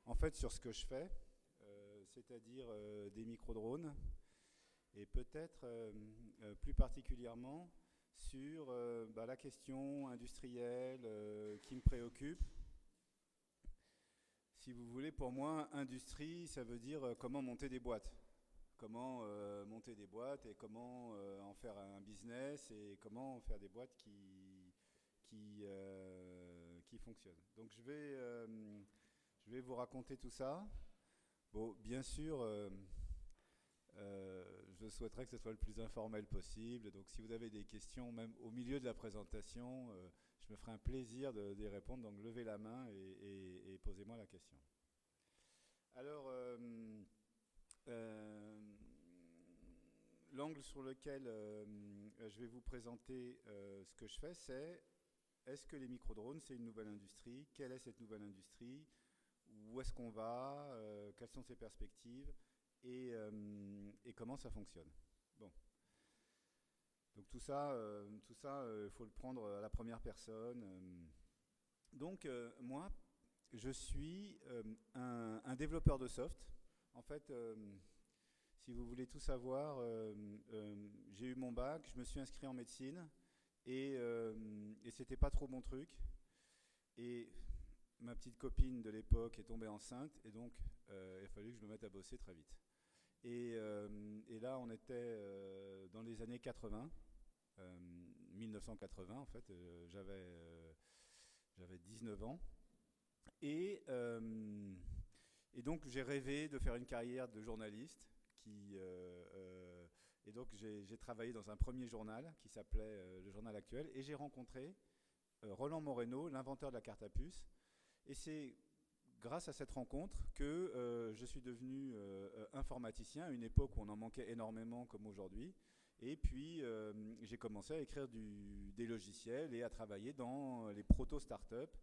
en fait, sur ce que je fais, c'est-à-dire des micro-drones, et peut-être plus particulièrement sur la question industrielle qui me préoccupe. Si vous voulez, pour moi, industrie, ça veut dire comment monter des boîtes. Comment monter des boîtes et comment en faire un business et comment faire des boîtes qui fonctionnent. Donc je vais vous raconter tout ça. Bon, bien sûr, je souhaiterais que ce soit le plus informel possible. Donc si vous avez des questions, même au milieu de la présentation, je me ferai un plaisir d'y répondre. Donc levez la main et posez-moi la question. Alors, l'angle sur lequel je vais vous présenter ce que je fais, c'est est-ce que les micro-drones, c'est une nouvelle industrie? Quelle est cette nouvelle industrie? Où est-ce qu'on va? Quelles sont ses perspectives? Et comment ça fonctionne? Bon. Donc tout ça, il faut le prendre à la première personne. Donc moi, je suis un développeur de soft. En fait, si vous voulez tout savoir, j'ai eu mon bac, je me suis inscrit en médecine et c'était pas trop mon truc. Et ma petite copine de l'époque est tombée enceinte et donc il a fallu que je me mette à bosser très vite. Et là, on était dans les années 80, 1980 en fait, j'avais 19 ans. Et donc j'ai rêvé de faire une carrière de journaliste. Et donc j'ai travaillé dans un premier journal qui s'appelait le Journal Actuel. Et j'ai rencontré Roland Moreno, l'inventeur de la carte à puce. Et c'est grâce à cette rencontre que je suis devenu informaticien à une époque où on en manquait énormément comme aujourd'hui. Et puis j'ai commencé à écrire des logiciels et à travailler dans les proto-startups.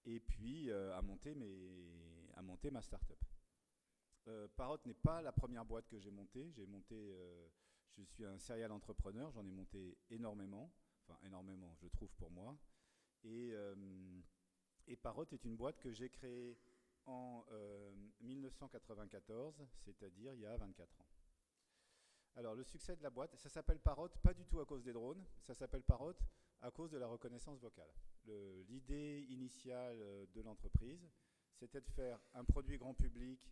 Et puis à monter ma start-up. Parrot n'est pas la première boîte que j'ai montée. Je suis un serial entrepreneur, j'en ai monté énormément. Enfin, énormément, je trouve, pour moi. Et Parrot est une boîte que j'ai créée en 1994, c'est-à-dire il y a 24 ans. Alors, le succès de la boîte, ça s'appelle Parrot, pas du tout à cause des drones, ça s'appelle Parrot à cause de la reconnaissance vocale. L'idée initiale de l'entreprise, c'était de faire un produit grand public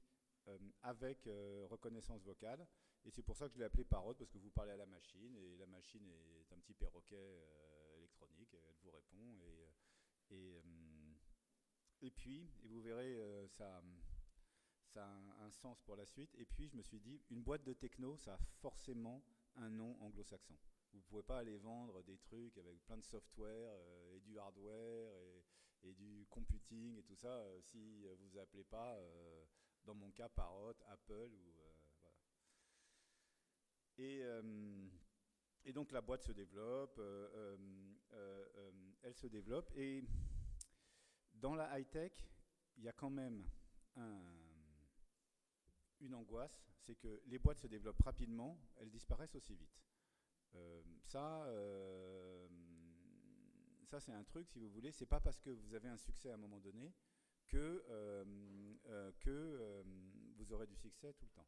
avec reconnaissance vocale. Et c'est pour ça que je l'ai appelé Parrot, parce que vous parlez à la machine, et la machine est un petit perroquet électronique, elle vous répond. Et puis, et vous verrez, ça a un sens pour la suite. Et puis, je me suis dit, une boîte de techno, ça a forcément un nom anglo-saxon. Vous ne pouvez pas aller vendre des trucs avec plein de software et du hardware et du computing et tout ça si vous vous appelez pas, dans mon cas, Parrot, Apple ou voilà. Et donc la boîte se développe, elle se développe. Et dans la high-tech, il y a quand même une angoisse, c'est que les boîtes se développent rapidement, elles disparaissent aussi vite. Ça c'est un truc, si vous voulez, c'est pas parce que vous avez un succès à un moment donné que vous aurez du succès tout le temps.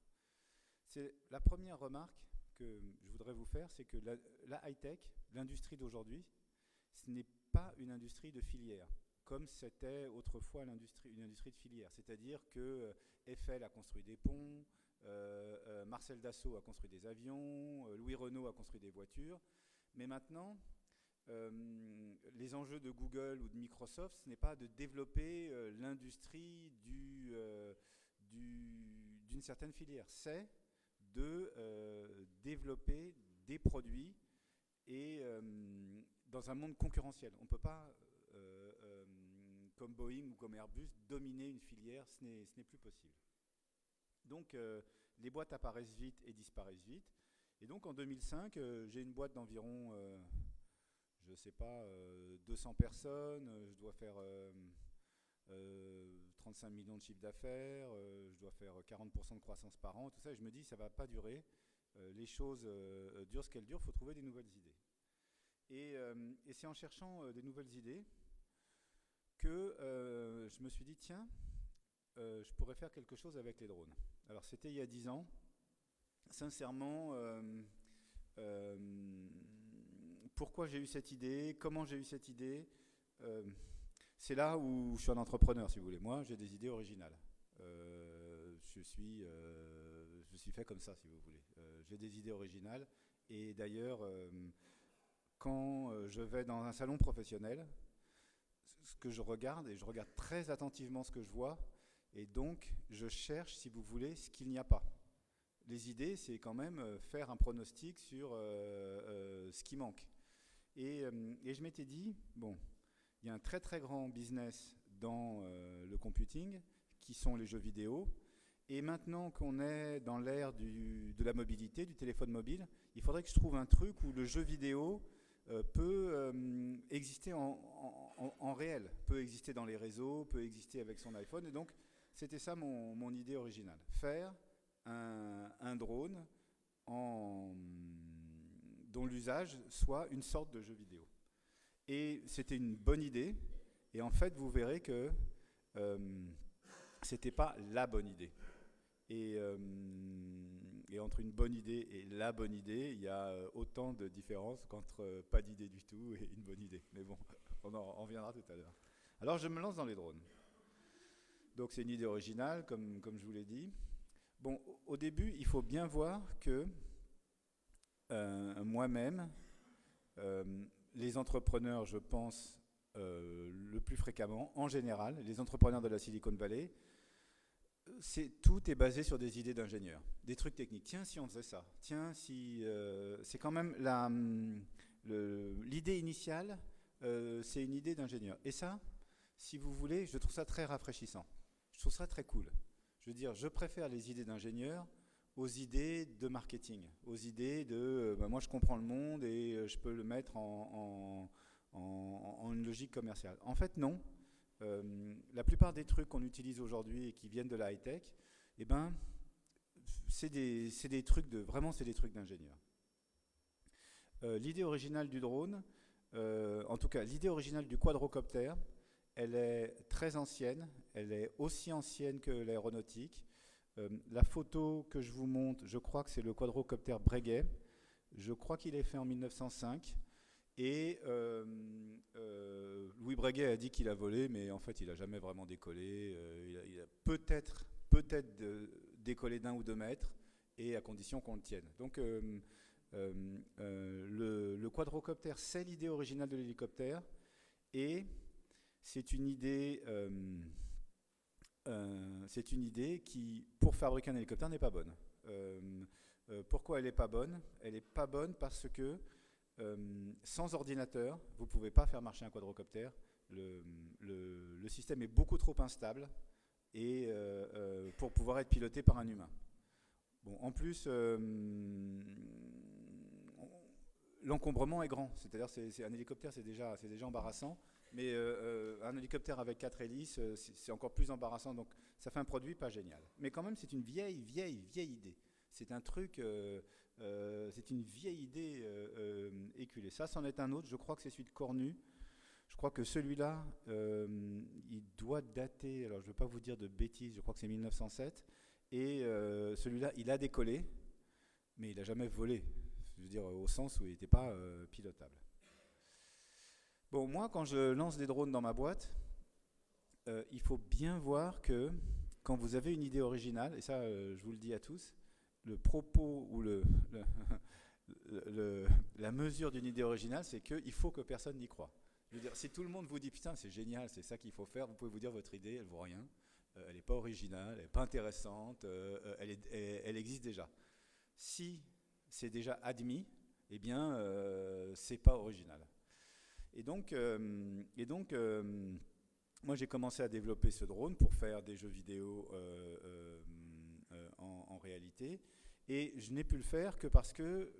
C'est la première remarque que je voudrais vous faire, c'est que la high-tech, l'industrie d'aujourd'hui, ce n'est pas une industrie de filière, comme c'était autrefois une industrie de filière. C'est-à-dire que Eiffel a construit des ponts, Marcel Dassault a construit des avions, Louis Renault a construit des voitures. Mais maintenant, les enjeux de Google ou de Microsoft, ce n'est pas de développer l'industrie d'une certaine filière. C'est de développer des produits et dans un monde concurrentiel. On ne peut pas, comme Boeing ou comme Airbus, dominer une filière, ce n'est plus possible. Donc les boîtes apparaissent vite et disparaissent vite. Et donc en 2005, j'ai une boîte d'environ, je ne sais pas, 200 personnes, je dois faire 35 millions de chiffre d'affaires, je dois faire 40% de croissance par an, tout ça, et je me dis ça ne va pas durer. Les choses durent ce qu'elles durent, il faut trouver des nouvelles idées. Et c'est en cherchant des nouvelles idées que je me suis dit, tiens, je pourrais faire quelque chose avec les drones. Alors c'était il y a 10 ans. Sincèrement, pourquoi j'ai eu cette idée, comment j'ai eu cette idée, c'est là où je suis un entrepreneur, si vous voulez. Moi, j'ai des idées originales. Je suis fait comme ça, si vous voulez. J'ai des idées originales. Et d'ailleurs, quand je vais dans un salon professionnel, ce que je regarde, et je regarde très attentivement ce que je vois, et donc je cherche, si vous voulez, ce qu'il n'y a pas. Les idées, c'est quand même faire un pronostic sur ce qui manque. Et je m'étais dit, bon, il y a un très très grand business dans le computing, qui sont les jeux vidéo. Et maintenant qu'on est dans l'ère de la mobilité, du téléphone mobile, il faudrait que je trouve un truc où le jeu vidéo peut exister en réel, peut exister dans les réseaux, peut exister avec son iPhone. Et donc, c'était ça mon idée originale. Faire un drone dont l'usage soit une sorte de jeu vidéo. Et c'était une bonne idée. Et en fait, vous verrez que c'était pas la bonne idée. Et entre une bonne idée et la bonne idée, il y a autant de différences qu'entre pas d'idée du tout et une bonne idée. Mais bon, on en reviendra tout à l'heure. Alors je me lance dans les drones. Donc c'est une idée originale, comme je vous l'ai dit. Bon, au début, il faut bien voir que moi-même, les entrepreneurs, je pense, le plus fréquemment, en général, les entrepreneurs de la Silicon Valley, tout est basé sur des idées d'ingénieurs, des trucs techniques. Tiens, si on faisait ça. Tiens, si c'est quand même l'idée initiale, c'est une idée d'ingénieur. Et ça, si vous voulez, je trouve ça très rafraîchissant. Je trouve ça très cool. Je veux dire, je préfère les idées d'ingénieurs aux idées de marketing, aux idées de moi je comprends le monde et je peux le mettre en une logique commerciale. En fait, non. La plupart des trucs qu'on utilise aujourd'hui et qui viennent de la high-tech, eh ben, c'est des trucs c'est des trucs d'ingénieurs. L'idée originale du drone, en tout cas l'idée originale du quadrocoptère, elle est très ancienne, elle est aussi ancienne que l'aéronautique. La photo que je vous montre, je crois que c'est le quadrocoptère Breguet. Je crois qu'il est fait en 1905. Et Louis Breguet a dit qu'il a volé, mais en fait, il n'a jamais vraiment décollé. Il a peut-être décollé d'1 ou 2 mètres, et à condition qu'on le tienne. Donc, le quadrocoptère, c'est l'idée originale de l'hélicoptère, et c'est une idée qui, pour fabriquer un hélicoptère, n'est pas bonne. Pourquoi elle n'est pas bonne ? Elle n'est pas bonne parce que sans ordinateur, vous ne pouvez pas faire marcher un quadrocoptère. Le système est beaucoup trop instable et pour pouvoir être piloté par un humain. Bon, en plus, l'encombrement est grand. C'est-à-dire, un hélicoptère, c'est déjà embarrassant. Mais un hélicoptère avec 4 hélices, c'est encore plus embarrassant. Donc, ça fait un produit pas génial. Mais quand même, c'est une vieille idée. C'est un truc, c'est une vieille idée éculée. Ça, c'en est un autre. Je crois que c'est celui de Cornu. Je crois que celui-là, il doit dater, alors je ne veux pas vous dire de bêtises, je crois que c'est 1907. Et celui-là, il a décollé, mais il n'a jamais volé. Je veux dire, au sens où il n'était pas pilotable. Bon, moi, quand je lance des drones dans ma boîte, il faut bien voir que quand vous avez une idée originale, et ça, je vous le dis à tous, le propos ou la mesure d'une idée originale, c'est qu'il faut que personne n'y croie. Je veux dire, si tout le monde vous dit « Putain, c'est génial, c'est ça qu'il faut faire », vous pouvez vous dire votre idée, elle ne vaut rien, elle n'est pas originale, elle n'est pas intéressante, elle existe déjà. Si c'est déjà admis, eh bien, c'est pas original. Et donc moi, j'ai commencé à développer ce drone pour faire des jeux vidéo en réalité. Et je n'ai pu le faire que parce que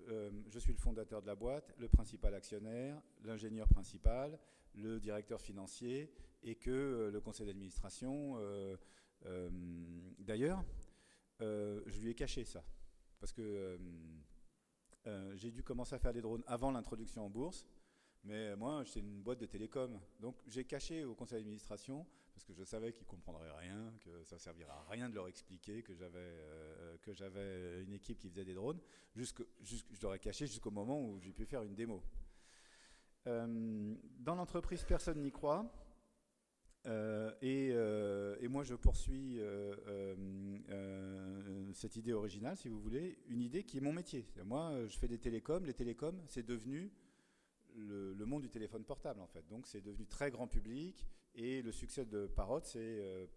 je suis le fondateur de la boîte, le principal actionnaire, l'ingénieur principal, le directeur financier, et que le conseil d'administration, d'ailleurs, je lui ai caché ça. Parce que j'ai dû commencer à faire des drones avant l'introduction en bourse, Mais moi, c'est une boîte de télécom. Donc j'ai caché au conseil d'administration, parce que je savais qu'ils ne comprendraient rien, que ça ne servirait à rien de leur expliquer que j'avais une équipe qui faisait des drones. Je leur ai caché jusqu'au moment où j'ai pu faire une démo. Dans l'entreprise, personne n'y croit. Et moi, je poursuis cette idée originale, si vous voulez, une idée qui est mon métier. Moi, je fais des télécoms. Les télécoms, c'est devenu le monde du téléphone portable, en fait. Donc, c'est devenu très grand public. Et le succès de Parrot,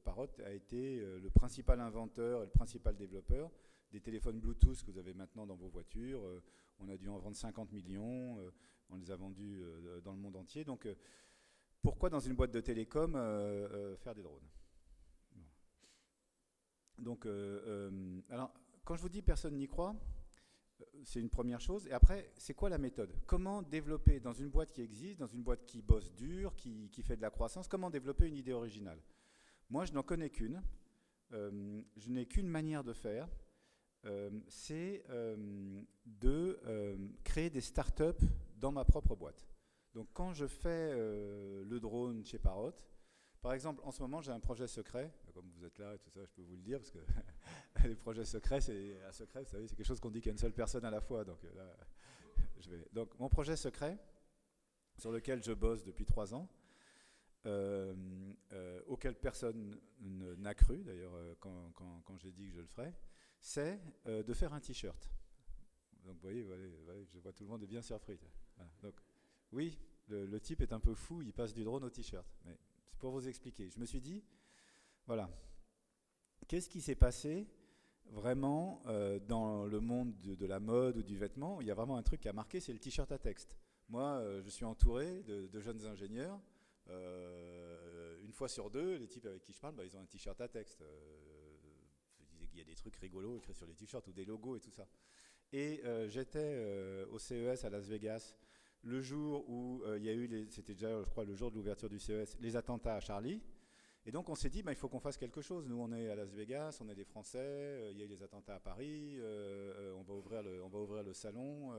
Parrot a été le principal inventeur et le principal développeur des téléphones Bluetooth que vous avez maintenant dans vos voitures. On a dû en vendre 50 millions. On les a vendus dans le monde entier. Donc, pourquoi dans une boîte de télécom faire des drones? Donc, alors, quand je vous dis personne n'y croit, c'est une première chose. Et après, c'est quoi la méthode? Comment développer dans une boîte qui existe, dans une boîte qui bosse dur, qui fait de la croissance, comment développer une idée originale? Moi, je n'en connais qu'une. Je n'ai qu'une manière de faire. C'est de créer des startups dans ma propre boîte. Donc quand je fais le drone chez Parrot, par exemple, en ce moment, j'ai un projet secret. Comme vous êtes là et tout ça, je peux vous le dire, parce que les projets secrets, c'est un secret, vous savez, c'est quelque chose qu'on dit qu'à une seule personne à la fois. Donc, là, donc mon projet secret, sur lequel je bosse depuis 3 ans, auquel personne n'a cru, d'ailleurs, quand j'ai dit que je le ferais, c'est de faire un t-shirt. Donc vous voyez, je vois tout le monde est bien surpris. Voilà. Donc, oui, le type est un peu fou, il passe du drone au t-shirt. Mais c'est pour vous expliquer. Je me suis dit, voilà, qu'est-ce qui s'est passé vraiment dans le monde de la mode ou du vêtement? Il y a vraiment un truc qui a marqué, c'est le t-shirt à texte. Moi, je suis entouré de jeunes ingénieurs. Une fois sur deux, les types avec qui je parle, ils ont un t-shirt à texte. Il y a des trucs rigolos écrits sur les t-shirts ou des logos et tout ça. Et j'étais au CES à Las Vegas le jour où il y a eu, c'était déjà je crois le jour de l'ouverture du CES, les attentats à Charlie. Et donc on s'est dit, il faut qu'on fasse quelque chose. Nous on est à Las Vegas, on est des Français, il y a eu les attentats à Paris, on va ouvrir le salon.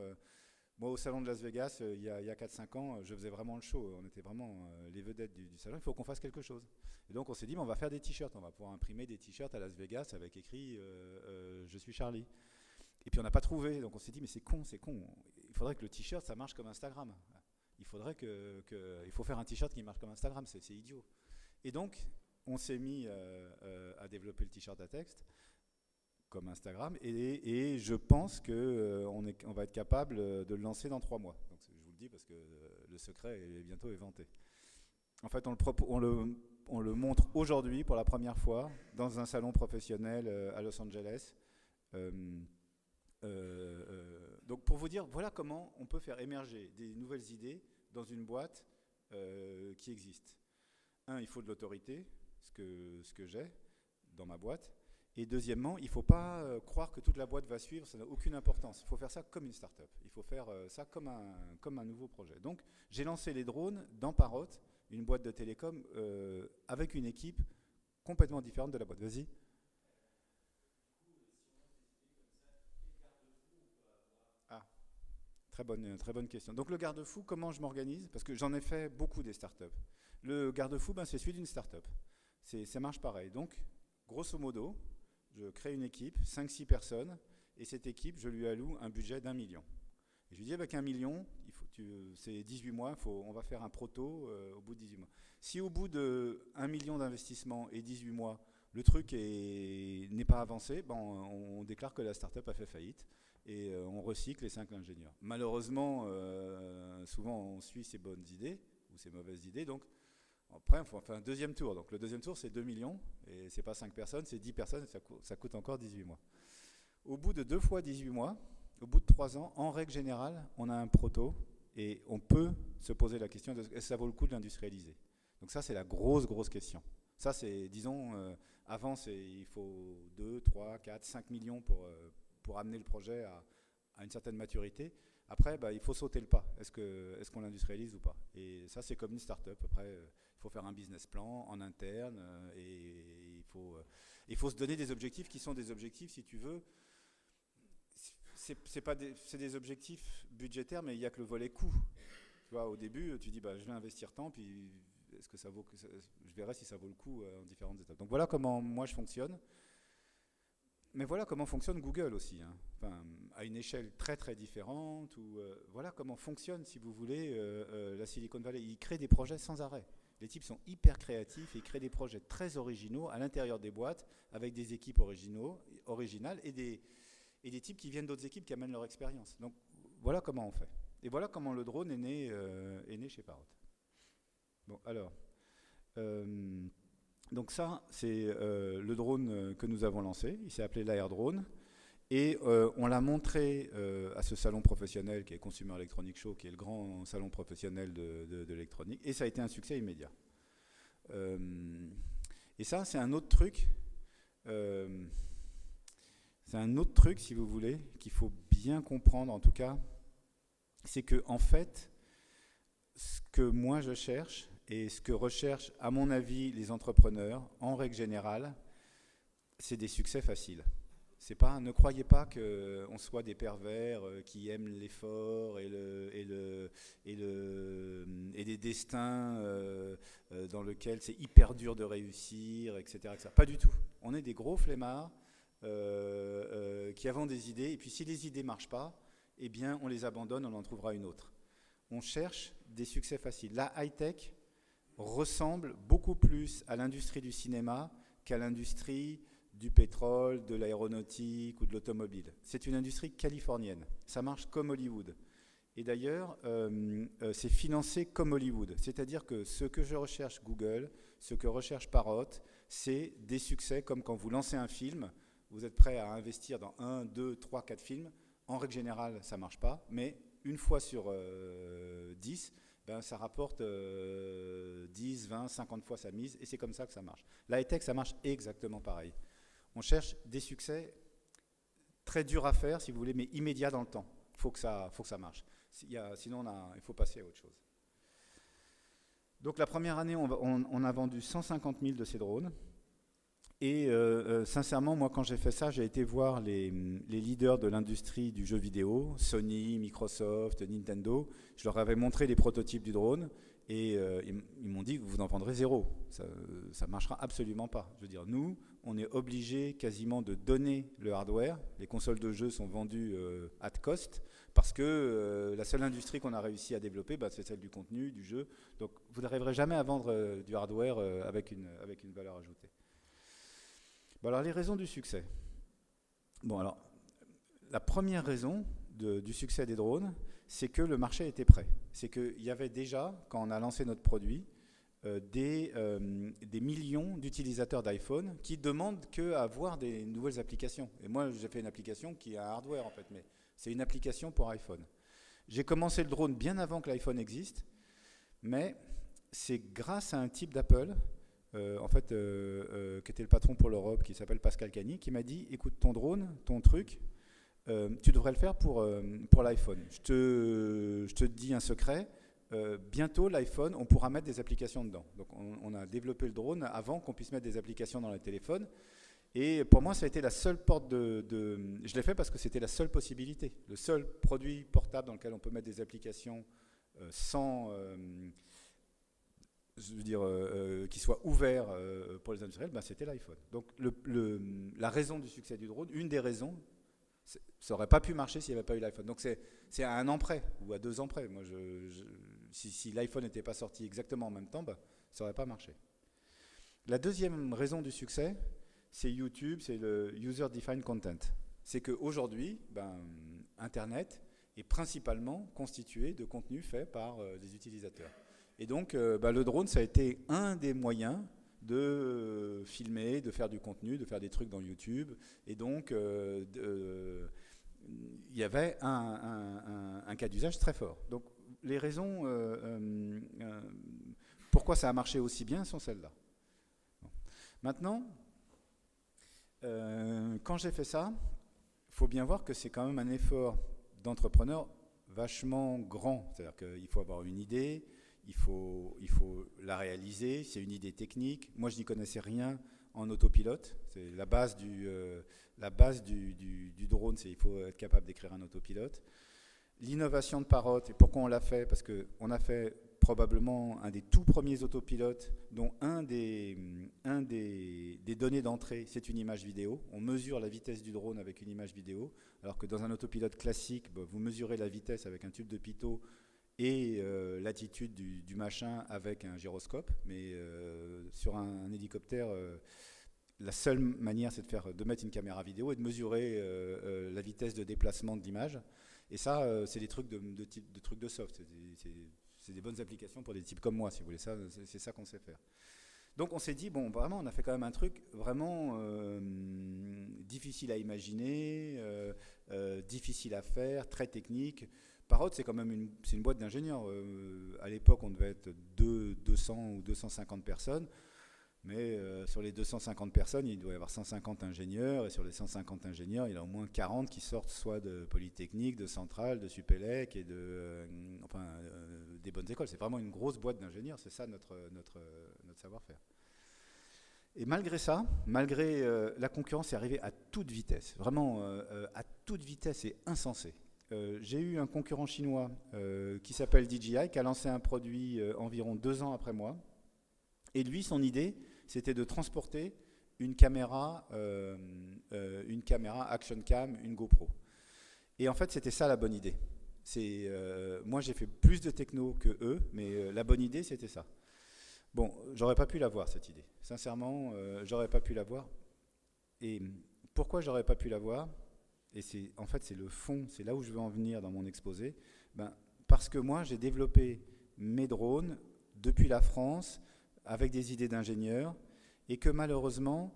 Moi au salon de Las Vegas, il y a 4-5 ans, je faisais vraiment le show, on était vraiment les vedettes du salon, il faut qu'on fasse quelque chose. Et donc on s'est dit, on va faire des t-shirts, on va pouvoir imprimer des t-shirts à Las Vegas avec écrit je suis Charlie. Et puis on n'a pas trouvé, donc on s'est dit, mais c'est con. Il faudrait que le t-shirt, ça marche comme Instagram. Il faut faire un t-shirt qui marche comme Instagram, c'est idiot. Et donc, on s'est mis à développer le t-shirt à texte, comme Instagram, et je pense qu'on va être capable de le lancer dans 3 mois. Donc, je vous le dis parce que le secret est bientôt éventé. En fait, on le montre aujourd'hui pour la première fois dans un salon professionnel à Los Angeles. Donc pour vous dire, voilà comment on peut faire émerger des nouvelles idées dans une boîte qui existe. Il faut de l'autorité, ce que j'ai dans ma boîte. Et deuxièmement, il ne faut pas croire que toute la boîte va suivre, ça n'a aucune importance. Il faut faire ça comme une start-up. Il faut faire ça comme un nouveau projet. Donc j'ai lancé les drones dans Parrot, une boîte de télécom, avec une équipe complètement différente de la boîte. Vas-y. Très bonne question. Donc le garde-fou, comment je m'organise? Parce que j'en ai fait beaucoup des startups. Le garde-fou, c'est celui d'une startup. Ça marche pareil. Donc, grosso modo, je crée une équipe, 5-6 personnes, et cette équipe, je lui alloue un budget d'1 million. Et je lui dis, avec 1 million, c'est 18 mois, on va faire un proto au bout de 18 mois. Si au bout de 1 million d'investissement et 18 mois, le truc n'est pas avancé, on déclare que la startup a fait faillite. Et on recycle les 5 ingénieurs. Malheureusement, souvent on suit ces bonnes idées ou ces mauvaises idées. Donc après, on fait un deuxième tour. Donc le deuxième tour, c'est 2 millions. Et c'est pas 5 personnes, c'est 10 personnes. Et ça coûte encore 18 mois. Au bout de 2 fois 18 mois, au bout de 3 ans, en règle générale, on a un proto. Et on peut se poser la question de est-ce que ça vaut le coup de l'industrialiser. Donc ça, c'est la grosse question. Ça, c'est, disons, avant, il faut 2, 3, 4, 5 millions pour amener le projet à une certaine maturité. Après, il faut sauter le pas. Est-ce qu'on l'industrialise ou pas? Et ça, c'est comme une start-up. Après, il faut faire un business plan en interne et il faut se donner des objectifs qui sont des objectifs, si tu veux. C'est des objectifs budgétaires, mais il n'y a que le volet coût. vois, au début, tu dis, bah, je vais investir tant, puis est-ce que ça vaut, je verrai si ça vaut le coup en différentes étapes. Donc voilà comment moi je fonctionne. Mais voilà comment fonctionne Google aussi, hein. Enfin, à une échelle très très différente. Ou voilà comment fonctionne, si vous voulez, la Silicon Valley. Ils créent des projets sans arrêt. Les types sont hyper créatifs et ils créent des projets très originaux à l'intérieur des boîtes, avec des équipes originales et des types qui viennent d'autres équipes qui amènent leur expérience. Donc voilà comment on fait. Et voilà comment le drone est né chez Parrot. Bon, alors, donc ça, c'est le drone que nous avons lancé. Il s'est appelé l'Air Drone. Et on l'a montré à ce salon professionnel qui est Consumer Electronics Show, qui est le grand salon professionnel de l'électronique. Et ça a été un succès immédiat. Et ça, c'est un autre truc. C'est un autre truc, si vous voulez, qu'il faut bien comprendre, en tout cas. C'est que, en fait, ce que moi je cherche, et ce que recherchent, à mon avis, les entrepreneurs, en règle générale, c'est des succès faciles. C'est pas, ne croyez pas qu'on soit des pervers qui aiment l'effort et des destins dans lesquels c'est hyper dur de réussir, etc. Pas du tout. On est des gros flemmards qui avons des idées, et puis si les idées ne marchent pas, eh bien on les abandonne, on en trouvera une autre. On cherche des succès faciles. La high-tech ressemble beaucoup plus à l'industrie du cinéma qu'à l'industrie du pétrole, de l'aéronautique ou de l'automobile. C'est une industrie californienne. Ça marche comme Hollywood. Et d'ailleurs, c'est financé comme Hollywood. C'est-à-dire que ce que je recherche Google, ce que recherche Parrot, c'est des succès comme quand vous lancez un film, vous êtes prêt à investir dans 1, 2, 3, 4 films. En règle générale, ça ne marche pas, mais une fois sur 10, ben, ça rapporte 10, 20, 50 fois sa mise, et c'est comme ça que ça marche. La high-tech, ça marche exactement pareil. On cherche des succès très durs à faire, si vous voulez, mais immédiats dans le temps. Il faut que ça marche. Sinon, il faut passer à autre chose. Donc la première année, on a vendu 150 000 de ces drones. Et sincèrement, moi, quand j'ai fait ça, j'ai été voir les leaders de l'industrie du jeu vidéo, Sony, Microsoft, Nintendo. Je leur avais montré les prototypes du drone et ils m'ont dit que vous en vendrez zéro. Ça ne marchera absolument pas. Je veux dire, nous, on est obligé quasiment de donner le hardware. Les consoles de jeux sont vendues at cost parce que la seule industrie qu'on a réussi à développer, bah, c'est celle du contenu, du jeu. Donc, vous n'arriverez jamais à vendre du hardware avec une valeur ajoutée. Bon, alors les raisons du succès. Bon, alors, la première raison du succès des drones, c'est que le marché était prêt. C'est qu'il y avait déjà, quand on a lancé notre produit, des millions d'utilisateurs d'iPhone qui demandent qu'à avoir des nouvelles applications. Et moi, j'ai fait une application qui est un hardware, en fait, mais c'est une application pour iPhone. J'ai commencé le drone bien avant que l'iPhone existe, mais c'est grâce à un type d'Apple qui était le patron pour l'Europe, qui s'appelle Pascal Cagny, qui m'a dit, écoute, ton drone, ton truc, tu devrais le faire pour l'iPhone. Je te dis un secret, bientôt l'iPhone, on pourra mettre des applications dedans. Donc on a développé le drone avant qu'on puisse mettre des applications dans les téléphones. Et pour moi, ça a été la seule porte je l'ai fait parce que c'était la seule possibilité. Le seul produit portable dans lequel on peut mettre des applications sans... je veux dire, qui soit ouvert pour les industriels, ben c'était l'iPhone. Donc la raison du succès du drone, une des raisons, ça n'aurait pas pu marcher s'il n'y avait pas eu l'iPhone. Donc c'est à 1 an près ou à 2 ans près. Moi, si l'iPhone n'était pas sorti exactement en même temps, ben, ça n'aurait pas marché. La deuxième raison du succès, c'est YouTube, c'est le User Defined Content. C'est qu'aujourd'hui, ben, Internet est principalement constitué de contenu fait par des utilisateurs. Et donc, le drone, ça a été un des moyens de filmer, de faire du contenu, de faire des trucs dans YouTube. Et donc, il y avait un cas d'usage très fort. Donc, les raisons pourquoi ça a marché aussi bien sont celles-là. Bon. Maintenant, quand j'ai fait ça, il faut bien voir que c'est quand même un effort d'entrepreneur vachement grand. C'est-à-dire qu'il faut avoir une idée, il faut la réaliser, c'est une idée technique. Moi, je n'y connaissais rien en autopilote. C'est la base du drone, c'est il faut être capable d'écrire un autopilote. L'innovation de Parrot, et pourquoi on l'a fait? Parce qu'on a fait probablement un des tout premiers autopilotes dont des données d'entrée, c'est une image vidéo. On mesure la vitesse du drone avec une image vidéo, alors que dans un autopilote classique, vous mesurez la vitesse avec un tube de pitot et l'attitude du machin avec un gyroscope. Mais sur un hélicoptère, la seule manière, c'est de mettre une caméra vidéo et de mesurer la vitesse de déplacement de l'image. Et ça, c'est des trucs de trucs de soft. C'est des bonnes applications pour des types comme moi, si vous voulez. C'est ça qu'on sait faire. Donc on s'est dit, bon, vraiment, on a fait quand même un truc vraiment difficile à imaginer, difficile à faire, très technique. Parrot, c'est quand même une boîte d'ingénieurs. À l'époque, on devait être 200 ou 250 personnes. Mais sur les 250 personnes, il doit y avoir 150 ingénieurs, et sur les 150 ingénieurs, il y en a au moins 40 qui sortent soit de Polytechnique, de Centrale, de Supélec et des bonnes écoles. C'est vraiment une grosse boîte d'ingénieurs, c'est ça notre savoir-faire. Et malgré ça, malgré la concurrence est arrivée à toute vitesse, vraiment à toute vitesse, c'est insensé. J'ai eu un concurrent chinois qui s'appelle DJI, qui a lancé un produit environ 2 ans après moi. Et lui, son idée, c'était de transporter une caméra Action Cam, une GoPro. Et en fait, c'était ça la bonne idée. Moi, j'ai fait plus de techno que eux, mais la bonne idée, c'était ça. Bon, j'aurais pas pu l'avoir, cette idée. Sincèrement, j'aurais pas pu l'avoir. Et pourquoi j'aurais pas pu l'avoir? Et en fait, c'est le fond, c'est là où je veux en venir dans mon exposé. Parce que moi, j'ai développé mes drones depuis la France, avec des idées d'ingénieurs, et que malheureusement,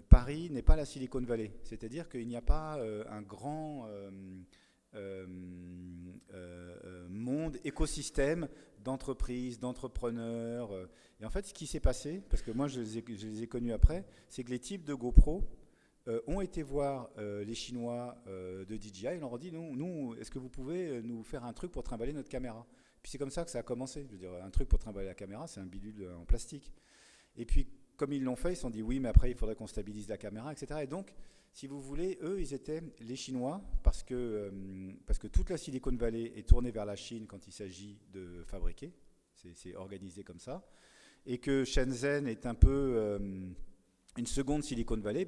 Paris n'est pas la Silicon Valley. C'est-à-dire qu'il n'y a pas un grand monde, écosystème d'entreprises, d'entrepreneurs. Et en fait, ce qui s'est passé, parce que moi je les ai connus après, c'est que les types de GoPro ont été voir les Chinois de DJI et leur ont dit, nous, est-ce que vous pouvez nous faire un truc pour trimballer notre caméra? Puis c'est comme ça que ça a commencé. Je veux dire, un truc pour trimballer la caméra, c'est un bidule en plastique. Et puis, comme ils l'ont fait, ils se sont dit oui, mais après, il faudrait qu'on stabilise la caméra, etc. Et donc, si vous voulez, eux, ils étaient les Chinois, parce que toute la Silicon Valley est tournée vers la Chine quand il s'agit de fabriquer. C'est organisé comme ça. Et que Shenzhen est un peu une seconde Silicon Valley.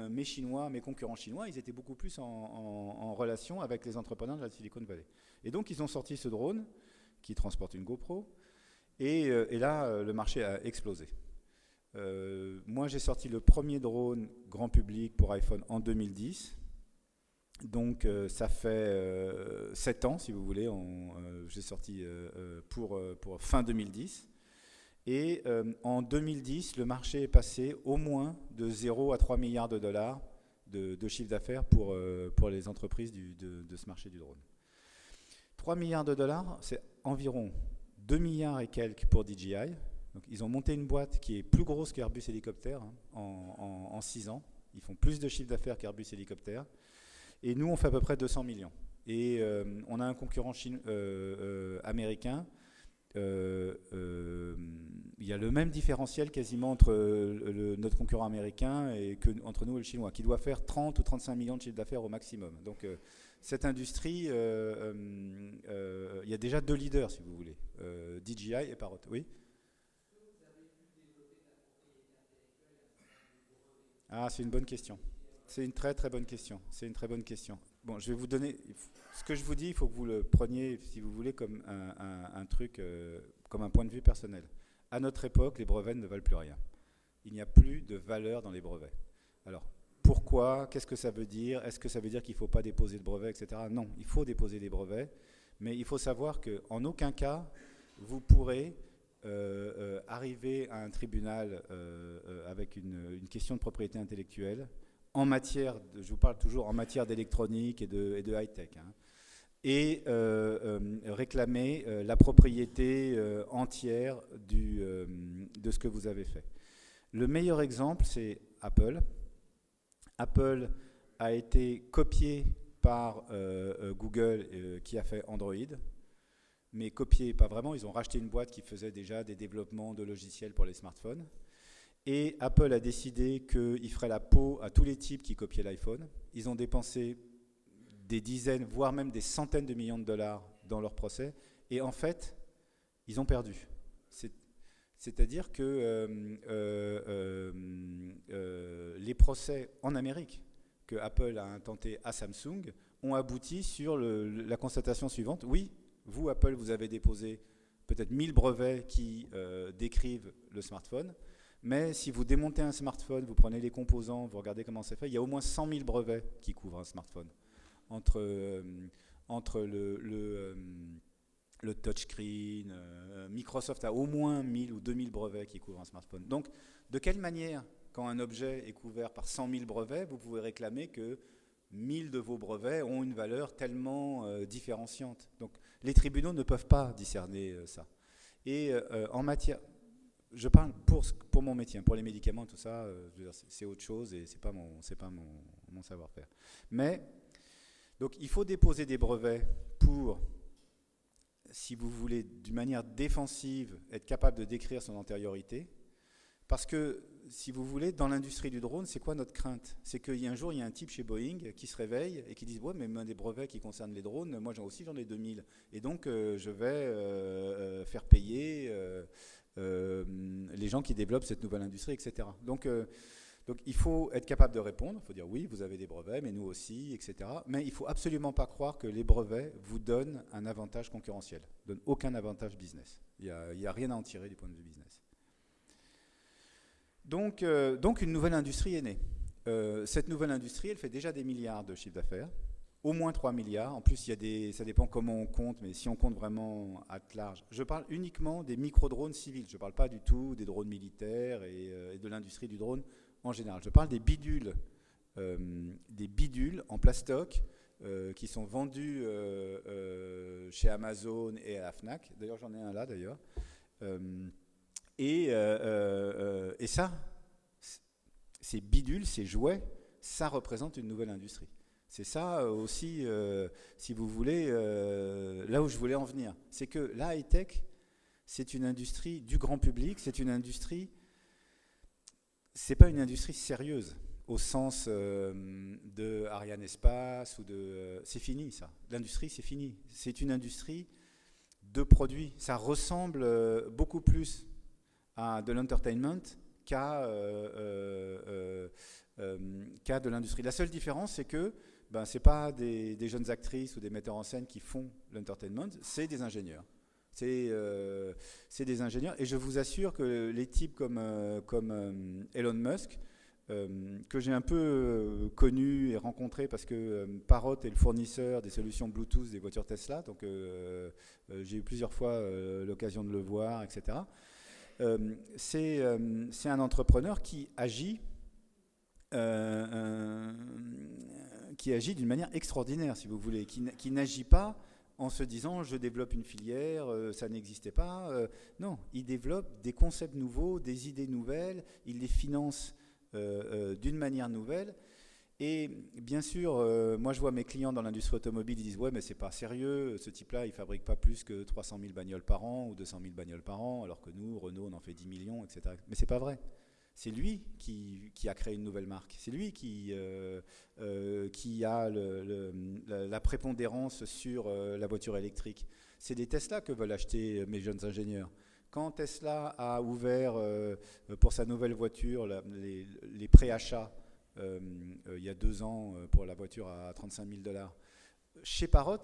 Mes concurrents chinois, ils étaient beaucoup plus en relation avec les entrepreneurs de la Silicon Valley. Et donc, ils ont sorti ce drone qui transporte une GoPro, et là, le marché a explosé. Moi, j'ai sorti le premier drone grand public pour iPhone en 2010, donc ça fait 7 ans, si vous voulez, j'ai sorti pour fin 2010, et en 2010, le marché est passé au moins de 0 à 3 milliards de dollars de chiffre d'affaires pour les entreprises de ce marché du drone. 3 milliards de dollars, c'est environ 2 milliards et quelques pour DJI. Donc, ils ont monté une boîte qui est plus grosse qu'Airbus Hélicoptère en 6 ans. Ils font plus de chiffre d'affaires qu'Airbus Hélicoptère. Et nous, on fait à peu près 200 millions. Et on a un concurrent américain. Il y a le même différentiel quasiment entre notre concurrent américain et entre nous et le chinois, qui doit faire 30 ou 35 millions de chiffre d'affaires au maximum. Donc, cette industrie, il y a déjà 2 leaders, si vous voulez, DJI et Parrot. Oui. Ah, c'est une bonne question. C'est une très très bonne question. C'est une très bonne question. Bon, je vais vous donner. Ce que je vous dis, il faut que vous le preniez, si vous voulez, comme un truc, comme un point de vue personnel. À notre époque, les brevets ne valent plus rien. Il n'y a plus de valeur dans les brevets. Alors, pourquoi? Qu'est-ce que ça veut dire? Est-ce que ça veut dire qu'il ne faut pas déposer de brevets, etc.? Non, il faut déposer des brevets, mais il faut savoir qu'en aucun cas, vous pourrez arriver à un tribunal avec une question de propriété intellectuelle en matière, je vous parle toujours en matière d'électronique et de high-tech, et réclamer la propriété entière de ce que vous avez fait. Le meilleur exemple, c'est Apple. Apple a été copié par Google qui a fait Android, mais copié pas vraiment. Ils ont racheté une boîte qui faisait déjà des développements de logiciels pour les smartphones. Et Apple a décidé qu'il ferait la peau à tous les types qui copiaient l'iPhone. Ils ont dépensé des dizaines, voire même des centaines de millions de dollars dans leur procès, et en fait, ils ont perdu. C'est-à-dire que les procès en Amérique que Apple a intentés à Samsung ont abouti sur la constatation suivante. Oui, vous, Apple, vous avez déposé peut-être 1000 brevets qui décrivent le smartphone, mais si vous démontez un smartphone, vous prenez les composants, vous regardez comment c'est fait, il y a au moins 100 000 brevets qui couvrent un smartphone. Entre le touchscreen, Microsoft a au moins 1000 ou 2000 brevets qui couvrent un smartphone. Donc, de quelle manière, quand un objet est couvert par 100 000 brevets, vous pouvez réclamer que 1000 de vos brevets ont une valeur tellement différenciante. Donc, les tribunaux ne peuvent pas discerner ça. Et en matière... Je parle pour mon métier, pour les médicaments, tout ça, c'est autre chose et c'est pas mon savoir-faire. Mais, donc, il faut déposer des brevets pour, si vous voulez, d'une manière défensive, être capable de décrire son antériorité. Parce que, si vous voulez, dans l'industrie du drone, c'est quoi notre crainte? C'est qu'un jour, il y a un type chez Boeing qui se réveille et qui dit « Ouais, mais des brevets qui concernent les drones, moi j'en ai 2000. Et donc, je vais faire payer les gens qui développent cette nouvelle industrie, etc. » Donc, il faut être capable de répondre. Il faut dire « Oui, vous avez des brevets, mais nous aussi, etc. » Mais il ne faut absolument pas croire que les brevets vous donnent un avantage concurrentiel. Ne donnent aucun avantage business. Il n'y a rien à en tirer du point de vue business. Donc une nouvelle industrie est née. Cette nouvelle industrie, elle fait déjà des milliards de chiffre d'affaires, au moins 3 milliards. En plus, ça dépend comment on compte, mais si on compte vraiment à large, je parle uniquement des micro-drones civils. Je ne parle pas du tout des drones militaires et de l'industrie du drone en général. Je parle des bidules en plastoc qui sont vendus chez Amazon et à la Fnac. D'ailleurs, j'en ai un là, d'ailleurs. Et ça, ces bidules, ces jouets, ça représente une nouvelle industrie. C'est ça aussi, si vous voulez, là où je voulais en venir. C'est que la high-tech, c'est une industrie du grand public, c'est une industrie, c'est pas une industrie sérieuse, au sens de Ariane Espace, ou c'est fini ça. L'industrie, c'est fini. C'est une industrie de produits. Ça ressemble beaucoup plus à de l'entertainment qu'à de l'industrie. La seule différence, c'est que ce n'est pas des jeunes actrices ou des metteurs en scène qui font l'entertainment, c'est des ingénieurs. C'est des ingénieurs. Et je vous assure que les types comme Elon Musk, que j'ai un peu connu et rencontré parce que Parrot est le fournisseur des solutions Bluetooth des voitures Tesla, donc j'ai eu plusieurs fois l'occasion de le voir, etc. C'est un entrepreneur qui agit d'une manière extraordinaire, si vous voulez, qui n'agit pas en se disant je développe une filière, ça n'existait pas. Non, il développe des concepts nouveaux, des idées nouvelles, il les finance d'une manière nouvelle. Et bien sûr, moi je vois mes clients dans l'industrie automobile, ils disent ouais mais c'est pas sérieux, ce type-là il fabrique pas plus que 300 000 bagnoles par an ou 200 000 bagnoles par an, alors que nous, Renault, on en fait 10 millions, etc. Mais c'est pas vrai. C'est lui qui a créé une nouvelle marque. C'est lui qui a la prépondérance sur la voiture électrique. C'est des Tesla que veulent acheter mes jeunes ingénieurs. Quand Tesla a ouvert pour sa nouvelle voiture les préachats, il y a 2 ans pour la voiture à 35 000 $, chez Parrot,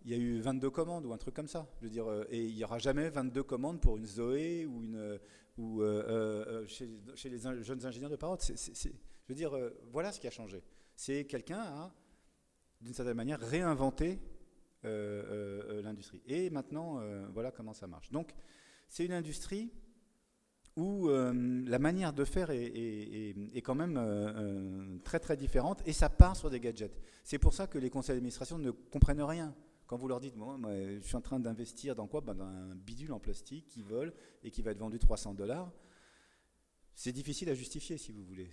il y a eu 22 commandes ou un truc comme ça. Je veux dire, et il n'y aura jamais 22 commandes pour une Zoé ou chez les jeunes ingénieurs de Parrot. Je veux dire, voilà ce qui a changé. C'est quelqu'un a, d'une certaine manière, réinventé l'industrie. Et maintenant, voilà comment ça marche. Donc, c'est une industrie où la manière de faire est quand même très très différente, et ça part sur des gadgets. C'est pour ça que les conseils d'administration ne comprennent rien. Quand vous leur dites, moi, je suis en train d'investir dans quoi? Dans un bidule en plastique qui vole et qui va être vendu 300 $, c'est difficile à justifier, si vous voulez.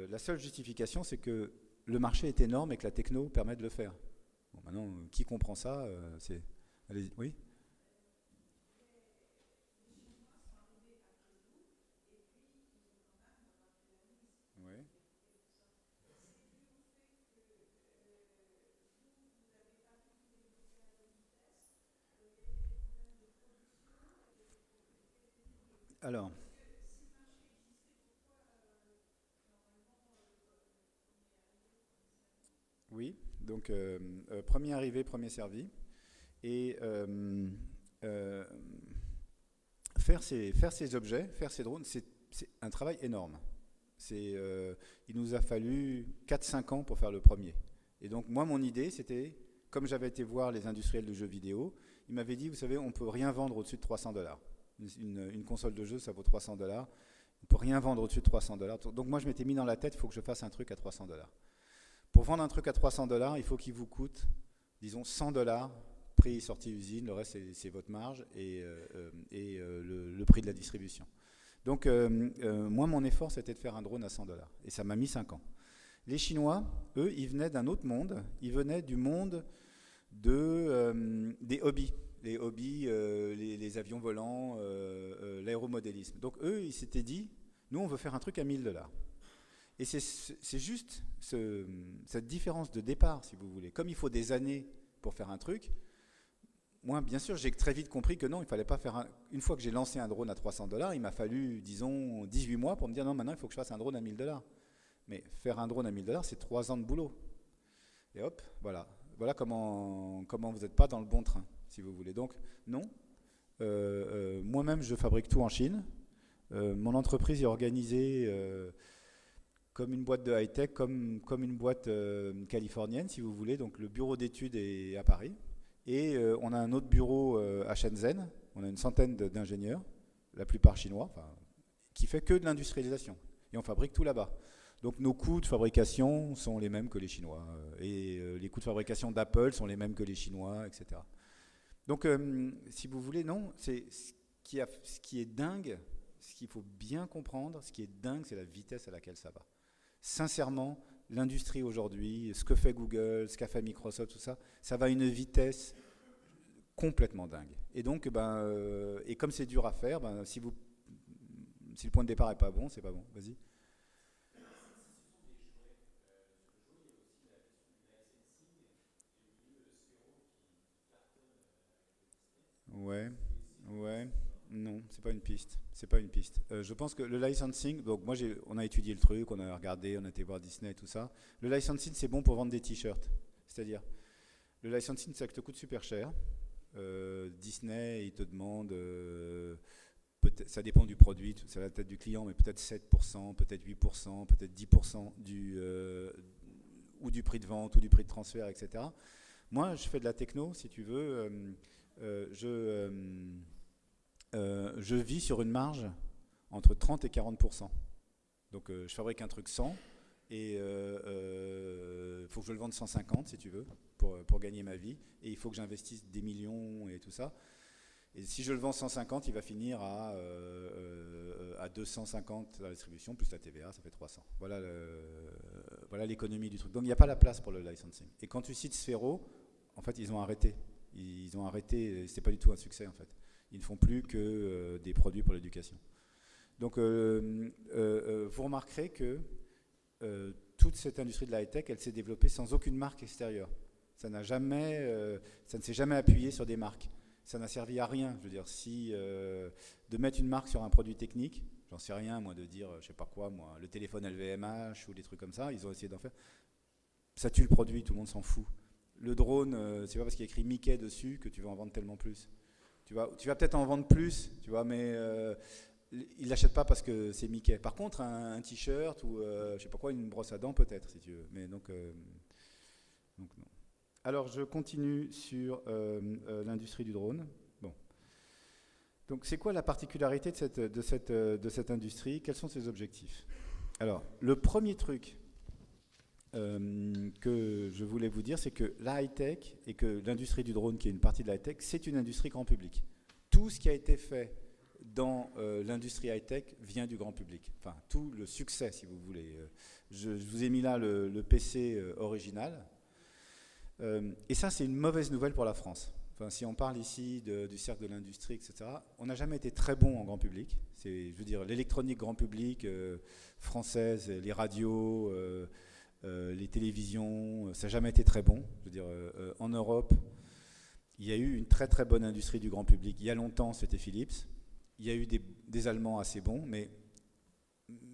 La seule justification, c'est que le marché est énorme et que la techno permet de le faire. Bon, maintenant, qui comprend ça? Allez-y. Oui. Alors, oui, donc premier arrivé, premier servi. Et euh, faire ces objets, faire ces drones, c'est un travail énorme. Il nous a fallu 4-5 ans pour faire le premier. Et donc moi, mon idée, c'était, comme j'avais été voir les industriels de jeux vidéo, ils m'avaient dit, vous savez, on ne peut rien vendre au-dessus de 300 $. Une console de jeu, ça vaut 300 $. On ne peut rien vendre au-dessus de 300 $. Donc moi, je m'étais mis dans la tête, il faut que je fasse un truc à 300 $. Pour vendre un truc à 300 $, il faut qu'il vous coûte, disons, 100 $, prix sortie usine, le reste c'est votre marge le prix de la distribution. Donc moi, mon effort, c'était de faire un drone à 100 $. Et ça m'a mis 5 ans. Les Chinois, eux, ils venaient d'un autre monde. Ils venaient du monde des hobbies. Les hobbies, les avions volants, l'aéromodélisme. Donc eux, ils s'étaient dit, nous, on veut faire un truc à 1000 $. Et c'est juste cette différence de départ, si vous voulez. Comme il faut des années pour faire un truc, moi, bien sûr, j'ai très vite compris que non, il ne fallait pas faire une fois que j'ai lancé un drone à 300 $, il m'a fallu, disons, 18 mois pour me dire non, maintenant, il faut que je fasse un drone à 1000 $. Mais faire un drone à 1000 $, c'est 3 ans de boulot. Et hop, voilà. Voilà comment vous n'êtes pas dans le bon train, si vous voulez. Donc, non. Moi-même, je fabrique tout en Chine. Mon entreprise est organisée comme une boîte de high-tech, comme une boîte californienne, si vous voulez. Donc, le bureau d'études est à Paris. Et on a un autre bureau à Shenzhen. On a une centaine d'ingénieurs, la plupart chinois, qui fait que de l'industrialisation. Et on fabrique tout là-bas. Donc nos coûts de fabrication sont les mêmes que les Chinois. Et les coûts de fabrication d'Apple sont les mêmes que les Chinois, etc. Donc si vous voulez, non, ce qui est dingue, ce qu'il faut bien comprendre, ce qui est dingue, c'est la vitesse à laquelle ça va. Sincèrement, l'industrie aujourd'hui, ce que fait Google, ce qu'a fait Microsoft, tout ça, ça va à une vitesse complètement dingue. Et donc, et comme c'est dur à faire, si le point de départ n'est pas bon, c'est pas bon. Vas-y. Ouais, ouais, non, c'est pas une piste. C'est pas une piste. Je pense que le licensing, donc moi on a étudié le truc, on a regardé, on a été voir Disney, tout ça. Le licensing, c'est bon pour vendre des t-shirts. C'est-à-dire, le licensing, ça te coûte super cher. Disney, il te demande, ça dépend du produit, ça va peut-être du client, mais peut-être 7%, peut-être 8%, peut-être 10% ou du prix de vente, ou du prix de transfert, etc. Moi, je fais de la techno, si tu veux. Je vis sur une marge entre 30 et 40%. Donc je fabrique un truc 100 et il faut que je le vende 150 si tu veux pour gagner ma vie, et il faut que j'investisse des millions et tout ça. Et si je le vends 150, il va finir à 250 la distribution, plus la TVA, ça fait 300. Voilà l'économie du truc. Donc il n'y a pas la place pour le licensing. Et quand tu cites Sphero, en fait ils ont arrêté. Ils ont arrêté, c'est pas du tout un succès en fait. Ils ne font plus que des produits pour l'éducation. Donc vous remarquerez que toute cette industrie de la high-tech, elle s'est développée sans aucune marque extérieure. Ça ne s'est jamais appuyé sur des marques. Ça n'a servi à rien. Je veux dire, de mettre une marque sur un produit technique, j'en sais rien, moi, de dire, je sais pas quoi, moi, le téléphone LVMH ou des trucs comme ça, ils ont essayé d'en faire. Ça tue le produit, tout le monde s'en fout. Le drone, c'est pas parce qu'il y a écrit Mickey dessus que tu vas en vendre tellement plus. Tu vas peut-être en vendre plus, tu vois, mais ils l'achètent pas parce que c'est Mickey. Par contre, un t-shirt ou je sais pas quoi, une brosse à dents peut-être, si tu veux. Mais donc non. Alors je continue sur l'industrie du drone. Bon. Donc c'est quoi la particularité de cette industrie? Quels sont ses objectifs? Alors le premier truc que je voulais vous dire, c'est que la high-tech et que l'industrie du drone, qui est une partie de la high-tech, c'est une industrie grand public. Tout ce qui a été fait dans l'industrie high-tech vient du grand public. Enfin, tout le succès, si vous voulez. Je vous ai mis là le PC original. Et ça, c'est une mauvaise nouvelle pour la France. Enfin, si on parle ici du cercle de l'industrie, etc., on n'a jamais été très bon en grand public. Je veux dire, l'électronique grand public française, les radios, les télévisions, ça n'a jamais été très bon. Je veux dire, en Europe, il y a eu une très très bonne industrie du grand public. Il y a longtemps, c'était Philips. il y a eu des Allemands assez bons, mais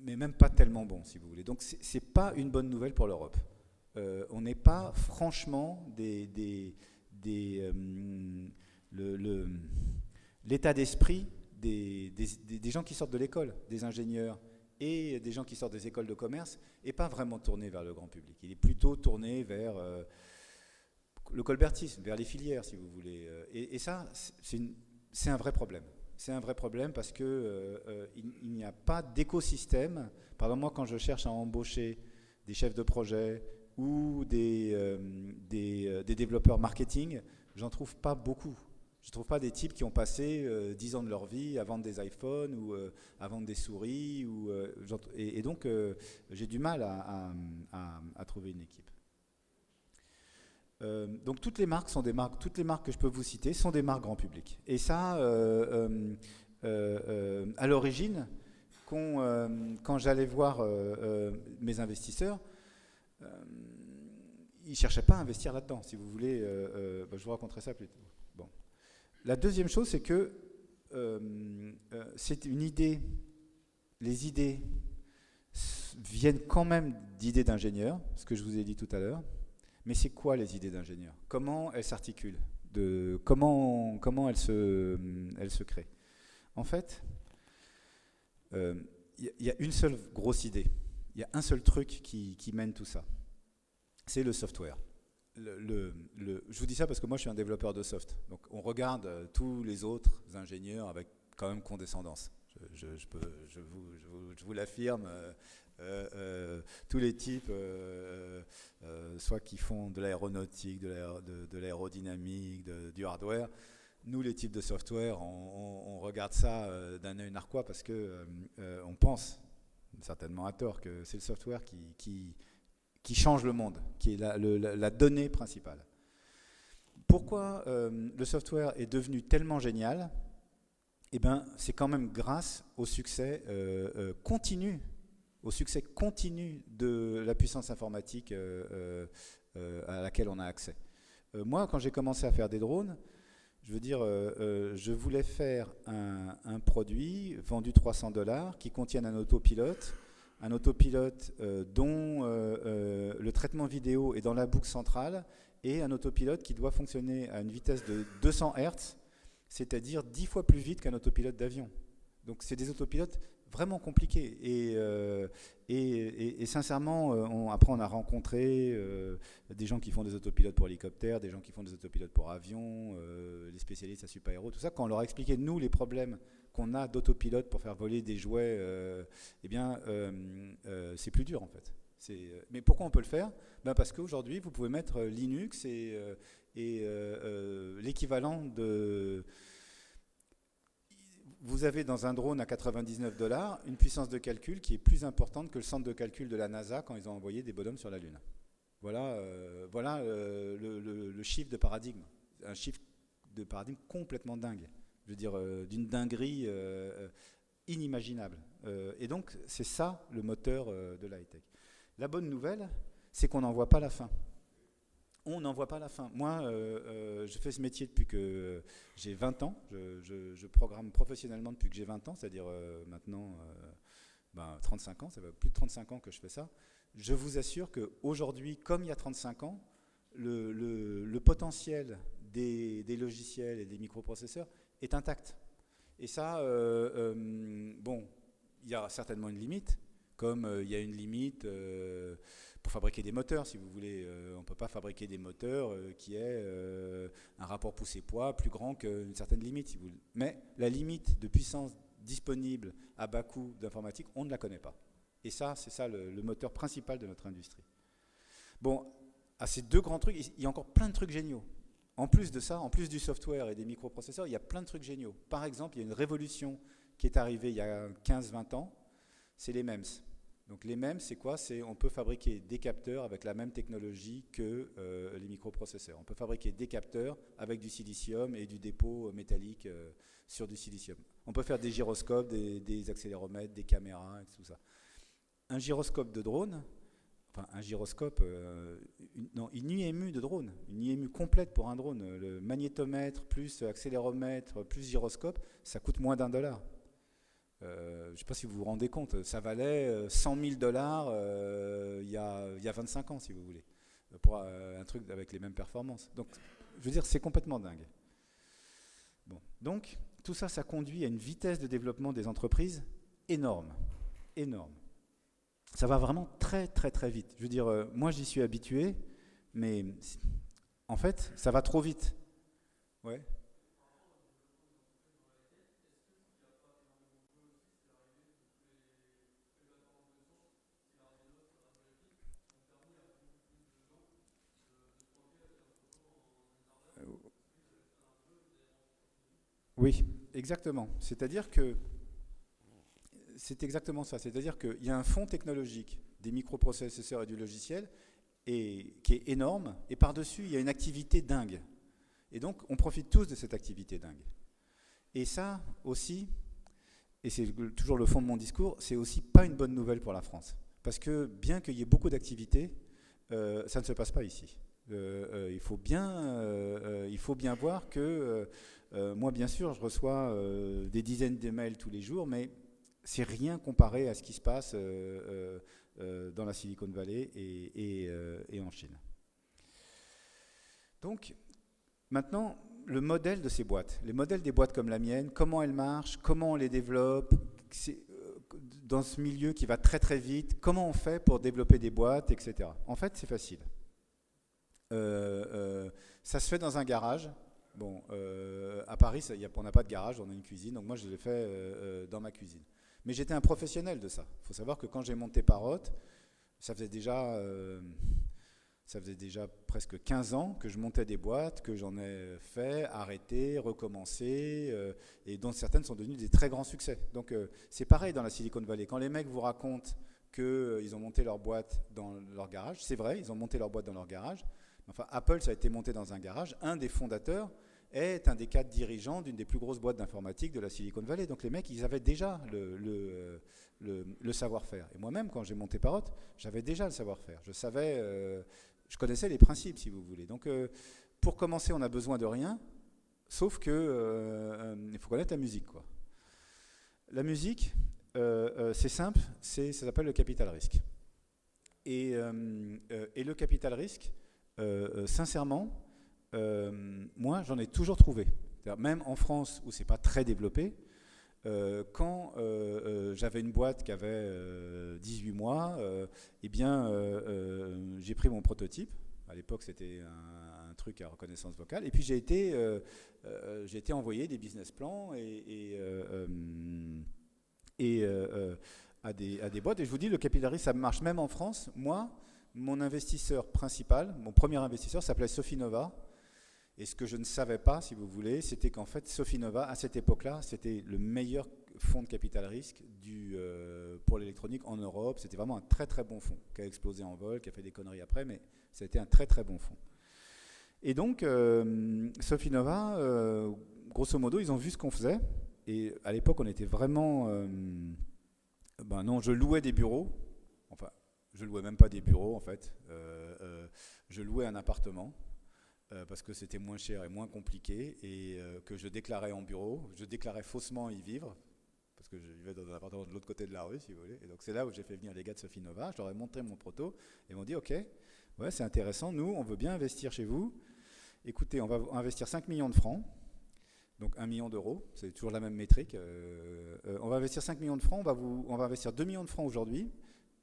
même pas tellement bons, si vous voulez. Donc c'est pas une bonne nouvelle pour l'Europe. On n'est pas franchement l'état d'esprit des gens qui sortent de l'école, des ingénieurs et des gens qui sortent des écoles de commerce, n'est pas vraiment tourné vers le grand public. Il est plutôt tourné vers le colbertisme, vers les filières, si vous voulez. Et ça, c'est un vrai problème. C'est un vrai problème parce qu'il n'y a pas d'écosystème. Par exemple, moi, quand je cherche à embaucher des chefs de projet ou des développeurs marketing, j'en trouve pas beaucoup. Je ne trouve pas des types qui ont passé 10 ans de leur vie à vendre des iPhones ou à vendre des souris. Et donc, j'ai du mal à trouver une équipe. Donc toutes les marques sont des marques, toutes les marques que je peux vous citer sont des marques grand public. Et ça, à l'origine, quand j'allais voir mes investisseurs, ils ne cherchaient pas à investir là-dedans. Si vous voulez, je vous raconterai ça plus tard. Bon. La deuxième chose, c'est que c'est une idée. Les idées viennent quand même d'idées d'ingénieurs, ce que je vous ai dit tout à l'heure. Mais c'est quoi les idées d'ingénieurs? Comment elles s'articulent? Comment elles se créent? En fait, il y a une seule grosse idée. Il y a un seul truc qui mène tout ça. C'est le software. Je vous dis ça parce que moi, je suis un développeur de soft. Donc, on regarde tous les autres ingénieurs avec quand même condescendance. Je vous l'affirme. Tous les types, soit qui font de l'aéronautique, de l'aérodynamique, du hardware. Nous, les types de software, on regarde ça d'un œil narquois parce qu'on pense, certainement à tort, que c'est le software qui change le monde, qui est la donnée principale. Pourquoi le software est devenu tellement génial? Eh bien, c'est quand même grâce au succès continu de la puissance informatique à laquelle on a accès. Moi, quand j'ai commencé à faire des drones, je veux dire, je voulais faire un produit vendu $300 qui contienne un autopilote dont le traitement vidéo est dans la boucle centrale et un autopilote qui doit fonctionner à une vitesse de 200 Hz, c'est-à-dire 10 fois plus vite qu'un autopilote d'avion. Donc c'est des autopilotes vraiment compliqués. Et sincèrement, après on a rencontré des gens qui font des autopilotes pour hélicoptères, des gens qui font des autopilotes pour avions, les spécialistes à super-héros, tout ça. Quand on leur a expliqué, nous, les problèmes qu'on a d'autopilotes pour faire voler des jouets, c'est plus dur en fait. Mais pourquoi on peut le faire? Parce qu'aujourd'hui, vous pouvez mettre Linux et l'équivalent de... Vous avez dans un drone à $99 une puissance de calcul qui est plus importante que le centre de calcul de la NASA quand ils ont envoyé des bonhommes sur la Lune. Voilà le chiffre de paradigme. Un chiffre de paradigme complètement dingue. Je veux dire, d'une dinguerie inimaginable. Et donc, c'est ça le moteur de la high-tech. La bonne nouvelle, c'est qu'on n'en voit pas la fin. On n'en voit pas la fin. Moi, je fais ce métier depuis que j'ai 20 ans. Je programme professionnellement depuis que j'ai 20 ans, c'est-à-dire maintenant 35 ans. Ça fait plus de 35 ans que je fais ça. Je vous assure qu'aujourd'hui, comme il y a 35 ans, le potentiel des logiciels et des microprocesseurs est intact. Et ça, il y a certainement une limite, comme il y a une limite... pour fabriquer des moteurs, si vous voulez. On ne peut pas fabriquer des moteurs qui aient un rapport poussée-poids plus grand qu'une certaine limite, si vous voulez. Mais la limite de puissance disponible à bas coût d'informatique, on ne la connaît pas. Et ça, c'est ça le moteur principal de notre industrie. Bon, à ces deux grands trucs, il y a encore plein de trucs géniaux. En plus de ça, en plus du software et des microprocesseurs, il y a plein de trucs géniaux. Par exemple, il y a une révolution qui est arrivée il y a 15-20 ans, c'est les MEMS. Donc les MEMS, c'est quoi? On peut fabriquer des capteurs avec la même technologie que les microprocesseurs. On peut fabriquer des capteurs avec du silicium et du dépôt métallique sur du silicium. On peut faire des gyroscopes, des accéléromètres, des caméras, et tout ça. Un gyroscope de drone, une IMU de drone, une IMU complète pour un drone, le magnétomètre plus accéléromètre plus gyroscope, ça coûte moins $1. Je ne sais pas si vous vous rendez compte, ça valait 100 000 dollars il y a 25 ans, si vous voulez, pour un truc avec les mêmes performances. Donc, je veux dire, c'est complètement dingue. Bon. Donc, tout ça, ça conduit à une vitesse de développement des entreprises énorme, énorme. Ça va vraiment très, très, très vite. Je veux dire, moi, j'y suis habitué, mais en fait, ça va trop vite. Ouais. Oui, exactement. C'est exactement ça. C'est-à-dire qu'il y a un fond technologique des microprocesseurs et du logiciel qui est énorme, et par-dessus, il y a une activité dingue. Et donc, on profite tous de cette activité dingue. Et ça aussi, et c'est toujours le fond de mon discours, c'est aussi pas une bonne nouvelle pour la France. Parce que bien qu'il y ait beaucoup d'activités, ça ne se passe pas ici. Il faut bien voir que moi, bien sûr, je reçois des dizaines de mails tous les jours, mais c'est rien comparé à ce qui se passe dans la Silicon Valley et en Chine. Donc, maintenant, le modèle de ces boîtes, les modèles des boîtes comme la mienne, comment elles marchent, comment on les développe, dans ce milieu qui va très très vite, comment on fait pour développer des boîtes, etc. En fait, c'est facile. Ça se fait dans un garage. Bon, à Paris, on n'a pas de garage, on a une cuisine, donc moi je l'ai fait dans ma cuisine. Mais j'étais un professionnel de ça. Il faut savoir que quand j'ai monté Parrot, ça faisait déjà presque 15 ans que je montais des boîtes, que j'en ai fait, arrêté, recommencé, et dont certaines sont devenues des très grands succès. Donc c'est pareil dans la Silicon Valley. Quand les mecs vous racontent qu'ils ont monté leur boîte dans leur garage, c'est vrai, ils ont monté leur boîte dans leur garage. Enfin, Apple, ça a été monté dans un garage. Un des fondateurs est un des 4 dirigeants d'une des plus grosses boîtes d'informatique de la Silicon Valley. Donc les mecs, ils avaient déjà le savoir-faire. Et moi-même, quand j'ai monté Parrot, j'avais déjà le savoir-faire. Je connaissais les principes, si vous voulez. Donc pour commencer, on n'a besoin de rien, sauf que il faut connaître la musique, quoi. La musique, c'est simple, ça s'appelle le capital risque. Et le capital risque, sincèrement, moi, j'en ai toujours trouvé. Même en France, où c'est pas très développé, quand j'avais une boîte qui avait 18 mois, eh bien, j'ai pris mon prototype. À l'époque, c'était un truc à reconnaissance vocale. Et puis, j'ai été envoyé des business plans à des boîtes. Et je vous dis, le capital risque, ça marche même en France. Moi, mon investisseur principal, mon premier investisseur s'appelait Sofinova. Et ce que je ne savais pas, si vous voulez, c'était qu'en fait, Sofinova, à cette époque-là, c'était le meilleur fonds de capital risque pour l'électronique en Europe. C'était vraiment un très très bon fonds, qui a explosé en vol, qui a fait des conneries après, mais c'était un très très bon fonds. Et donc, Sofinova, grosso modo, ils ont vu ce qu'on faisait. Et à l'époque, on était vraiment... non, je louais des bureaux. Enfin, je louais même pas des bureaux, en fait. Je louais un appartement. Parce que c'était moins cher et moins compliqué, et que je déclarais en bureau. Je déclarais faussement y vivre, parce que je vivais dans un appartement de l'autre côté de la rue, si vous voulez. Et donc c'est là où j'ai fait venir les gars de Sofinova. Je leur ai montré mon proto, et ils m'ont dit, ok, ouais, c'est intéressant, nous, on veut bien investir chez vous. Écoutez, on va investir 5 millions de francs, donc 1 million d'euros, c'est toujours la même métrique. On va investir 5 millions de francs, on va investir 2 millions de francs aujourd'hui.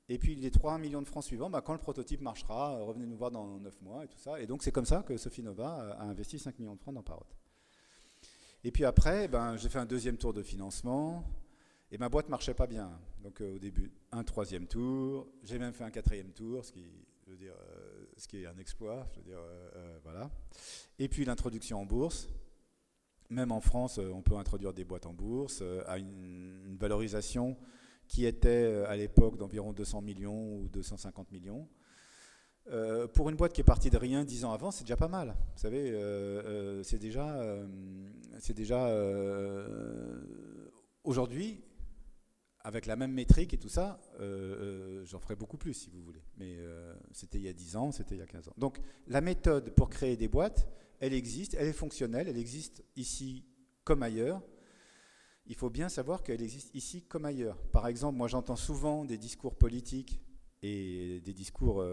Et puis les 3 millions de francs suivants, quand le prototype marchera, revenez nous voir dans 9 mois et tout ça. Et donc c'est comme ça que Sofinova a investi 5 millions de francs dans Parrot. Et puis après, j'ai fait un deuxième tour de financement, et ma boîte ne marchait pas bien. Donc au début, un troisième tour, j'ai même fait un quatrième tour, ce qui est un exploit, voilà. Et puis l'introduction en bourse. Même en France, on peut introduire des boîtes en bourse à une valorisation qui était à l'époque d'environ 200 millions ou 250 millions. Pour une boîte qui est partie de rien 10 ans avant, c'est déjà pas mal. Vous savez, c'est déjà aujourd'hui, avec la même métrique et tout ça, j'en ferai beaucoup plus si vous voulez. Mais c'était il y a 10 ans, c'était il y a 15 ans. Donc la méthode pour créer des boîtes, elle existe, elle est fonctionnelle, elle existe ici comme ailleurs. il faut bien savoir qu'elle existe ici comme ailleurs. Par exemple, moi j'entends souvent des discours politiques et des discours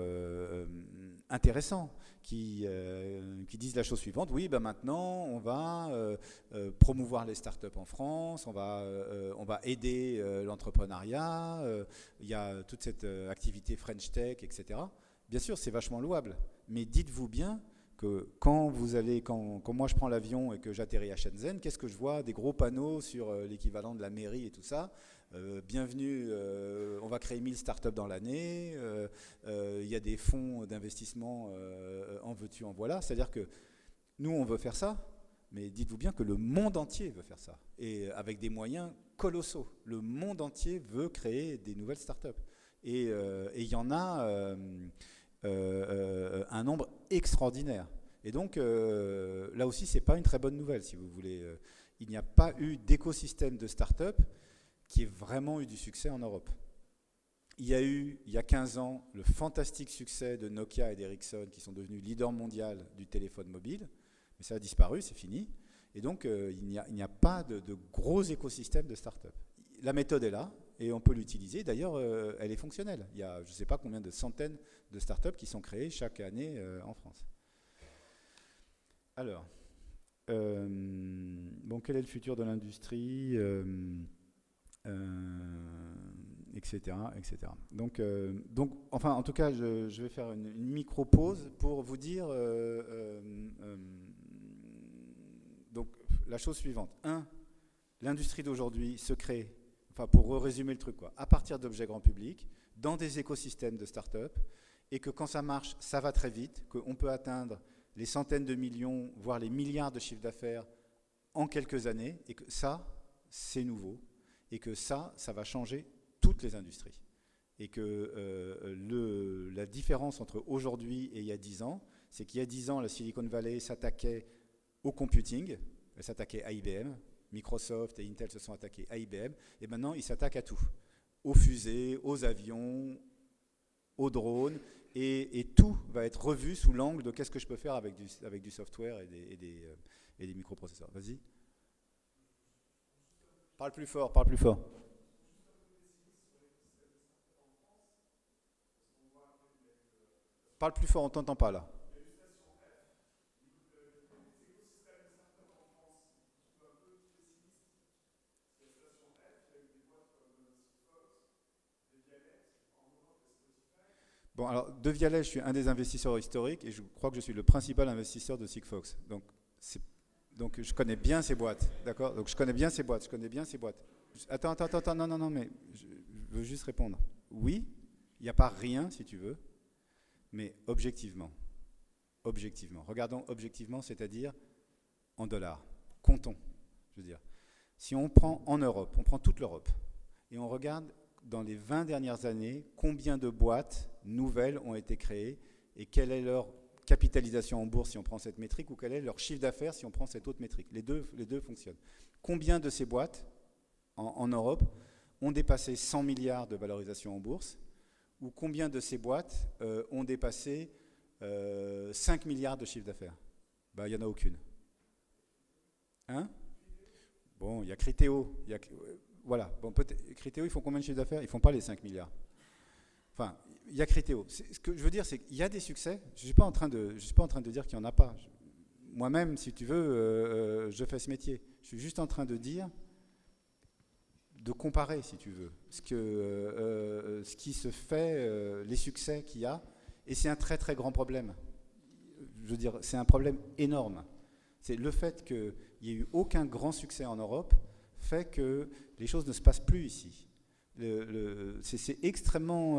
intéressants qui disent la chose suivante: oui, ben maintenant on va promouvoir les startups en France, on va aider l'entrepreneuriat, il y a toute cette activité French Tech, etc. Bien sûr, c'est vachement louable, mais dites-vous bien que quand moi je prends l'avion et que j'atterris à Shenzhen, qu'est-ce que je vois? Des gros panneaux sur l'équivalent de la mairie et tout ça. Bienvenue, on va créer 1000 startups dans l'année, il y a des fonds d'investissement en veux-tu, en voilà. C'est-à-dire que nous, on veut faire ça, mais dites-vous bien que le monde entier veut faire ça, et avec des moyens colossaux. Le monde entier veut créer des nouvelles startups. Et il y en a un nombre extraordinaire. Et donc, là aussi, ce n'est pas une très bonne nouvelle, si vous voulez. Il n'y a pas eu d'écosystème de start-up qui ait vraiment eu du succès en Europe. Il y a eu, il y a 15 ans, le fantastique succès de Nokia et d'Ericsson, qui sont devenus leaders mondiaux du téléphone mobile, mais ça a disparu, c'est fini. Et donc, il n'y a pas de gros écosystème de start-up. La méthode est là, et on peut l'utiliser. D'ailleurs, elle est fonctionnelle. Il y a, je ne sais pas combien de centaines de startups qui sont créées chaque année en France. Alors, bon, quel est le futur de l'industrie, etc., etc. Donc, enfin, en tout cas, je vais faire une micro-pause pour vous dire donc, la chose suivante. 1, l'industrie d'aujourd'hui se crée, enfin, pour résumer le truc, quoi, à partir d'objets grand public, dans des écosystèmes de start-up, et que quand ça marche, ça va très vite, qu'on peut atteindre les centaines de millions, voire les milliards de chiffres d'affaires en quelques années, et que ça, c'est nouveau, et que ça va changer toutes les industries. Et que la différence entre aujourd'hui et il y a 10 ans, c'est qu'il y a 10 ans, la Silicon Valley s'attaquait au computing, elle s'attaquait à IBM, Microsoft et Intel se sont attaqués à IBM, et maintenant ils s'attaquent à tout, aux fusées, aux avions, aux drones, et tout va être revu sous l'angle de qu'est-ce que je peux faire avec du software et des microprocesseurs. Vas-y. Parle plus fort, parle plus fort. Parle plus fort, on t'entend pas là. Bon, alors, De Vialet, je suis un des investisseurs historiques et je crois que je suis le principal investisseur de Sigfox. Donc je connais bien ces boîtes, d'accord? Donc je connais bien ces boîtes, Attends, non, mais je veux juste répondre. Oui, il n'y a pas rien, si tu veux, mais objectivement, regardons objectivement, c'est-à-dire en dollars, comptons, je veux dire. Si on prend en Europe, on prend toute l'Europe, et on regarde dans les 20 dernières années, combien de boîtes nouvelles ont été créées et quelle est leur capitalisation en bourse si on prend cette métrique ou quel est leur chiffre d'affaires si on prend cette autre métrique. Les deux fonctionnent. Combien de ces boîtes en Europe ont dépassé 100 milliards de valorisation en bourse ou combien de ces boîtes ont dépassé 5 milliards de chiffre d'affaires? Ben, il n'y en a aucune. Hein? Bon, il y a Criteo. Voilà. Bon, Criteo, ils font combien de chiffre d'affaires? Ils ne font pas les 5 milliards. Enfin, il y a Criteo. Ce que je veux dire, c'est qu'il y a des succès. Je ne suis pas en train de dire qu'il n'y en a pas. Moi-même, si tu veux, je fais ce métier. Je suis juste en train de dire, de comparer, si tu veux, ce qui se fait, les succès qu'il y a. Et c'est un très, très grand problème. Je veux dire, c'est un problème énorme. C'est le fait qu'il n'y ait eu aucun grand succès en Europe fait que les choses ne se passent plus ici. C'est extrêmement...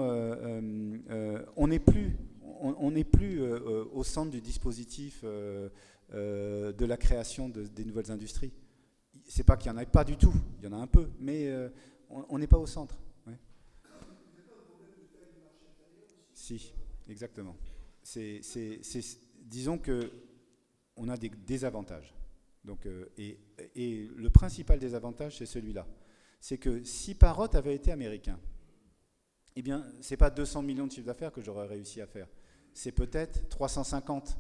on n'est plus au centre du dispositif de la création des nouvelles industries. C'est pas qu'il n'y en ait pas du tout, il y en a un peu, mais on n'est pas au centre. Ouais. Si, exactement. Disons qu'on a des désavantages. Donc, et le principal désavantage, c'est celui-là. C'est que si Parrot avait été américain, eh bien, ce n'est pas 200 millions de chiffre d'affaires que j'aurais réussi à faire. C'est peut-être 350.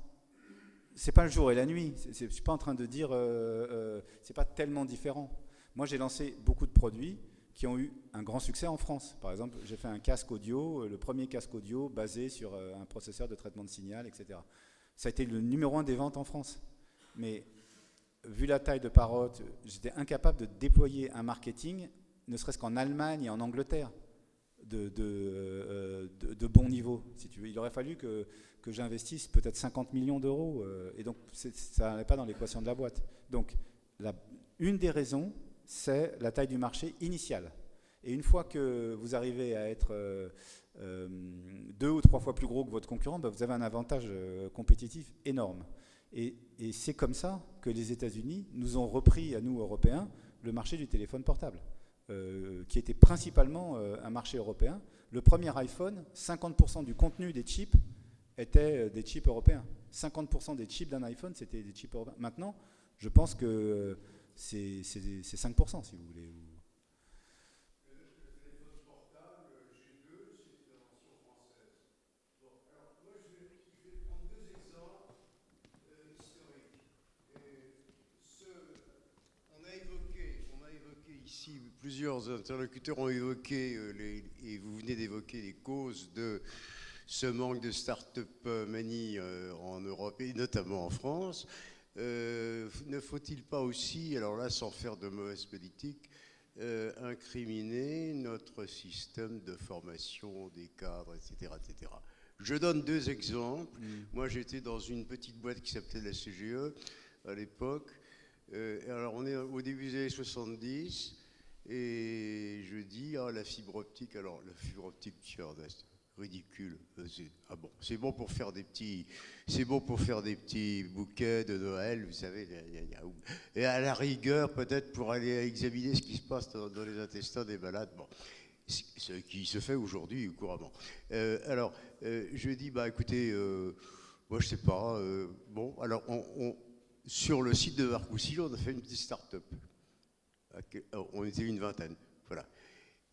C'est pas le jour et la nuit. Je ne suis pas en train de dire... c'est pas tellement différent. Moi, j'ai lancé beaucoup de produits qui ont eu un grand succès en France. Par exemple, j'ai fait un casque audio, le premier casque audio basé sur un processeur de traitement de signal, etc. Ça a été le numéro 1 des ventes en France. Mais vu la taille de Parrot, j'étais incapable de déployer un marketing, ne serait-ce qu'en Allemagne et en Angleterre, de bon niveau, si tu veux. Il aurait fallu que j'investisse peut-être 50 millions d'euros, et donc ça n'allait pas dans l'équation de la boîte. Donc, une des raisons, c'est la taille du marché initiale. Et une fois que vous arrivez à être 2 ou 3 fois plus gros que votre concurrent, ben vous avez un avantage compétitif énorme. Et c'est comme ça que les États-Unis nous ont repris, à nous, Européens, le marché du téléphone portable, qui était principalement un marché européen. Le premier iPhone, 50% du contenu des chips étaient des chips européens. 50% des chips d'un iPhone, c'était des chips européens. Maintenant, je pense que c'est 5%, si vous voulez. Ici, plusieurs interlocuteurs ont évoqué, et vous venez d'évoquer les causes de ce manque de start-up manie en Europe et notamment en France. Ne faut-il pas aussi, alors là sans faire de mauvaise politique, incriminer notre système de formation des cadres, etc., etc. Je donne 2 exemples. Moi, j'étais dans une petite boîte qui s'appelait la CGE à l'époque. Alors, on est au début des années 70, et je dis, la fibre optique, alors la fibre optique, c'est ridicule. C'est bon pour faire des petits bouquets de Noël, vous savez. Et à la rigueur, peut-être pour aller examiner ce qui se passe dans les intestins des malades. Bon, ce qui se fait aujourd'hui couramment. Alors, je dis, écoutez, moi je sais pas. Bon, alors sur le site de Marcoussis, on a fait une petite start-up. On était une vingtaine, voilà.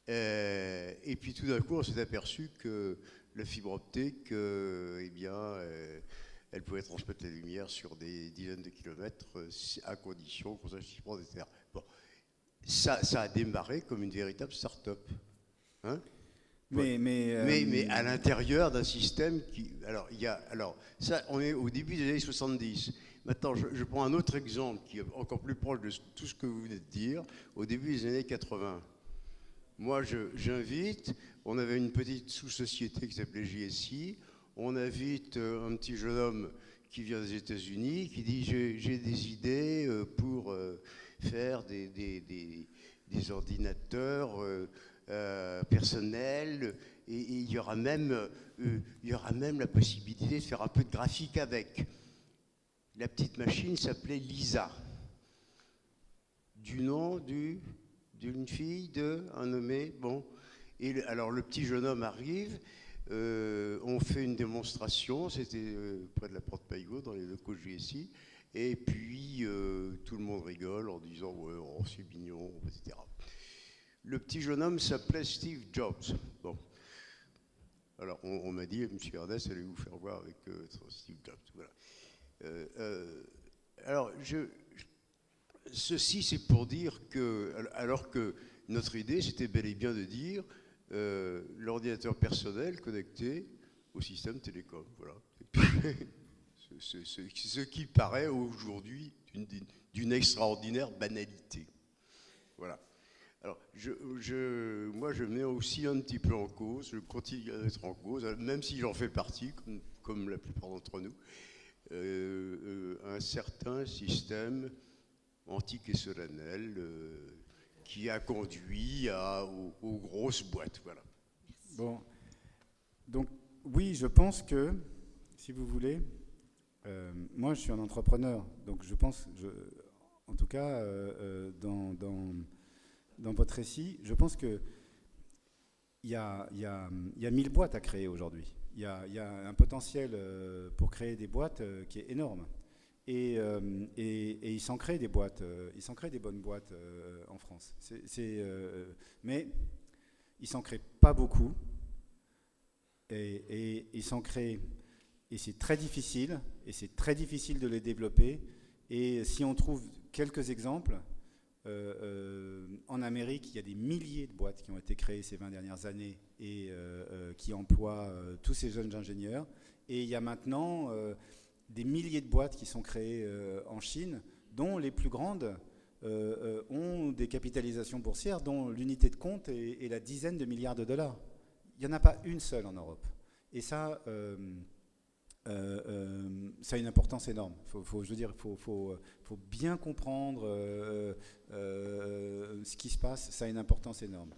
Et puis tout d'un coup, on s'est aperçu que la fibre optique, elle pouvait transmettre la lumière sur des dizaines de kilomètres à condition qu'on sache s'y prendre, etc. Bon, ça a démarré comme une véritable start-up. Hein ? Mais à l'intérieur d'un système qui... Alors, ça, on est au début des années 70. Maintenant, je prends un autre exemple qui est encore plus proche de tout ce que vous venez de dire, au début des années 80. Moi, j'invite, on avait une petite sous-société qui s'appelait JSI, on invite un petit jeune homme qui vient des États-Unis, qui dit j'ai des idées pour faire des ordinateurs personnels, et il y aura même la possibilité de faire un peu de graphique avec. La petite machine s'appelait Lisa, du nom d'une fille d'un nommé. Bon, et alors le petit jeune homme arrive, on fait une démonstration, c'était près de la Porte Payot, dans les locaux de JSI, et puis tout le monde rigole en disant ouais, c'est mignon, etc. Le petit jeune homme s'appelait Steve Jobs. Bon, alors on m'a dit, M. Ernest, allez vous faire voir avec Steve Jobs. Voilà. Alors, ceci c'est pour dire que, alors que notre idée c'était bel et bien de dire l'ordinateur personnel connecté au système télécom, voilà. Ce qui paraît aujourd'hui d'une extraordinaire banalité, voilà. Alors, moi je mets aussi un petit peu en cause, je continue à être en cause, même si j'en fais partie, comme la plupart d'entre nous. Un certain système antique et solennel qui a conduit aux grosses boîtes. Voilà. Bon, donc oui, je pense que, si vous voulez, moi je suis un entrepreneur, donc je pense, en tout cas, dans votre récit, je pense qu'il y a 1000 boîtes à créer aujourd'hui. Il y a un potentiel pour créer des boîtes qui est énorme. Et il s'en crée des boîtes, il s'en crée des bonnes boîtes en France. Mais il s'en crée pas beaucoup. Et il s'en crée, et c'est très difficile de les développer. Et si on trouve quelques exemples, en Amérique, il y a des milliers de boîtes qui ont été créées ces 20 dernières années et qui emploient tous ces jeunes ingénieurs. Et il y a maintenant des milliers de boîtes qui sont créées en Chine, dont les plus grandes ont des capitalisations boursières dont l'unité de compte est la dizaine de milliards de dollars. Il n'y en a pas une seule en Europe. Et ça a une importance énorme. Il faut bien comprendre ce qui se passe. Ça a une importance énorme.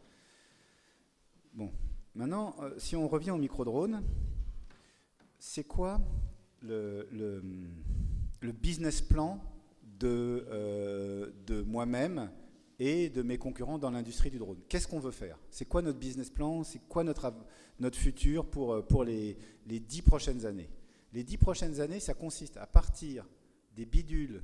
Bon, maintenant, si on revient au micro-drone, c'est quoi le business plan de moi-même et de mes concurrents dans l'industrie du drone? Qu'est-ce qu'on veut faire? C'est quoi notre business plan? C'est quoi notre futur pour les 10 prochaines années? Les 10 prochaines années, ça consiste à partir des bidules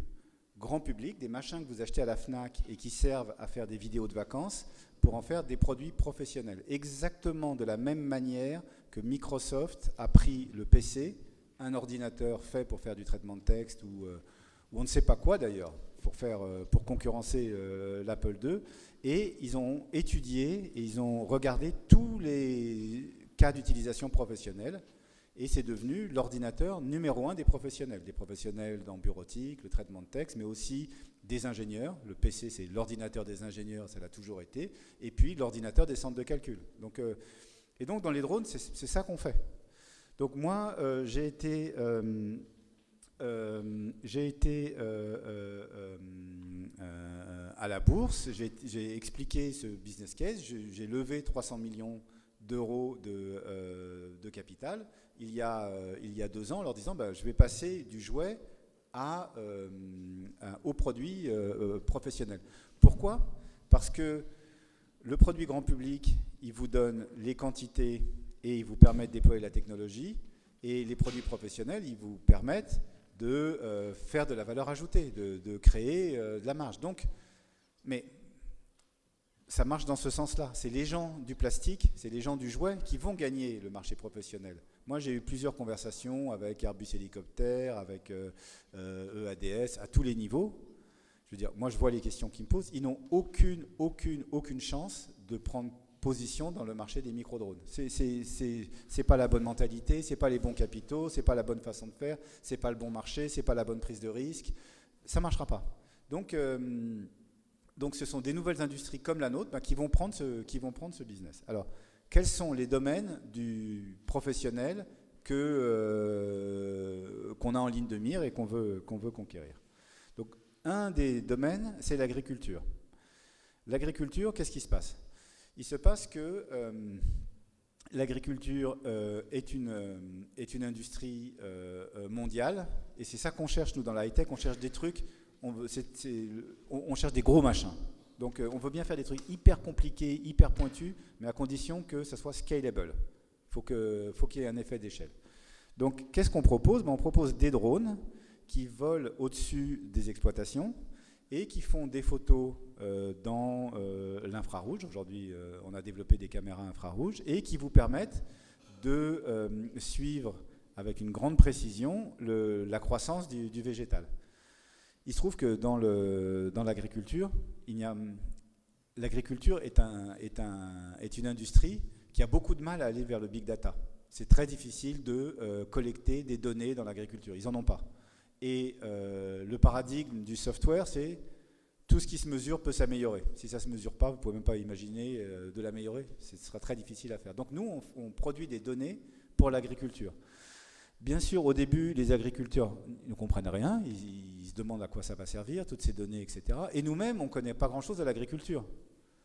grand public, des machins que vous achetez à la FNAC et qui servent à faire des vidéos de vacances, pour en faire des produits professionnels. Exactement de la même manière que Microsoft a pris le PC, un ordinateur fait pour faire du traitement de texte ou on ne sait pas quoi d'ailleurs, pour concurrencer l'Apple II, et ils ont étudié et ils ont regardé tous les cas d'utilisation professionnelle, et c'est devenu l'ordinateur numéro 1 des professionnels dans bureautique, le traitement de texte, mais aussi des ingénieurs. Le PC, c'est l'ordinateur des ingénieurs, ça l'a toujours été, et puis l'ordinateur des centres de calcul. Donc, et donc dans les drones, c'est ça qu'on fait. Donc moi, j'ai été à la bourse, j'ai expliqué ce business case, j'ai levé 300 millions d'euros de capital il y a 2 ans en leur disant je vais passer du jouet au produit professionnel. Pourquoi? Parce que le produit grand public, il vous donne les quantités et il vous permet de déployer la technologie, et les produits professionnels, ils vous permettent de faire de la valeur ajoutée, de créer de la marge. Donc, mais ça marche dans ce sens-là. C'est les gens du plastique, c'est les gens du jouet qui vont gagner le marché professionnel. Moi, j'ai eu plusieurs conversations avec Airbus Hélicoptère, avec EADS, à tous les niveaux. Je veux dire, moi, je vois les questions qu'ils me posent. Ils n'ont aucune chance de prendre position dans le marché des micro-drones. C'est pas la bonne mentalité, c'est pas les bons capitaux, c'est pas la bonne façon de faire, c'est pas le bon marché, c'est pas la bonne prise de risque. Ça marchera pas. Donc ce sont des nouvelles industries comme la nôtre qui vont prendre ce business. Alors, quels sont les domaines du professionnel qu'on a en ligne de mire et qu'on veut conquérir? Donc, un des domaines, c'est l'agriculture. L'agriculture, qu'est-ce qui se passe? Il se passe que l'agriculture est une industrie mondiale, et c'est ça qu'on cherche, nous, dans la high-tech. On cherche des trucs, on cherche des gros machins. Donc on veut bien faire des trucs hyper compliqués, hyper pointus, mais à condition que ça soit scalable. Faut qu'il y ait un effet d'échelle. Donc qu'est-ce qu'on propose? On propose des drones qui volent au-dessus des exploitations et qui font des photos dans l'infrarouge. Aujourd'hui, on a développé des caméras infrarouges et qui vous permettent de suivre avec une grande précision la croissance du végétal. Il se trouve que dans l'agriculture, l'agriculture est une industrie qui a beaucoup de mal à aller vers le big data. C'est très difficile de collecter des données dans l'agriculture. Ils n'en ont pas. Et le paradigme du software, c'est tout ce qui se mesure peut s'améliorer. Si ça ne se mesure pas, vous ne pouvez même pas imaginer de l'améliorer. Ce sera très difficile à faire. Donc nous, on produit des données pour l'agriculture. Bien sûr, au début, les agriculteurs ne comprennent rien. Ils se demandent à quoi ça va servir, toutes ces données, etc. Et nous-mêmes, on ne connaît pas grand-chose de l'agriculture.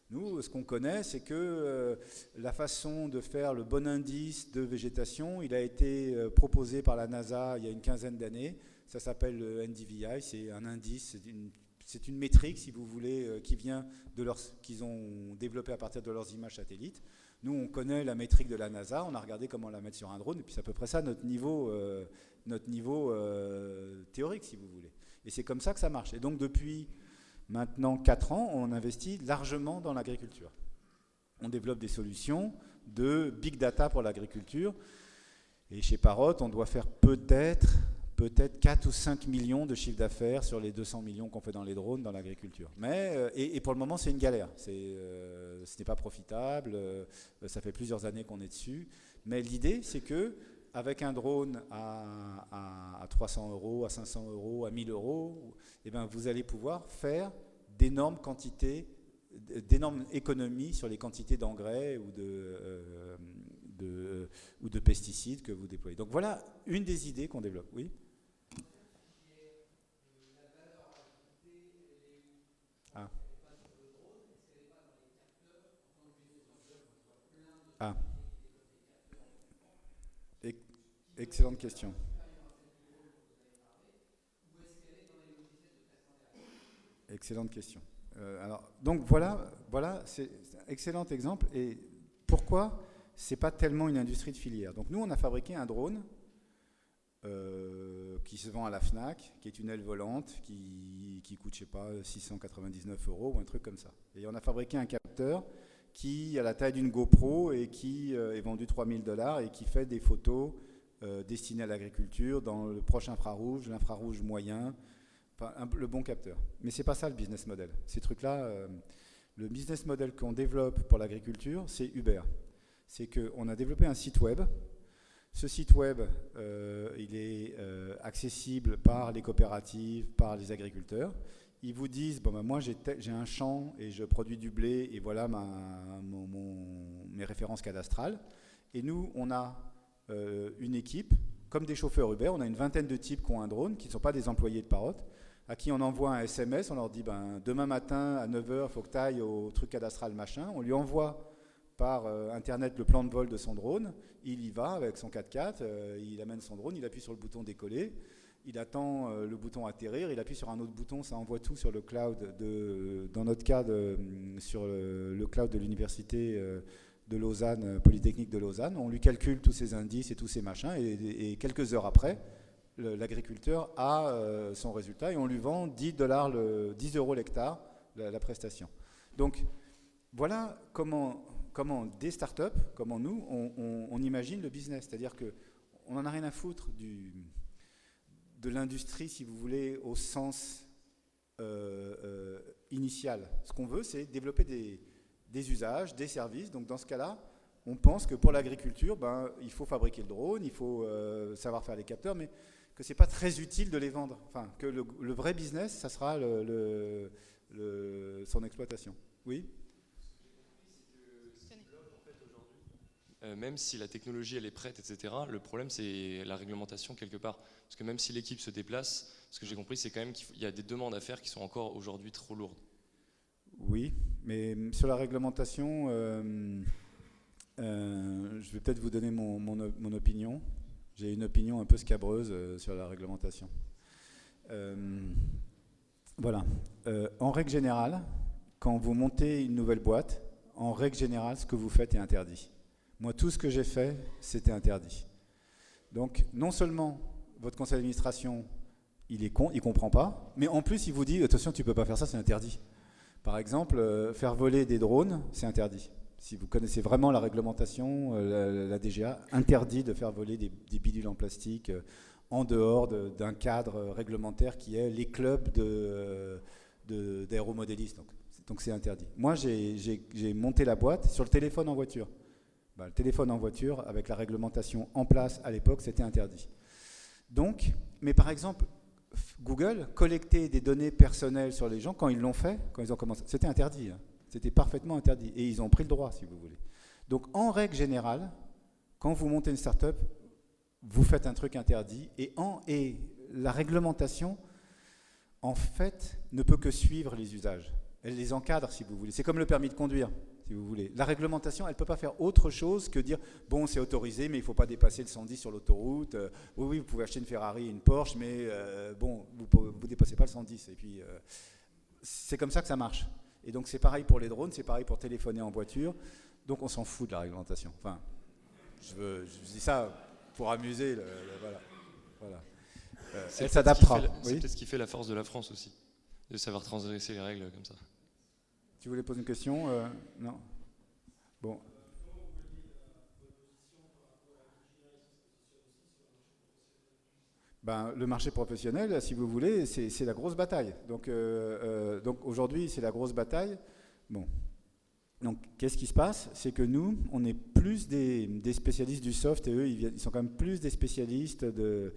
Nous, ce qu'on connaît, c'est que la façon de faire le bon indice de végétation, il a été proposé par la NASA il y a une quinzaine d'années. Ça s'appelle le NDVI, c'est un indice, c'est une métrique, si vous voulez, qu'ils ont développée à partir de leurs images satellites. Nous, on connaît la métrique de la NASA, on a regardé comment la mettre sur un drone, et puis c'est à peu près ça notre niveau théorique, si vous voulez. Et c'est comme ça que ça marche. Et donc, depuis maintenant 4 ans, on investit largement dans l'agriculture. On développe des solutions de big data pour l'agriculture. Et chez Parrot, on doit faire peut-être peut-être 4 ou 5 millions de chiffre d'affaires sur les 200 millions qu'on fait dans les drones dans l'agriculture. Mais, et pour le moment, c'est une galère. Ce n'est pas profitable. Ça fait plusieurs années qu'on est dessus. Mais l'idée, c'est que avec un drone à 300 €, à 500 €, à 1000 €, eh ben, vous allez pouvoir faire d'énormes économies sur les quantités d'engrais ou de pesticides que vous déployez. Donc voilà une des idées qu'on développe. Oui. Ah. Ah. Excellente question. Excellente question. Donc voilà, c'est un excellent exemple. Et pourquoi c'est pas tellement une industrie de filière? Donc nous, on a fabriqué un drone qui se vend à la Fnac, qui est une aile volante, qui coûte, je sais pas, 699 € ou un truc comme ça. Et on a fabriqué un capteur qui a la taille d'une GoPro et qui est vendu 3000 $ et qui fait des photos destinées à l'agriculture dans le proche infrarouge, l'infrarouge moyen, enfin, le bon capteur. Mais c'est pas ça le business model. Ces trucs-là, le business model qu'on développe pour l'agriculture, c'est Uber. C'est qu'on a développé un site web. Ce site web, il est accessible par les coopératives, par les agriculteurs. Ils vous disent, bon, ben moi j'ai un champ et je produis du blé et voilà mes références cadastrales. Et nous, on a une équipe, comme des chauffeurs Uber, on a une vingtaine de types qui ont un drone, qui ne sont pas des employés de Parrot, à qui on envoie un SMS, on leur dit, ben, demain matin à 9 h, il faut que tu ailles au truc cadastral machin. On lui envoie par Internet le plan de vol de son drone, il y va avec son 4x4, il amène son drone, il appuie sur le bouton décoller, il attend le bouton atterrir, il appuie sur un autre bouton, ça envoie tout sur le cloud, dans notre cas, sur le cloud de l'université de Lausanne, Polytechnique de Lausanne. On lui calcule tous ses indices et tous ses machins, et quelques heures après, l'agriculteur a son résultat et on lui vend 10 € l'hectare la prestation. Donc voilà comment des startups, comment nous, on imagine le business. C'est-à-dire qu'on n'en a rien à foutre de l'industrie, si vous voulez, au sens initial. Ce qu'on veut, c'est développer des usages, des services. Donc dans ce cas-là, on pense que pour l'agriculture, ben, il faut fabriquer le drone, il faut savoir faire les capteurs, mais que ce n'est pas très utile de les vendre. Enfin, que le vrai business, ça sera son exploitation. Oui. Même si la technologie elle est prête, etc., le problème c'est la réglementation quelque part. Parce que même si l'équipe se déplace, ce que j'ai compris c'est quand même qu'il y a des demandes à faire qui sont encore aujourd'hui trop lourdes. Oui, mais sur la réglementation, je vais peut-être vous donner mon opinion. J'ai une opinion un peu scabreuse sur la réglementation. Voilà. En règle générale, quand vous montez une nouvelle boîte, en règle générale, ce que vous faites est interdit. Moi, tout ce que j'ai fait, c'était interdit. Donc, non seulement votre conseil d'administration, il est con, il ne comprend pas, mais en plus, il vous dit, attention, tu ne peux pas faire ça, c'est interdit. Par exemple, faire voler des drones, c'est interdit. Si vous connaissez vraiment la réglementation, la DGA interdit de faire voler des bidules en plastique en dehors d'un cadre réglementaire qui est les clubs d'aéromodélistes. Donc c'est interdit. Moi, j'ai monté la boîte sur le téléphone en voiture. Le téléphone en voiture, avec la réglementation en place à l'époque, c'était interdit. Donc, mais par exemple, Google collectait des données personnelles sur les gens quand ils l'ont fait, quand ils ont commencé. C'était interdit. C'était parfaitement interdit. Et ils ont pris le droit, si vous voulez. Donc, en règle générale, quand vous montez une start-up, vous faites un truc interdit. Et la réglementation, en fait, ne peut que suivre les usages. Elle les encadre, si vous voulez. C'est comme le permis de conduire, si vous voulez. La réglementation, elle ne peut pas faire autre chose que dire « bon, c'est autorisé, mais il ne faut pas dépasser le 110 sur l'autoroute. Oui, vous pouvez acheter une Ferrari et une Porsche, mais bon, vous ne dépassez pas le 110. » Et puis, c'est comme ça que ça marche. Et donc, c'est pareil pour les drones, c'est pareil pour téléphoner en voiture. Donc, on s'en fout de la réglementation. Enfin, je dis ça pour amuser. Voilà. Elle s'adaptera. C'est peut-être ce qui fait la force de la France aussi, de savoir transgresser les règles comme ça. Tu voulais poser une question Non. Bon. Le marché professionnel, si vous voulez, c'est la grosse bataille. Donc aujourd'hui, c'est la grosse bataille. Bon. Donc, qu'est-ce qui se passe? C'est que nous, on est plus des spécialistes du soft et eux, ils sont quand même plus des spécialistes de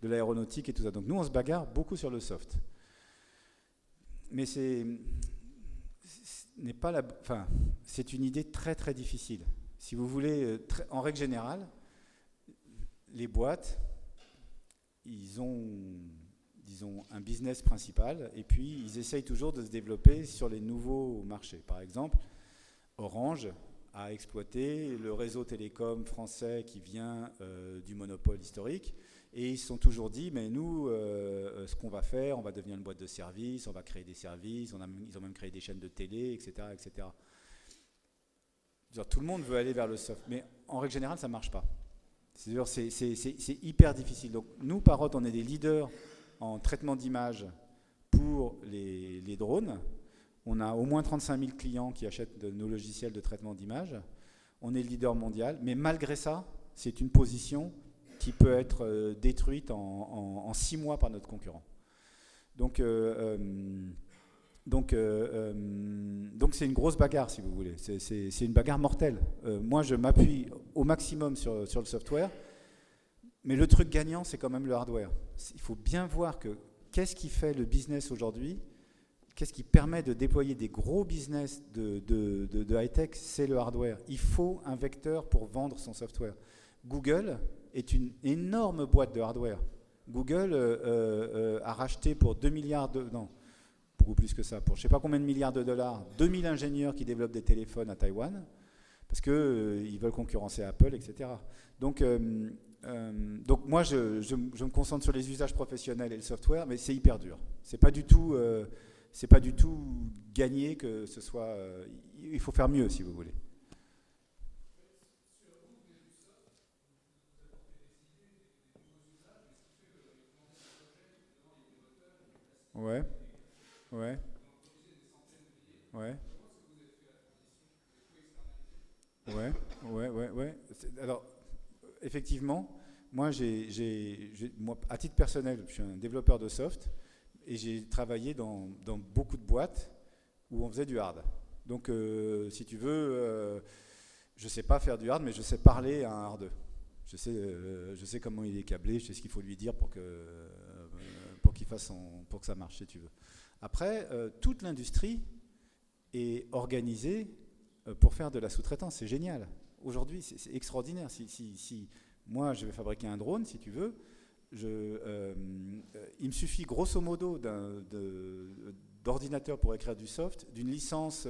l'aéronautique et tout ça. Donc, nous, on se bagarre beaucoup sur le soft. Mais c'est une idée très, très difficile. Si vous voulez, en règle générale, les boîtes, ils ont, disons, un business principal et puis ils essayent toujours de se développer sur les nouveaux marchés. Par exemple, Orange a exploité le réseau télécom français qui vient du monopole historique et ils se sont toujours dit, mais nous, ce qu'on va faire, on va devenir une boîte de services, on va créer des services, ils ont même créé des chaînes de télé, etc. etc. Tout le monde veut aller vers le soft, mais en règle générale, ça ne marche pas. C'est hyper difficile. Donc nous, Parrot, on est des leaders en traitement d'image pour les drones. On a au moins 35 000 clients qui achètent nos logiciels de traitement d'image. On est le leader mondial, mais malgré ça, c'est une position qui peut être détruite en 6 mois par notre concurrent. Donc c'est une grosse bagarre, si vous voulez. C'est une bagarre mortelle. Moi, je m'appuie au maximum sur le software, mais le truc gagnant, c'est quand même le hardware. Il faut bien voir que qu'est-ce qui fait le business aujourd'hui, qu'est-ce qui permet de déployer des gros business de high-tech, c'est le hardware. Il faut un vecteur pour vendre son software. Google est une énorme boîte de hardware. Google a racheté pour 2 milliards de... Non, beaucoup plus que ça, pour je ne sais pas combien de milliards de dollars, 2000 ingénieurs qui développent des téléphones à Taïwan, parce qu'ils veulent concurrencer Apple, etc. Donc moi, je me concentre sur les usages professionnels et le software, mais c'est hyper dur. C'est pas du tout gagné que ce soit... il faut faire mieux, si vous voulez. Ouais. Ouais. Ouais. Ouais. Alors, effectivement, moi, moi, à titre personnel, je suis un développeur de soft et j'ai travaillé dans beaucoup de boîtes où on faisait du hard. Donc, si tu veux, je ne sais pas faire du hard, mais je sais parler à un hardeux. Je sais comment il est câblé, je sais ce qu'il faut lui dire pour que ça marche, si tu veux. Après, toute l'industrie est organisée pour faire de la sous-traitance. C'est génial. Aujourd'hui, c'est extraordinaire. Si moi, je vais fabriquer un drone, si tu veux, il me suffit grosso modo d'ordinateur pour écrire du soft, d'une licence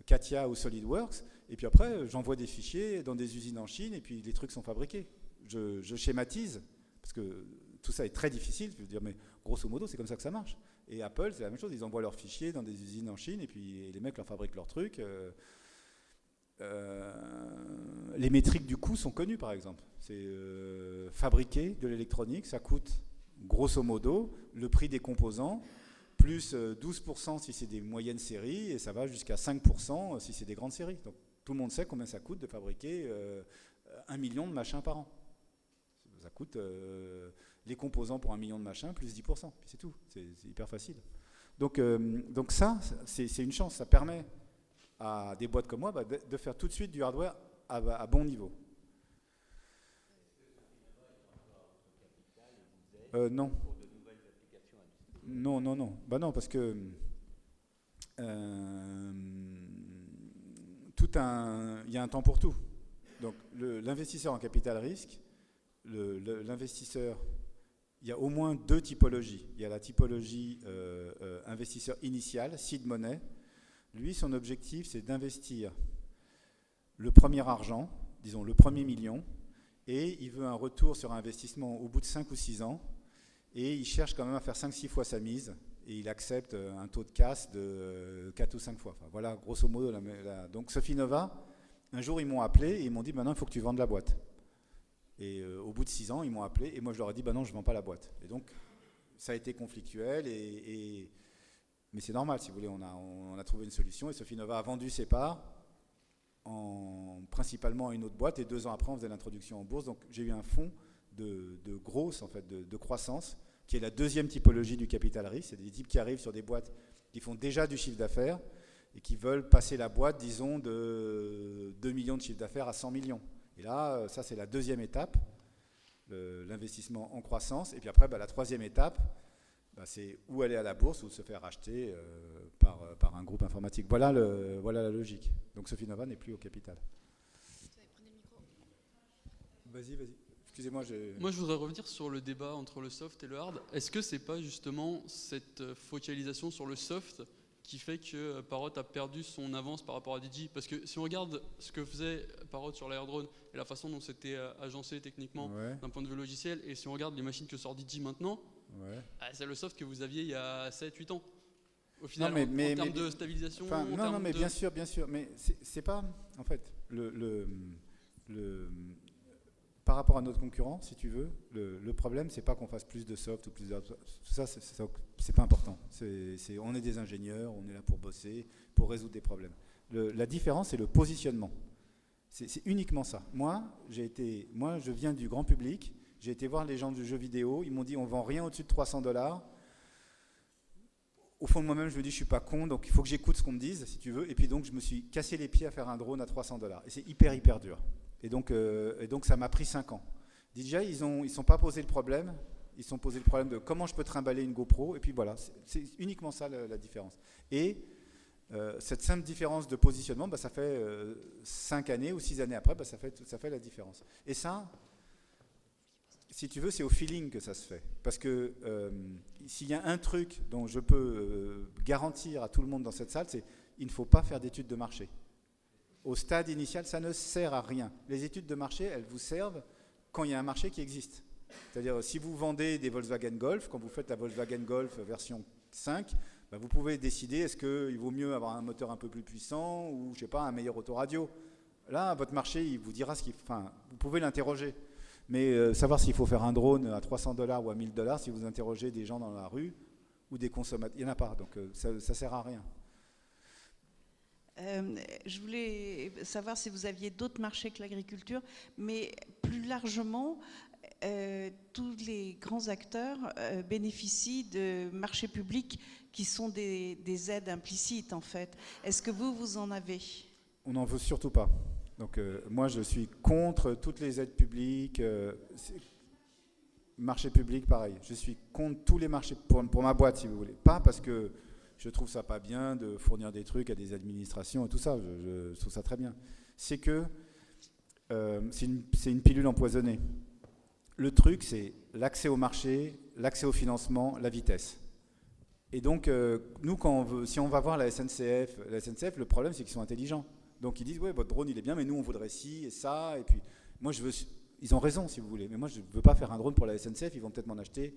CATIA ou SolidWorks, et puis après, j'envoie des fichiers dans des usines en Chine, et puis les trucs sont fabriqués. Je schématise, parce que tout ça est très difficile, je veux dire, mais grosso modo, c'est comme ça que ça marche. Et Apple, c'est la même chose, ils envoient leurs fichiers dans des usines en Chine, et puis les mecs leur fabriquent leurs trucs. Les métriques du coût sont connues, par exemple. C'est fabriquer de l'électronique, ça coûte grosso modo le prix des composants, plus 12% si c'est des moyennes séries, et ça va jusqu'à 5% si c'est des grandes séries. Donc tout le monde sait combien ça coûte de fabriquer 1 million de machins par an. Ça coûte les composants pour 1 million de machins plus 10%, puis c'est tout. C'est hyper facile. Donc ça, c'est une chance. Ça permet à des boîtes comme moi de faire tout de suite du hardware à bon niveau. Non. Non. Non, parce que il y a un temps pour tout. Donc l'investisseur en capital risque, l'investisseur, il y a au moins 2 typologies. Il y a la typologie investisseur initial, seed money. Lui, son objectif, c'est d'investir le premier argent, disons le premier million, et il veut un retour sur investissement au bout de 5 ou 6 ans, et il cherche quand même à faire 5-6 fois sa mise, et il accepte un taux de casse de 4 ou 5 fois. Enfin, voilà, grosso modo. Donc Sofinnova, un jour, ils m'ont appelé, et ils m'ont dit, maintenant, il faut que tu vendes la boîte. Et au bout de 6 ans, ils m'ont appelé, et moi, je leur ai dit, non, je ne vends pas la boîte. Et donc, ça a été conflictuel, mais c'est normal, si vous voulez, on a trouvé une solution, et Sofinnova a vendu ses parts, principalement à une autre boîte, et 2 ans après, on faisait l'introduction en bourse. Donc j'ai eu un fonds de growth, en fait, de croissance, qui est la deuxième typologie du capital risque. C'est des types qui arrivent sur des boîtes qui font déjà du chiffre d'affaires et qui veulent passer la boîte, disons, de 2 millions de chiffre d'affaires à 100 millions. Et là, ça, c'est la deuxième étape, l'investissement en croissance. Et puis après, la troisième étape, c'est ou aller à la bourse ou se faire racheter par un groupe informatique. Voilà la logique. Donc Sophie Nova n'est plus au capital. Vas-y. Excusez-moi. Moi, je voudrais revenir sur le débat entre le soft et le hard. Est-ce que c'est pas justement cette focalisation sur le soft qui fait que Parrot a perdu son avance par rapport à Digi? Parce que si on regarde ce que faisait Parrot sur l'AirDrone et la façon dont c'était agencé techniquement d'un point de vue logiciel, et si on regarde les machines que sort Digi maintenant, c'est le soft que vous aviez il y a 7-8 ans. Au final, en termes de stabilisation. Non, mais bien sûr. Mais c'est pas. En fait, par rapport à notre concurrent, si tu veux, le problème, c'est pas qu'on fasse plus de soft ou plus de. Tout ça, c'est pas important. On est des ingénieurs, on est là pour bosser, pour résoudre des problèmes. La différence, c'est le positionnement. C'est uniquement ça. Moi, je viens du grand public. J'ai été voir les gens du jeu vidéo. Ils m'ont dit, on vend rien au-dessus de $300. Au fond de moi-même, je me dis, je suis pas con, donc il faut que j'écoute ce qu'on me dise, si tu veux. Et puis donc, je me suis cassé les pieds à faire un drone à $300. Et c'est hyper dur. Et donc, ça m'a pris 5 ans. DJI, ils sont pas posé le problème. Ils se sont posé le problème de comment je peux trimballer une GoPro. Et puis voilà, c'est uniquement ça la différence. Et cette simple différence de positionnement, ça fait 5 années ou 6 années après, ça fait la différence. Et ça, si tu veux, c'est au feeling que ça se fait. Parce que s'il y a un truc dont je peux garantir à tout le monde dans cette salle, c'est qu'il ne faut pas faire d'études de marché. Au stade initial, ça ne sert à rien. Les études de marché, elles vous servent quand il y a un marché qui existe. C'est-à-dire, si vous vendez des Volkswagen Golf, quand vous faites la Volkswagen Golf version 5, vous pouvez décider est-ce qu'il vaut mieux avoir un moteur un peu plus puissant ou, je sais pas, un meilleur autoradio. Là, votre marché, il vous dira vous pouvez l'interroger. Mais savoir s'il faut faire un drone à $300 ou à $1000, si vous interrogez des gens dans la rue ou des consommateurs, il n'y en a pas. Donc, ça ne sert à rien. Je voulais savoir si vous aviez d'autres marchés que l'agriculture, mais plus largement, tous les grands acteurs bénéficient de marchés publics qui sont des aides implicites, en fait. Est-ce que vous en avez? On n'en veut surtout pas. Donc moi, je suis contre toutes les aides publiques. Marché public, pareil. Je suis contre tous les marchés, pour ma boîte, si vous voulez. Pas parce que je trouve ça pas bien de fournir des trucs à des administrations et tout ça. Je trouve ça très bien. C'est que c'est une pilule empoisonnée. Le truc, c'est l'accès au marché, l'accès au financement, la vitesse. Et donc, nous, si on va voir la SNCF, le problème, c'est qu'ils sont intelligents. Donc, ils disent, ouais, votre drone, il est bien, mais nous, on voudrait ci et ça. Et puis, moi, ils ont raison, si vous voulez. Mais moi, je ne veux pas faire un drone pour la SNCF. Ils vont peut-être m'en acheter,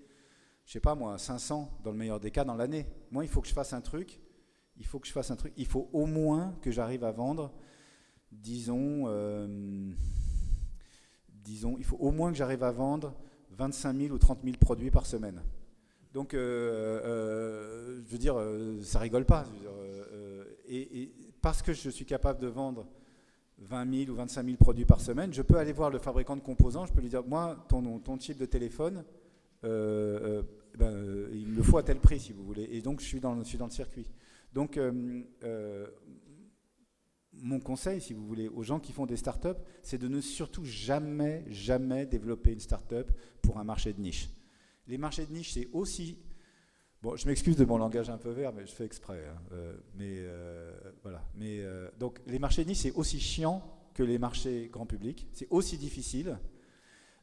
je sais pas moi, 500 dans le meilleur des cas dans l'année. Moi, il faut que je fasse un truc. Il faut au moins que j'arrive à vendre, disons, il faut au moins que j'arrive à vendre 25 000 ou 30 000 produits par semaine. Donc, je veux dire, ça rigole pas. Et parce que je suis capable de vendre 20 000 ou 25 000 produits par semaine, je peux aller voir le fabricant de composants, je peux lui dire, moi, ton chip de téléphone, il me le faut à tel prix, si vous voulez. Et donc, je suis dans le circuit. Donc, mon conseil, si vous voulez, aux gens qui font des startups, c'est de ne surtout jamais développer une startup pour un marché de niche. Les marchés de niche, c'est aussi... Bon, je m'excuse de mon langage un peu vert, mais je fais exprès. Voilà. Donc, les marchés de niche, c'est aussi chiant que les marchés grand public. C'est aussi difficile.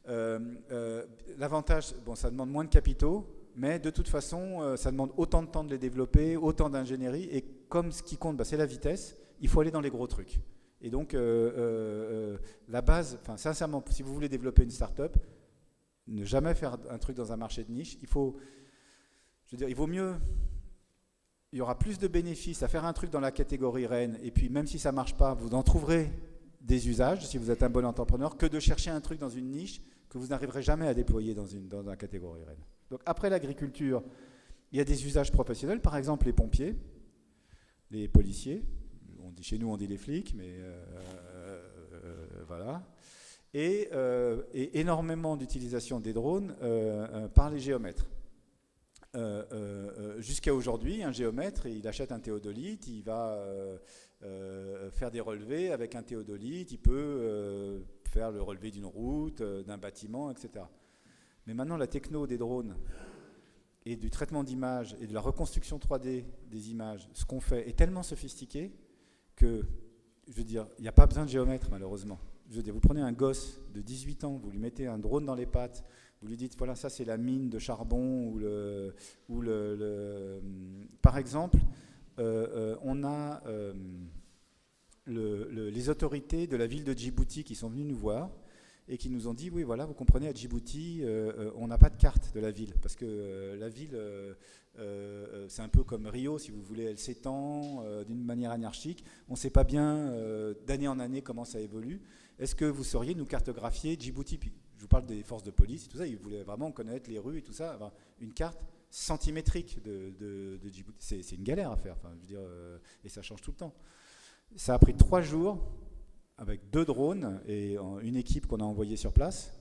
L'avantage, ça demande moins de capitaux, mais de toute façon, ça demande autant de temps de les développer, autant d'ingénierie. Et comme ce qui compte, c'est la vitesse, il faut aller dans les gros trucs. Et donc, la base, sincèrement, si vous voulez développer une start-up, ne jamais faire un truc dans un marché de niche. Il vaut mieux, il y aura plus de bénéfices à faire un truc dans la catégorie reine, et puis même si ça ne marche pas, vous en trouverez des usages, si vous êtes un bon entrepreneur, que de chercher un truc dans une niche que vous n'arriverez jamais à déployer dans la catégorie reine. Donc après l'agriculture, il y a des usages professionnels, par exemple les pompiers, les policiers, chez nous on dit les flics, mais voilà. et énormément d'utilisation des drones par les géomètres. Jusqu'à aujourd'hui, un géomètre, il achète un théodolite, il va faire des relevés avec un théodolite, il peut faire le relevé d'une route, d'un bâtiment, etc. Mais maintenant, la techno des drones et du traitement d'images et de la reconstruction 3D des images, ce qu'on fait est tellement sophistiqué que, je veux dire, il n'y a pas besoin de géomètre, malheureusement. Je veux dire, vous prenez un gosse de 18 ans, vous lui mettez un drone dans les pattes, vous lui dites, voilà, ça c'est la mine de charbon, par exemple, on a les autorités de la ville de Djibouti qui sont venues nous voir et qui nous ont dit, oui, voilà, vous comprenez, à Djibouti, on n'a pas de carte de la ville, parce que la ville, c'est un peu comme Rio, si vous voulez, elle s'étend d'une manière anarchique, on ne sait pas bien d'année en année comment ça évolue. Est-ce que vous sauriez nous cartographier Djibouti? Puis, je vous parle des forces de police et tout ça, ils voulaient vraiment connaître les rues et tout ça, avoir une carte centimétrique de Djibouti. C'est une galère à faire, enfin, je veux dire, et ça change tout le temps. Ça a pris 3 jours, avec 2 drones et une équipe qu'on a envoyée sur place,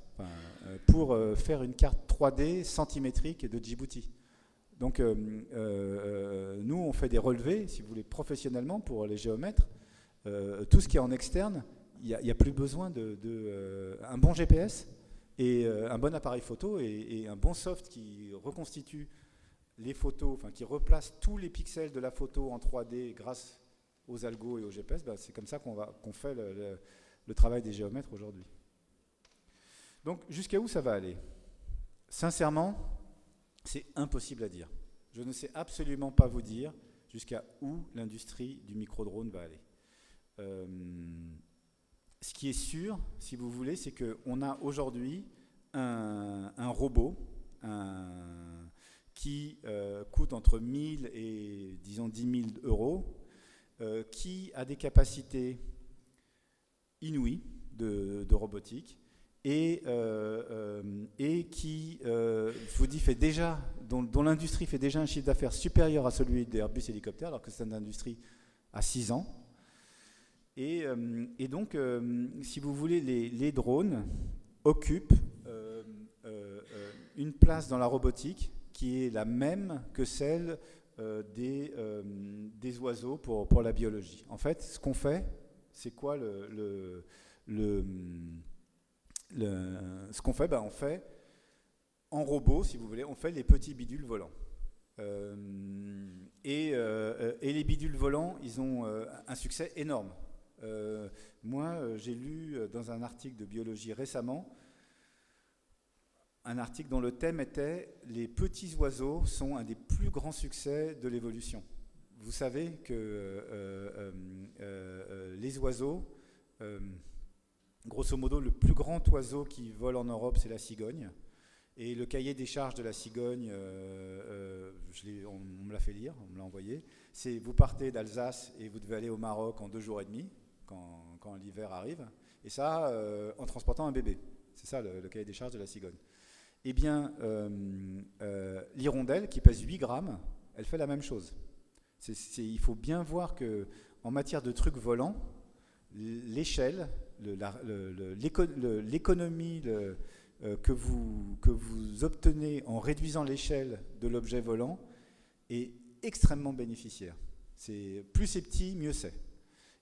pour faire une carte 3D centimétrique de Djibouti. Donc nous, on fait des relevés, si vous voulez, professionnellement pour les géomètres. Tout ce qui est en externe, il n'y a plus besoin un bon GPS et un bon appareil photo et un bon soft qui reconstitue les photos, enfin qui replace tous les pixels de la photo en 3D grâce aux algos et au GPS. C'est comme ça qu'on fait le travail des géomètres aujourd'hui. Donc jusqu'à où ça va aller? Sincèrement, c'est impossible à dire. Je ne sais absolument pas vous dire jusqu'à où l'industrie du micro-drone va aller. Ce qui est sûr, si vous voulez, c'est qu'on a aujourd'hui un robot qui coûte entre 1 000 et, disons, 10 000 euros, qui a des capacités inouïes de robotique et qui, je vous dis, dont l'industrie fait déjà un chiffre d'affaires supérieur à celui d'Airbus Hélicoptère, alors que c'est une industrie à 6 ans. Et donc, si vous voulez, les drones occupent une place dans la robotique qui est la même que celle des oiseaux pour la biologie. En fait, ce qu'on fait, c'est quoi ce qu'on fait, on fait en robot, si vous voulez, on fait les petits bidules volants. Et les bidules volants, ils ont un succès énorme. Moi, j'ai lu dans un article de biologie récemment, un article dont le thème était « Les petits oiseaux sont un des plus grands succès de l'évolution ». Vous savez que les oiseaux, grosso modo, le plus grand oiseau qui vole en Europe, c'est la cigogne. Et le cahier des charges de la cigogne, on me l'a fait lire, on me l'a envoyé. C'est vous partez d'Alsace et vous devez aller au Maroc en 2 jours et demi, quand l'hiver arrive. Et ça, en transportant un bébé. C'est ça le cahier des charges de la cigogne. Eh bien, l'hirondelle, qui pèse 8 grammes, elle fait la même chose. Il faut bien voir qu'en matière de trucs volants, l'échelle, l'économie que vous obtenez en réduisant l'échelle de l'objet volant est extrêmement bénéficiaire. Plus c'est petit, mieux c'est.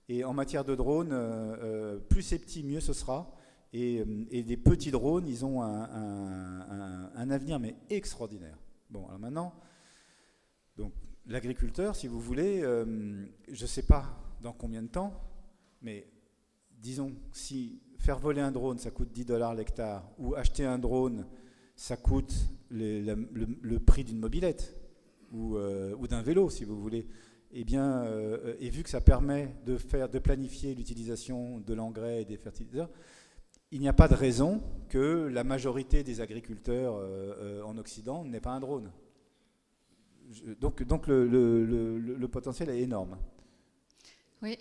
Et en matière de drone, plus c'est petit, mieux ce sera. Et des petits drones, ils ont un avenir mais extraordinaire. Bon, alors maintenant, donc l'agriculteur, si vous voulez, je ne sais pas dans combien de temps, mais disons, si faire voler un drone, ça coûte $10 l'hectare, ou acheter un drone, ça coûte le prix d'une mobilette, ou d'un vélo, si vous voulez, eh bien, et vu que ça permet de planifier l'utilisation de l'engrais et des fertilisateurs, il n'y a pas de raison que la majorité des agriculteurs en Occident n'aient pas un drone. Donc le potentiel est énorme. Oui.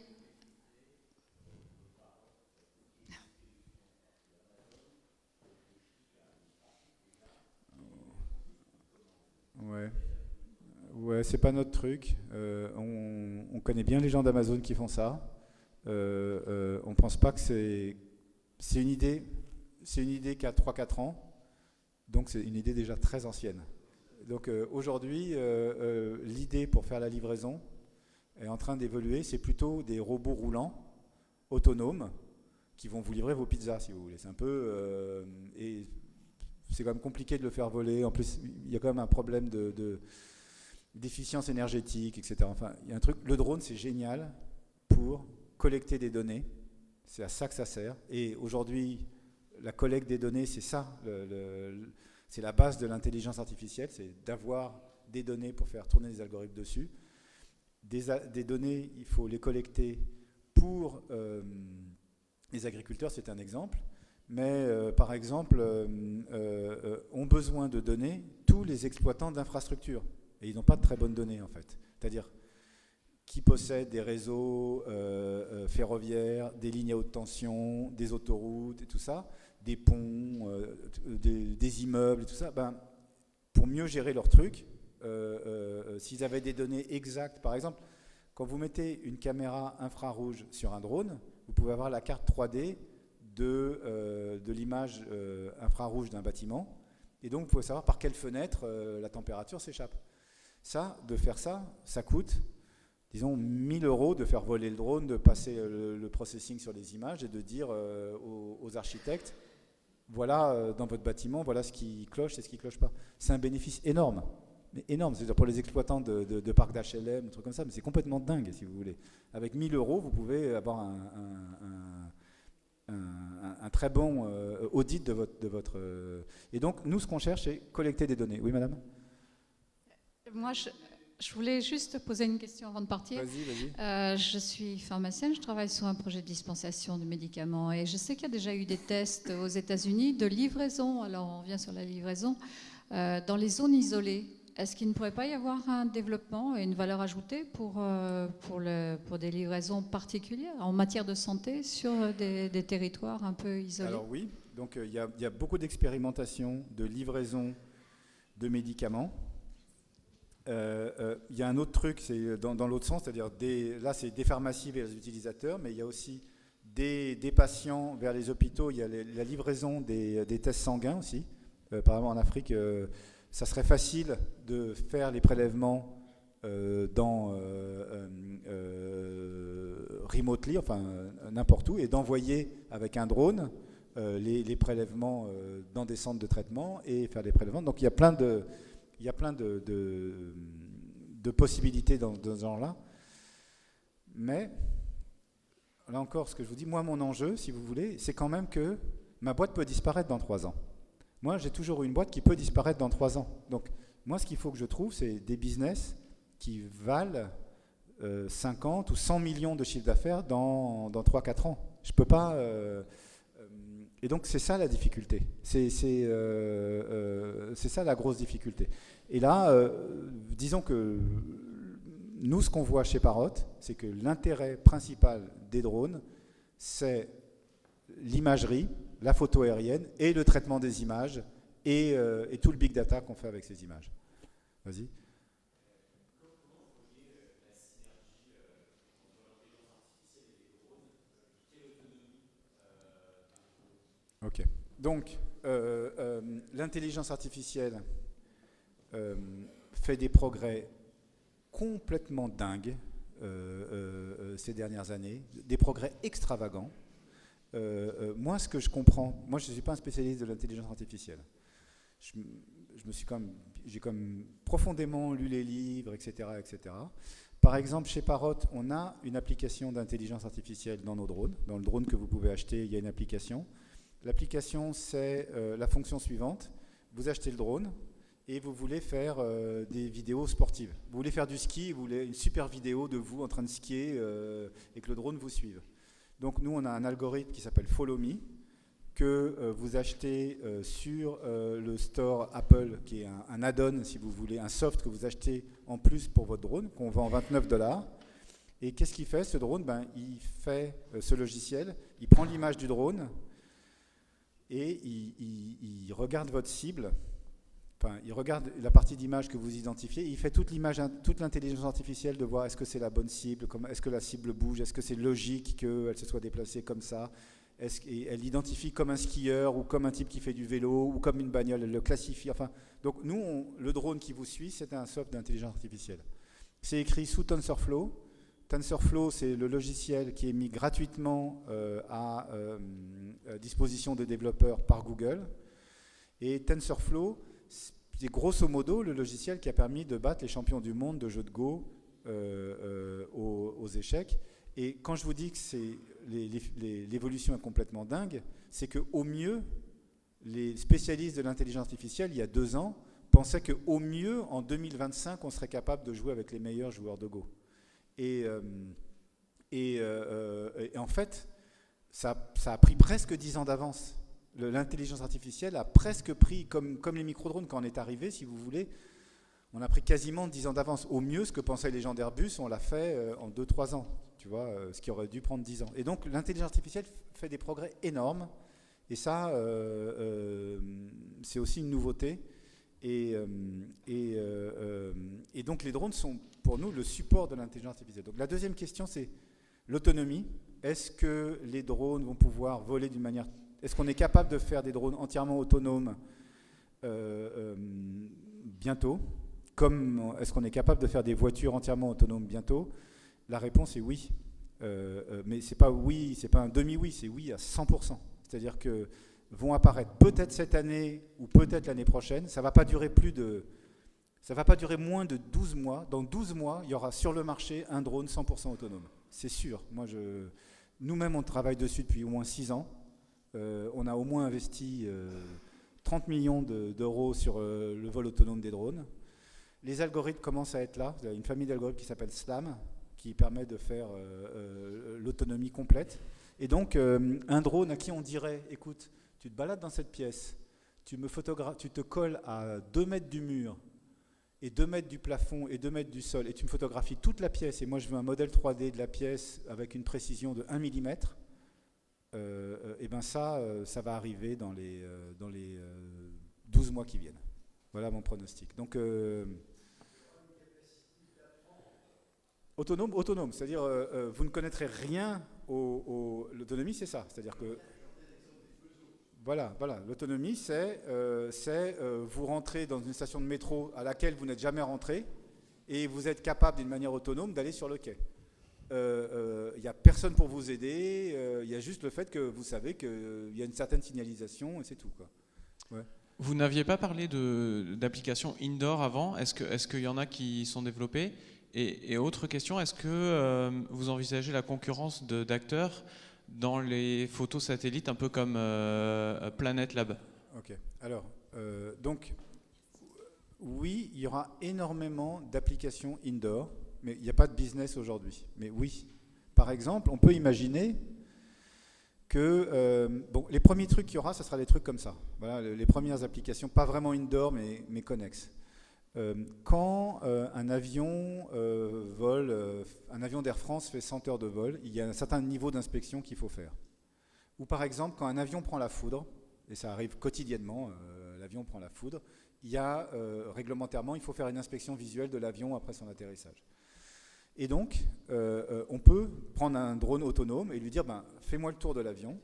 Ouais, c'est pas notre truc. On connaît bien les gens d'Amazon qui font ça. On pense pas que c'est une idée. c'est une idée qui a 3-4 ans, donc c'est une idée déjà très ancienne. Donc aujourd'hui, l'idée pour faire la livraison est en train d'évoluer, c'est plutôt des robots roulants, autonomes, qui vont vous livrer vos pizzas, si vous voulez. C'est un peu... et c'est quand même compliqué de le faire voler. En plus, il y a quand même un problème d'efficience énergétique, etc. Enfin, il y a un truc... Le drone, c'est génial pour collecter des données. C'est à ça que ça sert. Et aujourd'hui, la collecte des données, c'est ça. C'est la base de l'intelligence artificielle, c'est d'avoir des données pour faire tourner des algorithmes dessus. Des données, il faut les collecter pour les agriculteurs, c'est un exemple. Mais par exemple, ont besoin de données tous les exploitants d'infrastructures. Et ils n'ont pas de très bonnes données, en fait. C'est-à-dire qui possèdent des réseaux ferroviaires, des lignes à haute tension, des autoroutes et tout ça, des ponts, des immeubles et tout ça. Ben, pour mieux gérer leur truc, s'ils avaient des données exactes, par exemple, quand vous mettez une caméra infrarouge sur un drone, vous pouvez avoir la carte 3D de l'image infrarouge d'un bâtiment, et donc vous pouvez savoir par quelle fenêtre la température s'échappe. Ça, de faire ça, ça coûte, disons, 1 000 € de faire voler le drone, de passer le processing sur les images et de dire aux architectes, voilà, dans votre bâtiment, voilà ce qui cloche et ce qui ne cloche pas. C'est un bénéfice énorme, mais énorme. C'est-à-dire pour les exploitants de parcs d'HLM, des trucs comme ça, mais c'est complètement dingue, si vous voulez. Avec 1 000 €, vous pouvez avoir un très bon audit de votre... Et donc, nous, ce qu'on cherche, c'est collecter des données. Oui, madame ? Moi, je voulais juste poser une question avant de partir. Vas-y. Je suis pharmacienne, je travaille sur un projet de dispensation de médicaments et je sais qu'il y a déjà eu des tests aux États-Unis de livraison, alors on revient sur la livraison, dans les zones isolées. Est-ce qu'il ne pourrait pas y avoir un développement et une valeur ajoutée pour des livraisons particulières en matière de santé sur des territoires un peu isolés ? Alors oui, donc il y a beaucoup d'expérimentations de livraison de médicaments. Il y a un autre truc, c'est dans l'autre sens, c'est-à-dire là c'est des pharmacies vers les utilisateurs, mais il y a aussi des patients vers les hôpitaux. Il y a la livraison des tests sanguins aussi. Par exemple en Afrique, ça serait facile de faire les prélèvements remotely, enfin n'importe où, et d'envoyer avec un drone les prélèvements dans des centres de traitement et faire des prélèvements. Donc il y a plein de possibilités dans ce genre-là. Mais, là encore, ce que je vous dis, moi, mon enjeu, si vous voulez, c'est quand même que ma boîte peut disparaître dans 3 ans. Moi, j'ai toujours eu une boîte qui peut disparaître dans 3 ans. Donc, moi, ce qu'il faut que je trouve, c'est des business qui valent 50 ou 100 millions de chiffre d'affaires dans 3-4 ans. Je ne peux pas... et donc, c'est ça la difficulté. C'est ça la grosse difficulté. Et là, disons que nous, ce qu'on voit chez Parrot, c'est que l'intérêt principal des drones, c'est l'imagerie, la photo aérienne et le traitement des images et tout le big data qu'on fait avec ces images. Vas-y. Ok. Donc, l'intelligence artificielle fait des progrès complètement dingues ces dernières années, des progrès extravagants. Moi, ce que je comprends, moi, je ne suis pas un spécialiste de l'intelligence artificielle. J'ai comme profondément lu les livres, etc., etc. Par exemple, chez Parrot, on a une application d'intelligence artificielle dans nos drones. Dans le drone que vous pouvez acheter, il y a une application. L'application, c'est la fonction suivante. Vous achetez le drone et vous voulez faire des vidéos sportives. Vous voulez faire du ski, vous voulez une super vidéo de vous en train de skier et que le drone vous suive. Donc nous, on a un algorithme qui s'appelle Follow Me que vous achetez sur le store Apple, qui est un add-on, si vous voulez, un soft que vous achetez en plus pour votre drone, qu'on vend $29. Et qu'est-ce qu'il fait, ce drone ? Il fait ce logiciel, il prend l'image du drone et il regarde votre cible. Enfin, il regarde la partie d'image que vous identifiez, et il fait toute l'intelligence artificielle de voir est-ce que c'est la bonne cible, est-ce que la cible bouge, est-ce que c'est logique qu'elle se soit déplacée comme ça, Elle l'identifie comme un skieur ou comme un type qui fait du vélo ou comme une bagnole, elle le classifie. Enfin, donc nous, le drone qui vous suit, c'est un soft d'intelligence artificielle. C'est écrit sous TensorFlow. TensorFlow, c'est le logiciel qui est mis gratuitement à disposition des développeurs par Google. Et TensorFlow, c'est grosso modo le logiciel qui a permis de battre les champions du monde de jeux de Go aux échecs. Et quand je vous dis que l'évolution est complètement dingue, c'est qu'au mieux, les spécialistes de l'intelligence artificielle, il y a 2 ans, pensaient qu'au mieux, en 2025, on serait capable de jouer avec les meilleurs joueurs de Go. Et en fait, ça a pris presque 10 ans d'avance. L'intelligence artificielle a presque pris, comme les micro-drones quand on est arrivé, si vous voulez, on a pris quasiment 10 ans d'avance. Au mieux, ce que pensaient les gens d'Airbus, on l'a fait en 2-3 ans, tu vois, ce qui aurait dû prendre 10 ans. Et donc, l'intelligence artificielle fait des progrès énormes. Et ça, c'est aussi une nouveauté. Et donc, les drones sont, pour nous, le support de l'intelligence artificielle. Donc, la deuxième question, c'est l'autonomie. Est-ce que les drones vont pouvoir voler d'une manière... Est-ce qu'on est capable de faire des drones entièrement autonomes bientôt ? Comme est-ce qu'on est capable de faire des voitures entièrement autonomes bientôt ? La réponse est oui. Mais c'est pas oui, c'est pas un demi-oui, c'est oui à 100%. C'est-à-dire que vont apparaître peut-être cette année ou peut-être l'année prochaine. Ça va pas durer moins de 12 mois. Dans 12 mois, il y aura sur le marché un drone 100% autonome. C'est sûr. Nous-mêmes, on travaille dessus depuis au moins 6 ans. On a au moins investi 30 millions d'euros sur le vol autonome des drones. Les algorithmes commencent à être là. Il y a une famille d'algorithmes qui s'appelle SLAM, qui permet de faire l'autonomie complète. Et donc, un drone à qui on dirait, écoute, tu te balades dans cette pièce, tu te colles à 2 mètres du mur, et 2 mètres du plafond, et 2 mètres du sol, et tu me photographies toute la pièce, et moi je veux un modèle 3D de la pièce avec une précision de 1 mm, et bien ça va arriver dans les 12 mois qui viennent. Voilà mon pronostic. Donc, autonome, c'est-à-dire vous ne connaîtrez rien l'autonomie, c'est ça. C'est-à-dire que voilà, l'autonomie, c'est vous rentrez dans une station de métro à laquelle vous n'êtes jamais rentré et vous êtes capable d'une manière autonome d'aller sur le quai. Il n'y a personne pour vous aider, il y a juste le fait que vous savez qu'il y a une certaine signalisation et c'est tout, quoi. Ouais. Vous n'aviez pas parlé d'applications indoor avant. Est-ce qu'il y en a qui sont développées ? Et autre question, est-ce que vous envisagez la concurrence d'acteurs dans les photos satellites, un peu comme Planet Lab ? Ok. Alors, donc, oui, il y aura énormément d'applications indoor, mais il n'y a pas de business aujourd'hui. Mais oui. Par exemple, on peut imaginer que les premiers trucs qu'il y aura, ce sera des trucs comme ça. Voilà, les premières applications, pas vraiment indoor, mais connexes. Quand un avion vole, un avion d'Air France fait 100 heures de vol, il y a un certain niveau d'inspection qu'il faut faire. Ou par exemple, quand un avion prend la foudre, et ça arrive quotidiennement, l'avion prend la foudre, il y a réglementairement, il faut faire une inspection visuelle de l'avion après son atterrissage. Et donc, on peut prendre un drone autonome et lui dire, fais-moi le tour de l'avion,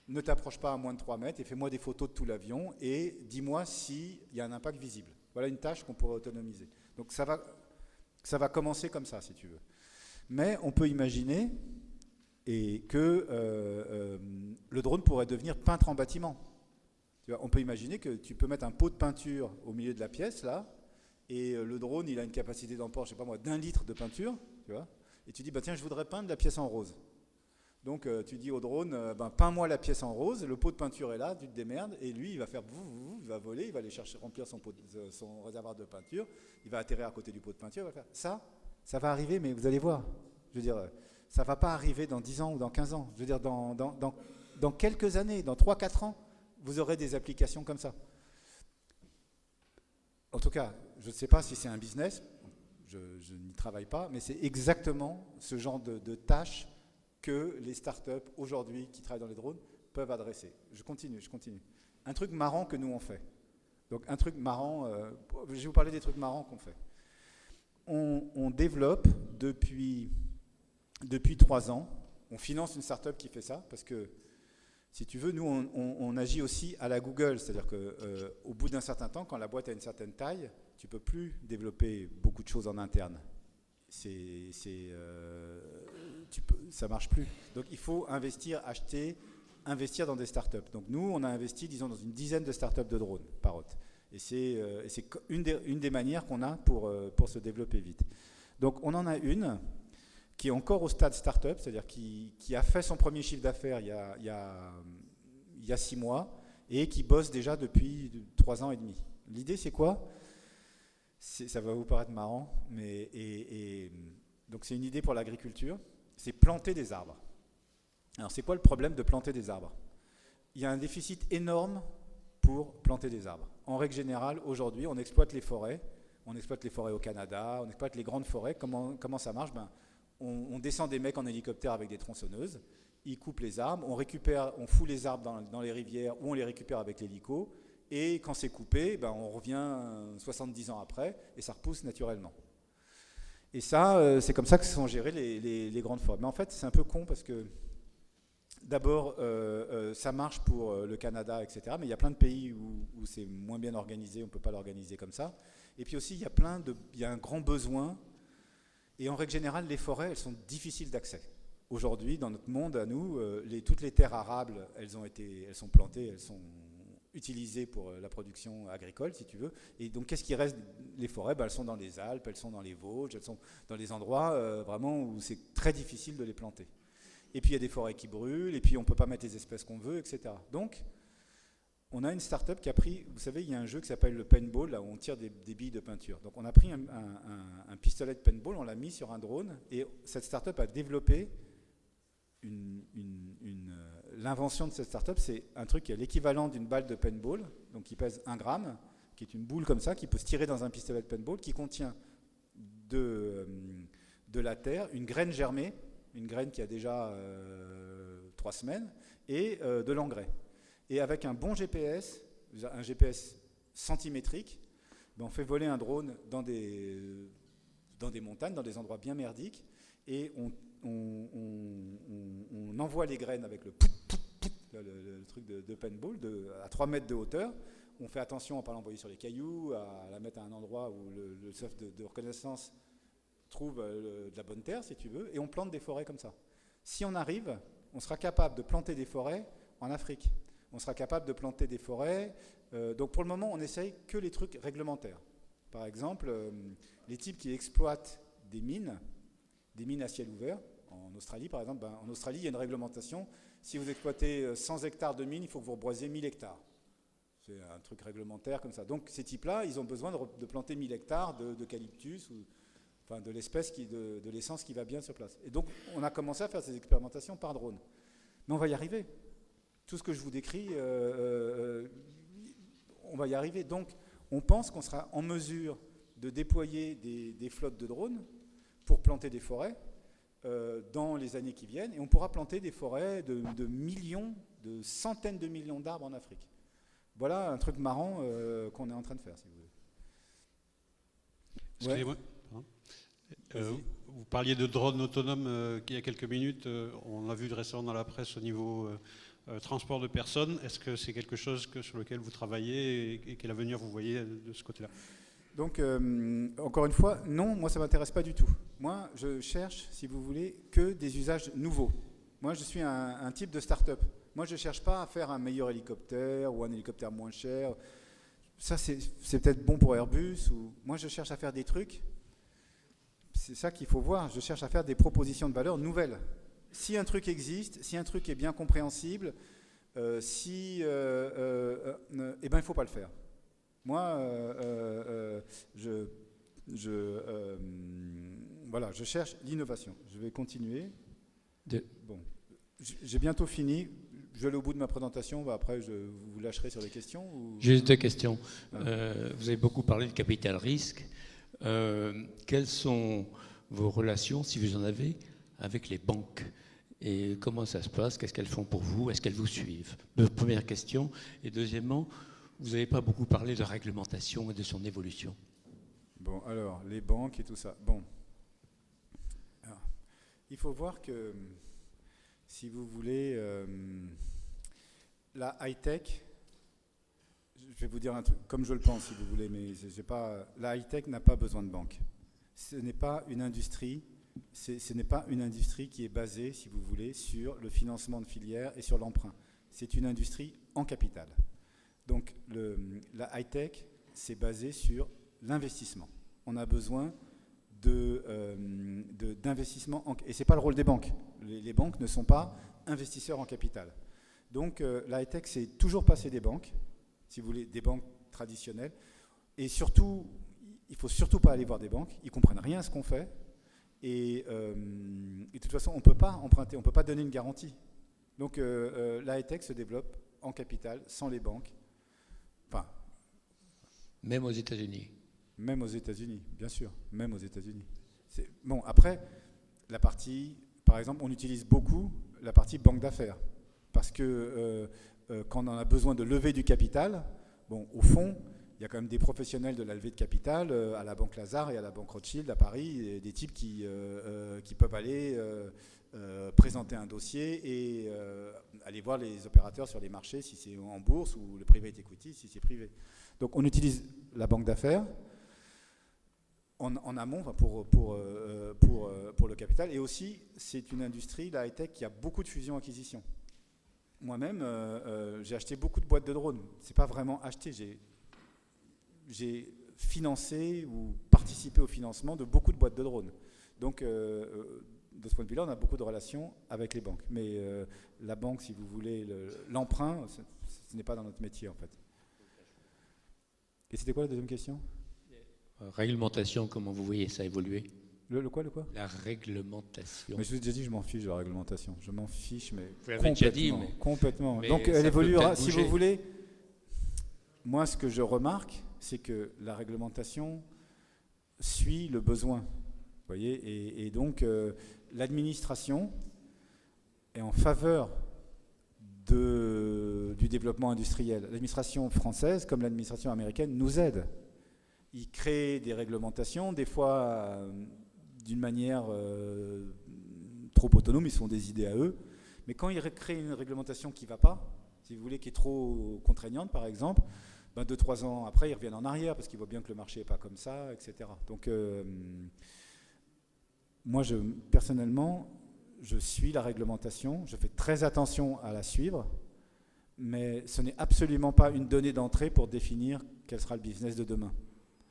ne t'approche pas à moins de 3 mètres et fais-moi des photos de tout l'avion et dis-moi s'il y a un impact visible. Voilà une tâche qu'on pourrait autonomiser. Donc ça va commencer comme ça, si tu veux. Mais on peut imaginer que le drone pourrait devenir peintre en bâtiment. Tu vois, on peut imaginer que tu peux mettre un pot de peinture au milieu de la pièce, là, et le drone, il a une capacité d'emport, je sais pas moi, d'1 litre de peinture, tu vois, et tu dis, tiens, je voudrais peindre la pièce en rose. Donc tu dis au drone, peins-moi la pièce en rose, le pot de peinture est là, tu te démerdes, et lui, il va faire il va voler, il va aller chercher, remplir son réservoir de peinture, il va atterrir à côté du pot de peinture, il va faire ça va arriver, mais vous allez voir, je veux dire, ça va pas arriver dans 10 ans ou dans 15 ans, je veux dire, dans quelques années, dans 3-4 ans, vous aurez des applications comme ça. En tout cas, je ne sais pas si c'est un business, je n'y travaille pas, mais c'est exactement ce genre de tâches que les startups aujourd'hui qui travaillent dans les drones peuvent adresser. Je continue. Un truc marrant que nous on fait. Donc un truc marrant, je vais vous parler des trucs marrants qu'on fait. On développe depuis 3 ans, on finance une startup qui fait ça, parce que Si tu veux, nous, on agit aussi à la Google, c'est-à-dire qu'au bout d'un certain temps, quand la boîte a une certaine taille, tu ne peux plus développer beaucoup de choses en interne. Ça ne marche plus. Donc il faut investir dans des startups. Donc nous, on a investi, disons, dans une dizaine de startups de drones, Parrot. Et c'est une des manières qu'on a pour se développer vite. Donc on en a une qui est encore au stade startup, c'est-à-dire qui a fait son premier chiffre d'affaires il y a 6 mois et qui bosse déjà depuis 3 ans et demi. L'idée, c'est quoi ? Ça va vous paraître marrant, mais donc c'est une idée pour l'agriculture, c'est planter des arbres. Alors c'est quoi le problème de planter des arbres ? Il y a un déficit énorme pour planter des arbres. En règle générale, aujourd'hui, on exploite les forêts au Canada, on exploite les grandes forêts. Comment ça marche ? On descend des mecs en hélicoptère avec des tronçonneuses, ils coupent les arbres, on fout les arbres dans les rivières ou on les récupère avec l'hélico, et quand c'est coupé, on revient 70 ans après et ça repousse naturellement. Et ça, c'est comme ça que sont gérées les grandes forêts. Mais en fait, c'est un peu con parce que d'abord, ça marche pour le Canada, etc. Mais il y a plein de pays où c'est moins bien organisé, on ne peut pas l'organiser comme ça. Et puis aussi, il y a un grand besoin. Et en règle générale, les forêts, elles sont difficiles d'accès. Aujourd'hui, dans notre monde, à nous, toutes les terres arables, elles sont plantées, elles sont utilisées pour la production agricole, si tu veux. Et donc, qu'est-ce qui reste ? Les forêts, elles sont dans les Alpes, elles sont dans les Vosges, elles sont dans des endroits vraiment où c'est très difficile de les planter. Et puis, il y a des forêts qui brûlent, et puis on ne peut pas mettre les espèces qu'on veut, etc. Donc, on a une start-up qui a pris, vous savez, il y a un jeu qui s'appelle le paintball, là où on tire des billes de peinture. Donc on a pris un pistolet de paintball, on l'a mis sur un drone, et cette start-up a développé l'invention de cette start-up, c'est un truc qui est l'équivalent d'une balle de paintball, donc qui pèse 1 gramme, qui est une boule comme ça, qui peut se tirer dans un pistolet de paintball, qui contient de la terre, une graine germée, une graine qui a déjà 3 semaines, et de l'engrais. Et avec un bon GPS, un GPS centimétrique, on fait voler un drone dans des montagnes, dans des endroits bien merdiques, et on envoie les graines avec le truc de paintball à 3 mètres de hauteur. On fait attention à ne pas l'envoyer sur les cailloux, à la mettre à un endroit où le software de reconnaissance trouve de la bonne terre, si tu veux, et on plante des forêts comme ça. Si on arrive, on sera capable de planter des forêts en Afrique. On sera capable de planter des forêts. Donc pour le moment, on essaye que les trucs réglementaires. Par exemple, les types qui exploitent des mines à ciel ouvert, en Australie par exemple, en Australie, il y a une réglementation. Si vous exploitez 100 hectares de mines, il faut que vous reboisiez 1000 hectares. C'est un truc réglementaire comme ça. Donc ces types-là, ils ont besoin de planter 1000 hectares d'eucalyptus, enfin de l'espèce, de l'essence qui va bien sur place. Et donc on a commencé à faire ces expérimentations par drone. Mais on va y arriver. Tout ce que je vous décris, on va y arriver. Donc, on pense qu'on sera en mesure de déployer des flottes de drones pour planter des forêts dans les années qui viennent. Et on pourra planter des forêts de millions, de centaines de millions d'arbres en Afrique. Voilà un truc marrant qu'on est en train de faire, si vous voulez. Excusez-moi. Vous parliez de drones autonomes il y a quelques minutes. On l'a vu récemment dans la presse au niveau transport de personnes. Est-ce que c'est quelque chose sur lequel vous travaillez et quel avenir vous voyez de ce côté-là ? Donc, encore une fois, non, moi ça ne m'intéresse pas du tout. Moi, je cherche, si vous voulez, que des usages nouveaux. Moi, je suis un type de start-up. Moi, je ne cherche pas à faire un meilleur hélicoptère ou un hélicoptère moins cher. Ça, c'est peut-être bon pour Airbus. Moi, je cherche à faire des trucs. C'est ça qu'il faut voir. Je cherche à faire des propositions de valeur nouvelles. Si un truc existe, si un truc est bien compréhensible, eh ben, il ne faut pas le faire. Moi, voilà, je cherche l'innovation. Je vais continuer. Bon, j'ai bientôt fini. Je vais aller au bout de ma présentation. Après, je vous lâcherai sur les questions. J'ai 2 questions. Vous avez beaucoup parlé de capital risque. Quelles sont vos relations, si vous en avez, avec les banques ? Et comment ça se passe? Qu'est-ce qu'elles font pour vous? Est-ce qu'elles vous suivent? Première question. Et deuxièmement, vous n'avez pas beaucoup parlé de réglementation et de son évolution. Bon, alors, les banques et tout ça. Bon. Alors, il faut voir que, si vous voulez, la high-tech, je vais vous dire un truc, comme je le pense si vous voulez, mais la high-tech n'a pas besoin de banque. Ce n'est pas une industrie, ce n'est pas une industrie qui est basée, si vous voulez, sur le financement de filières et sur l'emprunt. C'est une industrie en capital. Donc la high-tech, c'est basé sur l'investissement. On a besoin d'investissement, et ce n'est pas le rôle des banques. Les banques ne sont pas investisseurs en capital. Donc la high-tech, c'est toujours passer des banques, si vous voulez, des banques traditionnelles. Et surtout, il ne faut surtout pas aller voir des banques, ils ne comprennent rien à ce qu'on fait. Et de toute façon, on ne peut pas emprunter, on ne peut pas donner une garantie. Donc la high-tech se développe en capital, sans les banques. Enfin, même aux États-Unis. Même aux États-Unis, bien sûr, même aux États-Unis. Bon, après, la partie, par exemple, on utilise beaucoup la partie banque d'affaires. Parce que quand on a besoin de lever du capital, bon, au fond, il y a quand même des professionnels de la levée de capital à la Banque Lazare et à la Banque Rothschild à Paris, des types qui peuvent aller présenter un dossier et aller voir les opérateurs sur les marchés, si c'est en bourse ou le private equity, si c'est privé. Donc on utilise la banque d'affaires en amont pour le capital. Et aussi, c'est une industrie, la high-tech, qui a beaucoup de fusions-acquisitions. Moi-même, j'ai acheté beaucoup de boîtes de drones. Ce n'est pas vraiment acheté, j'ai financé ou participé au financement de beaucoup de boîtes de drones. Donc, de ce point de vue-là, on a beaucoup de relations avec les banques. Mais la banque, si vous voulez, l'emprunt, ce n'est pas dans notre métier, en fait. Et c'était quoi la deuxième question ? Réglementation, comment vous voyez ça évoluer ? Le quoi ? La réglementation. Mais je vous ai déjà dit, je m'en fiche de la réglementation. Je m'en fiche, mais vous l'avez déjà dit, complètement. Mais donc elle évoluera, si vous voulez. Moi, ce que je remarque, c'est que la réglementation suit le besoin. Vous voyez, et donc l'administration est en faveur du développement industriel. L'administration française, comme l'administration américaine, nous aide. Ils créent des réglementations, des fois d'une manière trop autonome, ils font des idées à eux. Mais quand ils créent une réglementation qui ne va pas, si vous voulez, qui est trop contraignante, par exemple, 2-3 ans après, ils reviennent en arrière parce qu'ils voient bien que le marché n'est pas comme ça, etc. Donc, moi, personnellement, je suis la réglementation, je fais très attention à la suivre, mais ce n'est absolument pas une donnée d'entrée pour définir quel sera le business de demain.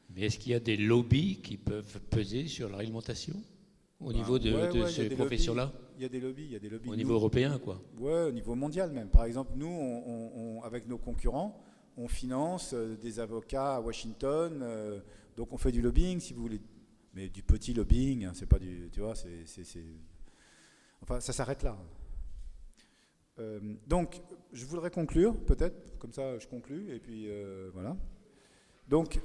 Mais est-ce qu'il y a des lobbies qui peuvent peser sur la réglementation au niveau de ces professions-là ? Il y a des lobbies. Au niveau européen, quoi. Ouais, au niveau mondial même. Par exemple, nous, avec nos concurrents, on finance des avocats à Washington, donc on fait du lobbying, si vous voulez. Mais du petit lobbying, hein, c'est pas du... Tu vois, enfin, ça s'arrête là. Donc, je voudrais conclure, peut-être, comme ça je conclus, et puis voilà. Donc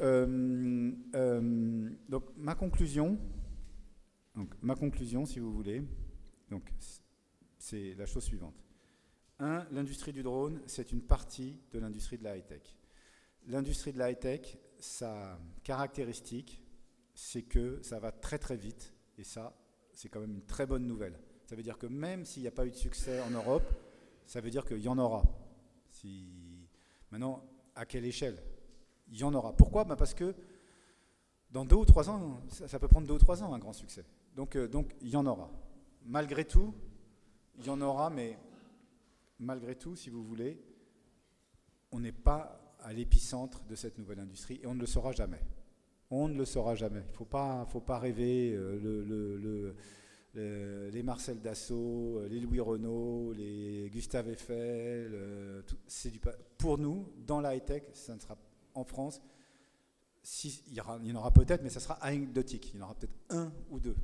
ma conclusion, si vous voulez, donc, c'est la chose suivante. 1, l'industrie du drone, c'est une partie de l'industrie de la high-tech. L'industrie de la high-tech, sa caractéristique, c'est que ça va très très vite, et ça, c'est quand même une très bonne nouvelle. Ça veut dire que même s'il n'y a pas eu de succès en Europe, ça veut dire qu'il y en aura. Maintenant, à quelle échelle ? Il y en aura. Pourquoi ? Parce que dans 2 ou 3 ans, ça peut prendre 2 ou 3 ans un grand succès. Donc il y en aura. Malgré tout, il y en aura, mais malgré tout, si vous voulez, on n'est pas à l'épicentre de cette nouvelle industrie et on ne le saura jamais. On ne le saura jamais. Il ne faut pas rêver les Marcel Dassault, les Louis Renault, les Gustave Eiffel. Pour nous, dans la high-tech, ça ne sera en France, il y en aura peut-être, mais ça sera anecdotique. Il y en aura peut-être 1 ou 2.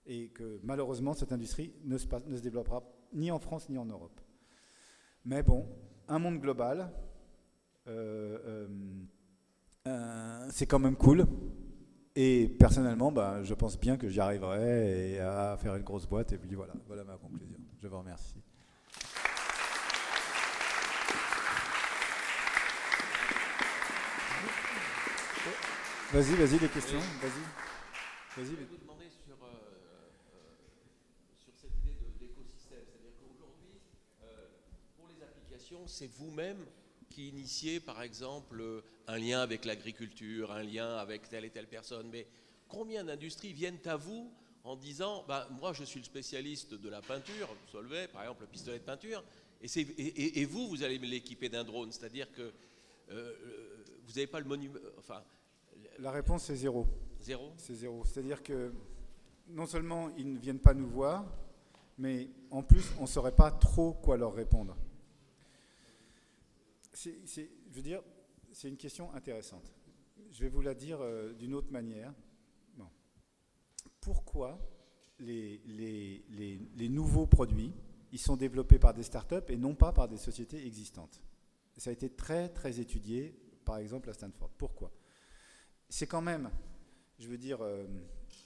Et que malheureusement, cette industrie ne se développera ni en France ni en Europe. Mais bon, un monde global, c'est quand même cool. Et personnellement, je pense bien que j'y arriverai et à faire une grosse boîte. Et puis voilà ma conclusion. Je vous remercie. Vas-y, des questions. Vas-y. Je vais vous demander sur cette idée d'écosystème. C'est-à-dire qu'aujourd'hui, pour les applications, communication, c'est vous-même qui initiez, par exemple, un lien avec l'agriculture, un lien avec telle et telle personne. Mais combien d'industries viennent à vous en disant moi, je suis le spécialiste de la peinture, Solvay, par exemple, le pistolet de peinture, et vous allez l'équiper d'un drone. C'est-à-dire que vous n'avez pas le monument. Enfin, la réponse, c'est zéro. Zéro ? C'est zéro. C'est-à-dire que non seulement ils ne viennent pas nous voir, mais en plus, on ne saurait pas trop quoi leur répondre. Je veux dire, c'est une question intéressante. Je vais vous la dire d'une autre manière. Bon. Pourquoi les nouveaux produits, ils sont développés par des startups et non pas par des sociétés existantes? Ça a été très, très étudié, par exemple, à Stanford. Pourquoi? C'est quand même, je veux dire,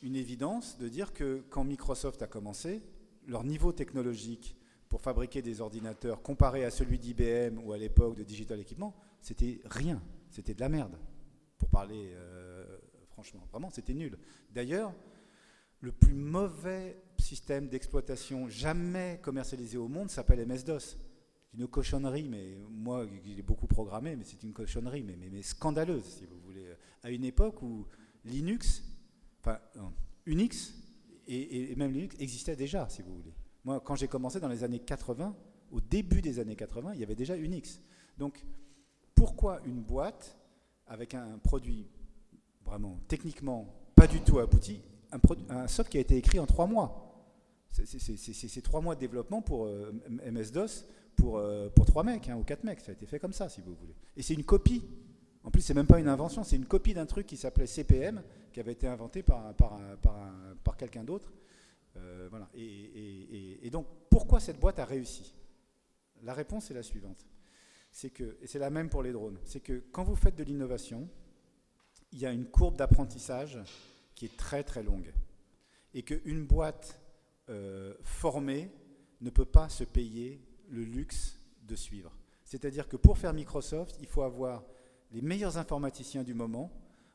une évidence de dire que quand Microsoft a commencé, leur niveau technologique pour fabriquer des ordinateurs comparé à celui d'IBM ou à l'époque de Digital Equipment, c'était rien, c'était de la merde, pour parler franchement. Vraiment, c'était nul. D'ailleurs, le plus mauvais système d'exploitation jamais commercialisé au monde s'appelle MS-DOS. C'est une cochonnerie, mais moi, il est beaucoup programmé, mais c'est une cochonnerie, mais scandaleuse, si vous voulez. À une époque où Linux, enfin, Unix et même Linux existaient déjà, si vous voulez. Moi, quand j'ai commencé dans les années 80, au début des années 80, il y avait déjà Unix. Donc, pourquoi une boîte avec un produit vraiment techniquement pas du tout abouti, un soft qui a été écrit en 3 mois? C'est 3 mois de développement pour MS-DOS pour 3 mecs ou 4 mecs. Ça a été fait comme ça, si vous voulez. Et c'est une copie. En plus, c'est même pas une invention, c'est une copie d'un truc qui s'appelait CPM, qui avait été inventé par quelqu'un d'autre. Voilà. Et donc, pourquoi cette boîte a réussi? La réponse est la suivante. Et c'est la même pour les drones. C'est que quand vous faites de l'innovation, il y a une courbe d'apprentissage qui est très très longue. Et qu'une boîte formée ne peut pas se payer le luxe de suivre. C'est-à-dire que pour faire Microsoft, il faut avoir les meilleurs informaticiens du moment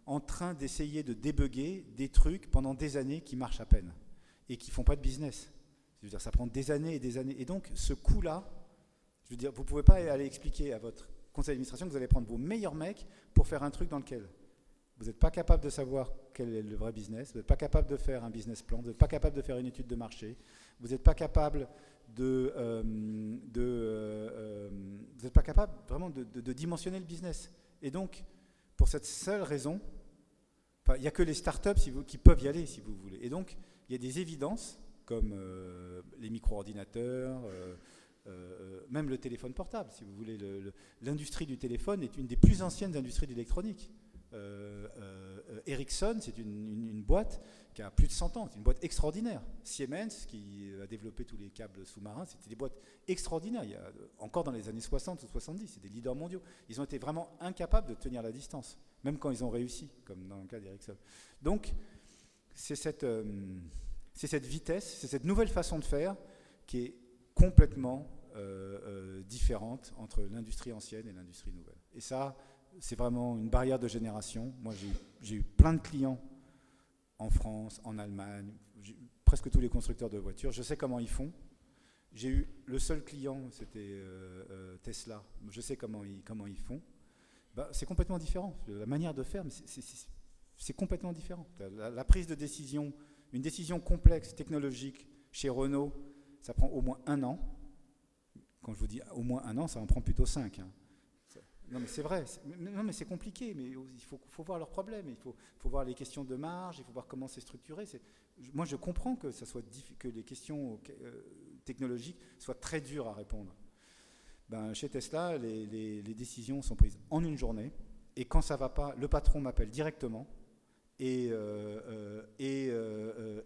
en train d'essayer de débugger des trucs pendant des années qui marchent à peine et qui ne font pas de business. Je veux dire, ça prend des années et des années. Et donc, ce coût-là, je veux dire, vous ne pouvez pas aller expliquer à votre conseil d'administration que vous allez prendre vos meilleurs mecs pour faire un truc dans lequel vous n'êtes pas capable de savoir quel est le vrai business, vous n'êtes pas capable de faire un business plan, vous n'êtes pas capable de faire une étude de marché, vous n'êtes pas capable vous n'êtes pas capable vraiment de dimensionner le business. Et donc, pour cette seule raison, il n'y a que les startups qui peuvent y aller, si vous voulez. Et donc, il y a des évidences, comme les micro-ordinateurs, même le téléphone portable, si vous voulez. L'industrie du téléphone est une des plus anciennes industries d'électronique. Ericsson, c'est une boîte qui a plus de 100 ans, c'est une boîte extraordinaire. Siemens, qui a développé tous les câbles sous-marins, c'était des boîtes extraordinaires. Il y a, encore dans les années 60 ou 70, c'est des leaders mondiaux. Ils ont été vraiment incapables de tenir la distance, même quand ils ont réussi, comme dans le cas d'Ericsson. Donc, c'est cette vitesse, c'est cette nouvelle façon de faire qui est complètement différente entre l'industrie ancienne et l'industrie nouvelle. Et ça, c'est vraiment une barrière de génération. Moi, j'ai eu plein de clients en France, en Allemagne, presque tous les constructeurs de voitures. Je sais comment ils font. J'ai eu le seul client, c'était Tesla. Je sais comment ils font. C'est complètement différent. La manière de faire, mais c'est complètement différent. La prise de décision, une décision complexe, technologique, chez Renault, ça prend au moins 1 an. Quand je vous dis au moins 1 an, ça en prend plutôt 5. Non mais c'est vrai, non mais c'est compliqué, mais il faut voir leurs problèmes, il faut voir les questions de marge, il faut voir comment c'est structuré. Moi je comprends que les questions technologiques soient très dures à répondre. Chez Tesla, les décisions sont prises en une journée, et quand ça ne va pas, le patron m'appelle directement, et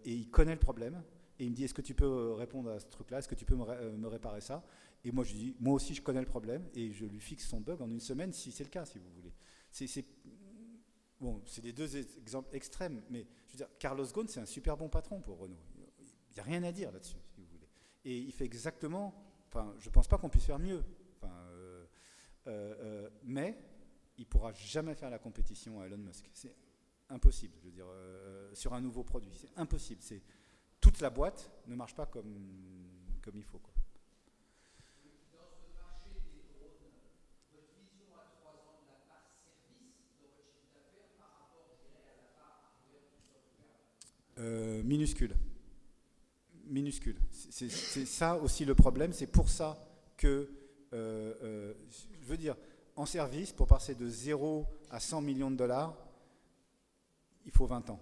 il connaît le problème, et il me dit est-ce que tu peux répondre à ce truc-là, est-ce que tu peux me réparer ça? Et moi, je lui dis, moi aussi, je connais le problème, et je lui fixe son bug en 1 semaine, si c'est le cas, si vous voulez. C'est des 2 exemples extrêmes, mais je veux dire, Carlos Ghosn, c'est un super bon patron pour Renault. Il n'y a rien à dire là-dessus, si vous voulez. Et il fait exactement, je ne pense pas qu'on puisse faire mieux. Mais il ne pourra jamais faire la compétition à Elon Musk. C'est impossible, je veux dire, sur un nouveau produit. C'est impossible. Toute la boîte ne marche pas comme il faut, quoi. minuscule. Minuscule. C'est ça aussi le problème. C'est pour ça que, je veux dire, en service, pour passer de 0 à 100 millions de dollars, il faut 20 ans.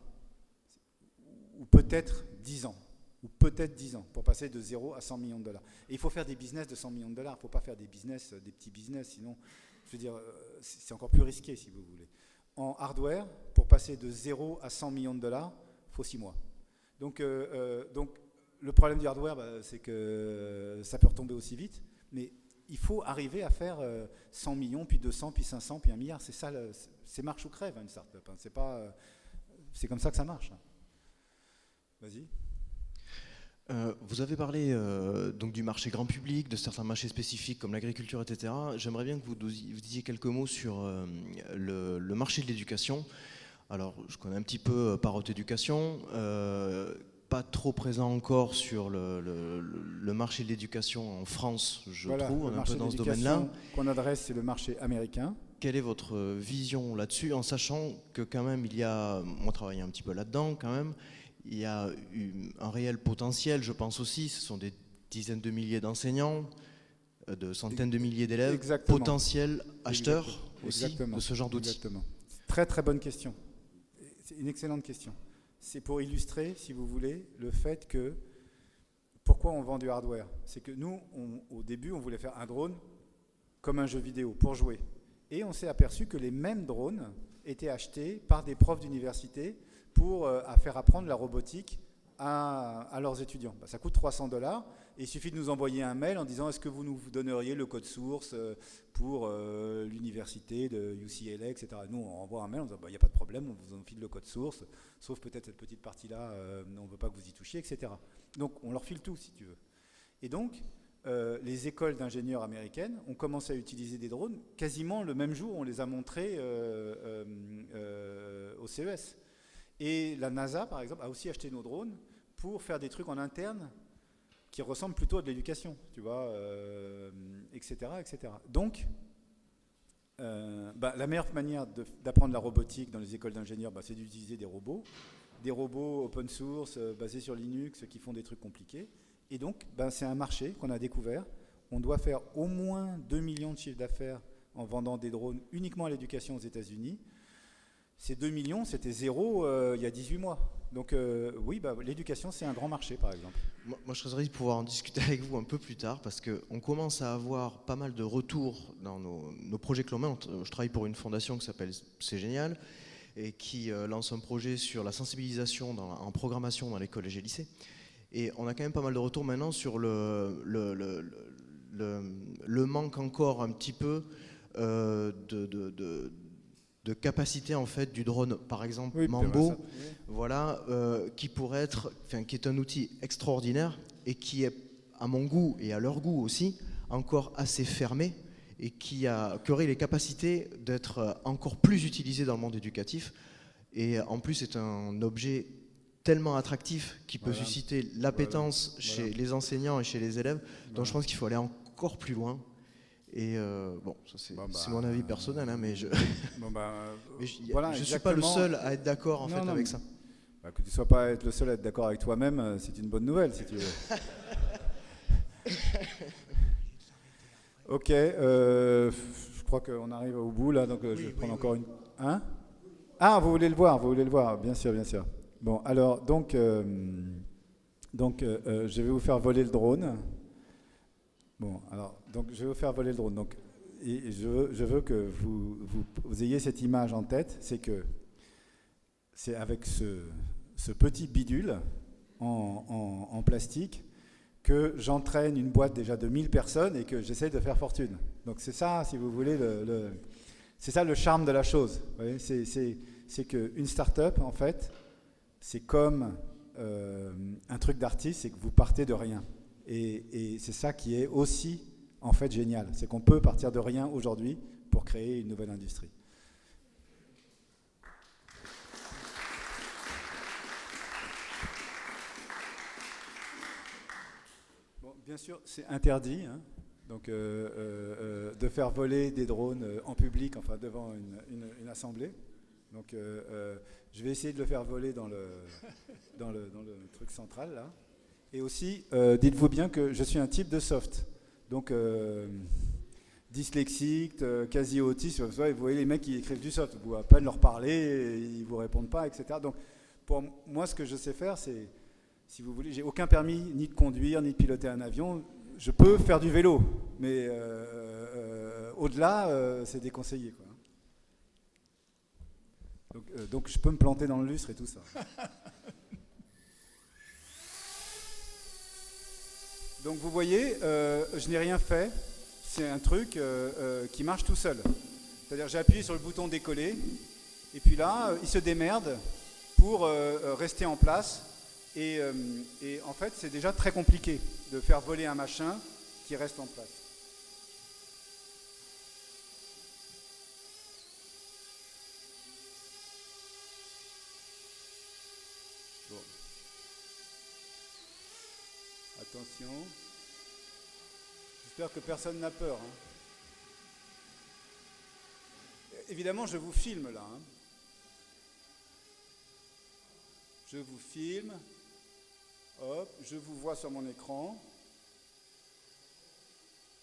Ou peut-être 10 ans. Ou peut-être 10 ans pour passer de 0 à 100 millions de dollars. Et il faut faire des business de 100 millions de dollars. Il ne faut pas faire des business, des petits business, sinon, je veux dire, c'est encore plus risqué si vous voulez. En hardware, pour passer de 0 à 100 millions de dollars, il faut 6 mois. Donc le problème du hardware, c'est que ça peut retomber aussi vite, mais il faut arriver à faire 100 millions, puis 200, puis 500, puis 1 milliard. C'est ça, c'est marche ou crève, une start-up. C'est comme ça que ça marche. Vas-y. Vous avez parlé donc du marché grand public, de certains marchés spécifiques comme l'agriculture, etc. J'aimerais bien que vous disiez quelques mots sur le marché de l'éducation. Alors, je connais un petit peu Parrot Éducation, pas trop présent encore sur le marché de l'éducation en France, je trouve, on est un peu dans ce domaine-là. Le marché qu'on adresse, c'est le marché américain. Quelle est votre vision là-dessus, en sachant que quand même, il y a, moi travaille un petit peu là-dedans quand même, il y a un réel potentiel, je pense aussi, ce sont des dizaines de milliers d'enseignants, de centaines de milliers d'élèves, potentiels acheteurs aussi de ce genre d'outils. Exactement. Très très bonne question. C'est une excellente question. C'est pour illustrer, si vous voulez, le fait que, pourquoi on vend du hardware. C'est que nous, au début, on voulait faire un drone comme un jeu vidéo, pour jouer. Et on s'est aperçu que les mêmes drones étaient achetés par des profs d'université pour faire apprendre la robotique à leurs étudiants. Ça coûte $300 et il suffit de nous envoyer un mail en disant est-ce que vous nous donneriez le code source pour l'université de UCLA, etc. Nous, on envoie un mail en disant il n'y a pas de problème, on vous en file le code source, sauf peut-être cette petite partie-là, on ne veut pas que vous y touchiez, etc. Donc, on leur file tout, si tu veux. Et donc, les écoles d'ingénieurs américaines ont commencé à utiliser des drones quasiment le même jour, on les a montrés au CES. Et la NASA, par exemple, a aussi acheté nos drones pour faire des trucs en interne qui ressemblent plutôt à de l'éducation, tu vois, etc., etc. Donc, la meilleure manière d'apprendre la robotique dans les écoles d'ingénieurs, c'est d'utiliser des robots open source, basés sur Linux, qui font des trucs compliqués. Et donc, c'est un marché qu'on a découvert. On doit faire au moins 2 millions de chiffres d'affaires en vendant des drones uniquement à l'éducation aux États-Unis. Ces 2 millions, c'était zéro il y a 18 mois. Donc oui, l'éducation, c'est un grand marché, par exemple. Moi, je serais ravi de pouvoir en discuter avec vous un peu plus tard, parce qu'on commence à avoir pas mal de retours dans nos projets que l'on mène. Je travaille pour une fondation qui s'appelle C'est Génial, et qui lance un projet sur la sensibilisation en programmation dans les collèges et lycées. Et on a quand même pas mal de retours maintenant sur le manque encore un petit peu de capacité en fait du drone, par exemple Mambo, voilà, qui pourrait être, qui est un outil extraordinaire et qui est, à mon goût et à leur goût aussi, encore assez fermé et qui aurait les capacités d'être encore plus utilisé dans le monde éducatif. Et en plus, c'est un objet tellement attractif qui peut susciter l'appétence chez les enseignants et chez les élèves. Donc je pense qu'il faut aller encore plus loin. Et bon, ça c'est mon avis personnel, hein, mais je ne suis pas le seul à être d'accord avec ça. Que tu ne sois pas être le seul à être d'accord avec toi-même, c'est une bonne nouvelle, si tu veux. Ok, je crois qu'on arrive au bout là, donc je vais prendre encore une. Hein? Ah, vous voulez le voir, bien sûr, bien sûr. Bon, alors donc je vais vous faire voler le drone. Bon, alors, donc je vais vous faire voler le drone. Donc, et je veux que vous ayez cette image en tête, c'est que c'est avec ce petit bidule en plastique que j'entraîne une boîte déjà de 1000 personnes et que j'essaie de faire fortune. Donc c'est ça, si vous voulez, c'est ça le charme de la chose. Vous voyez, c'est qu'une start-up, en fait, c'est comme un truc d'artiste, c'est que vous partez de rien. Et c'est ça qui est aussi, en fait, génial. C'est qu'on peut partir de rien aujourd'hui pour créer une nouvelle industrie. Bon, bien sûr, c'est interdit, hein, donc, de faire voler des drones en public, enfin devant une assemblée. Donc je vais essayer de le faire voler dans le truc central là. Et aussi, dites-vous bien que je suis un type de soft. Donc dyslexique, quasi autiste, vous voyez les mecs qui écrivent du soft, vous à peine leur parler, ils vous répondent pas, etc. Donc pour moi, ce que je sais faire, c'est, si vous voulez, j'ai aucun permis ni de conduire, ni de piloter un avion. Je peux faire du vélo, mais au-delà, c'est déconseillé, quoi. Donc je peux me planter dans le lustre et tout ça. Donc vous voyez, je n'ai rien fait. C'est un truc qui marche tout seul. C'est-à-dire j'ai appuyé sur le bouton décoller, et puis là, il se démerde pour rester en place. Et en fait, c'est déjà très compliqué de faire voler un machin qui reste en place. Bon. Attention. J'espère que personne n'a peur. Hein. Évidemment, je vous filme là. Hein. Je vous filme. Hop, je vous vois sur mon écran.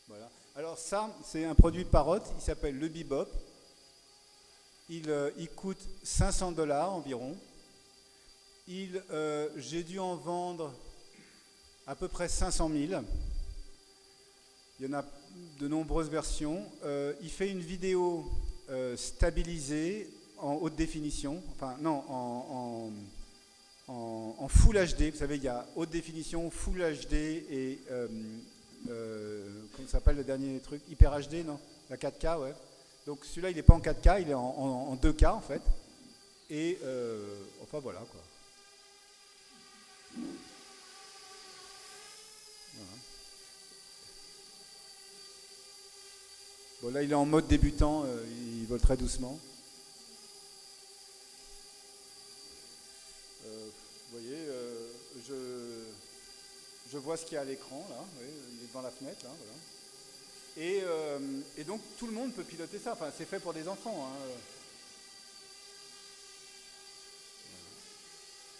Voilà. Alors ça, c'est un produit Parrot, il s'appelle le Bebop. Il coûte 500 $ environ. J'ai dû en vendre à peu près 500 000. Il y en a de nombreuses versions. Il fait une vidéo stabilisée en haute définition. Enfin, non, en Full HD. Vous savez, il y a haute définition, Full HD et, comment ça s'appelle le dernier truc, Hyper HD, non? La 4K, ouais. Donc celui-là, il n'est pas en 4K, il est en 2K, en fait. Et, enfin, voilà, quoi. Voilà. Bon, là, il est en mode débutant, il vole très doucement. Vous voyez, je vois ce qu'il y a à l'écran, là, oui, il est devant la fenêtre, là, voilà. Et donc, tout le monde peut piloter ça, enfin, c'est fait pour des enfants. Hein.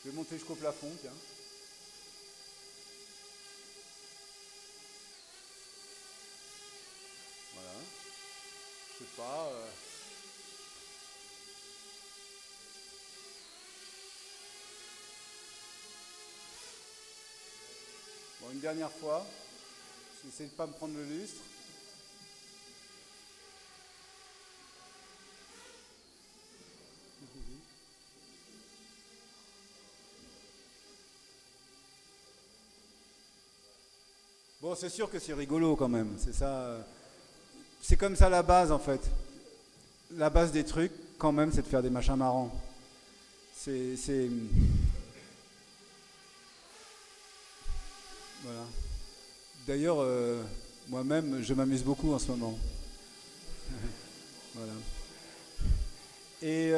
Je vais monter jusqu'au plafond, tiens. Voilà. Je sais pas... Bon, une dernière fois, j'essaie de ne pas me prendre le lustre. Bon, c'est sûr que c'est rigolo quand même, c'est ça. C'est comme ça la base en fait. La base des trucs, quand même, c'est de faire des machins marrants. C'est... Voilà. D'ailleurs, moi-même, je m'amuse beaucoup en ce moment. Voilà. Et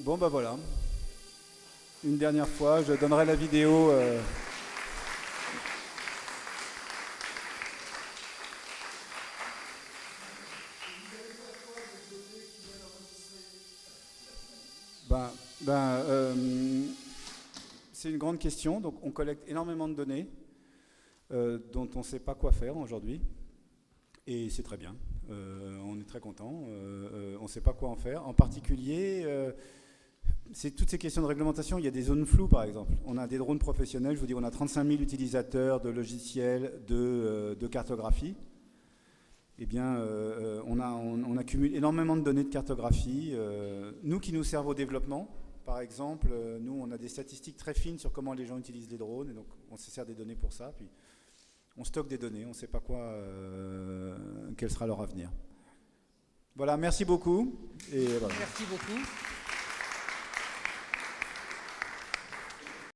bon, bah voilà. Une dernière fois, je donnerai la vidéo. C'est une grande question. Donc, on collecte énormément de données. Dont on ne sait pas quoi faire aujourd'hui, et c'est très bien, on est très content, on ne sait pas quoi en faire. En particulier, c'est toutes ces questions de réglementation, il y a des zones floues par exemple. On a des drones professionnels, je vous dis, on a 35 000 utilisateurs de logiciels de cartographie. Eh bien, on accumule énormément de données de cartographie, nous qui nous servent au développement. Par exemple, nous, on a des statistiques très fines sur comment les gens utilisent les drones, et donc on se sert des données pour ça. Puis on stocke des données, on ne sait pas quel sera leur avenir. Voilà, merci beaucoup. Et voilà. Merci beaucoup.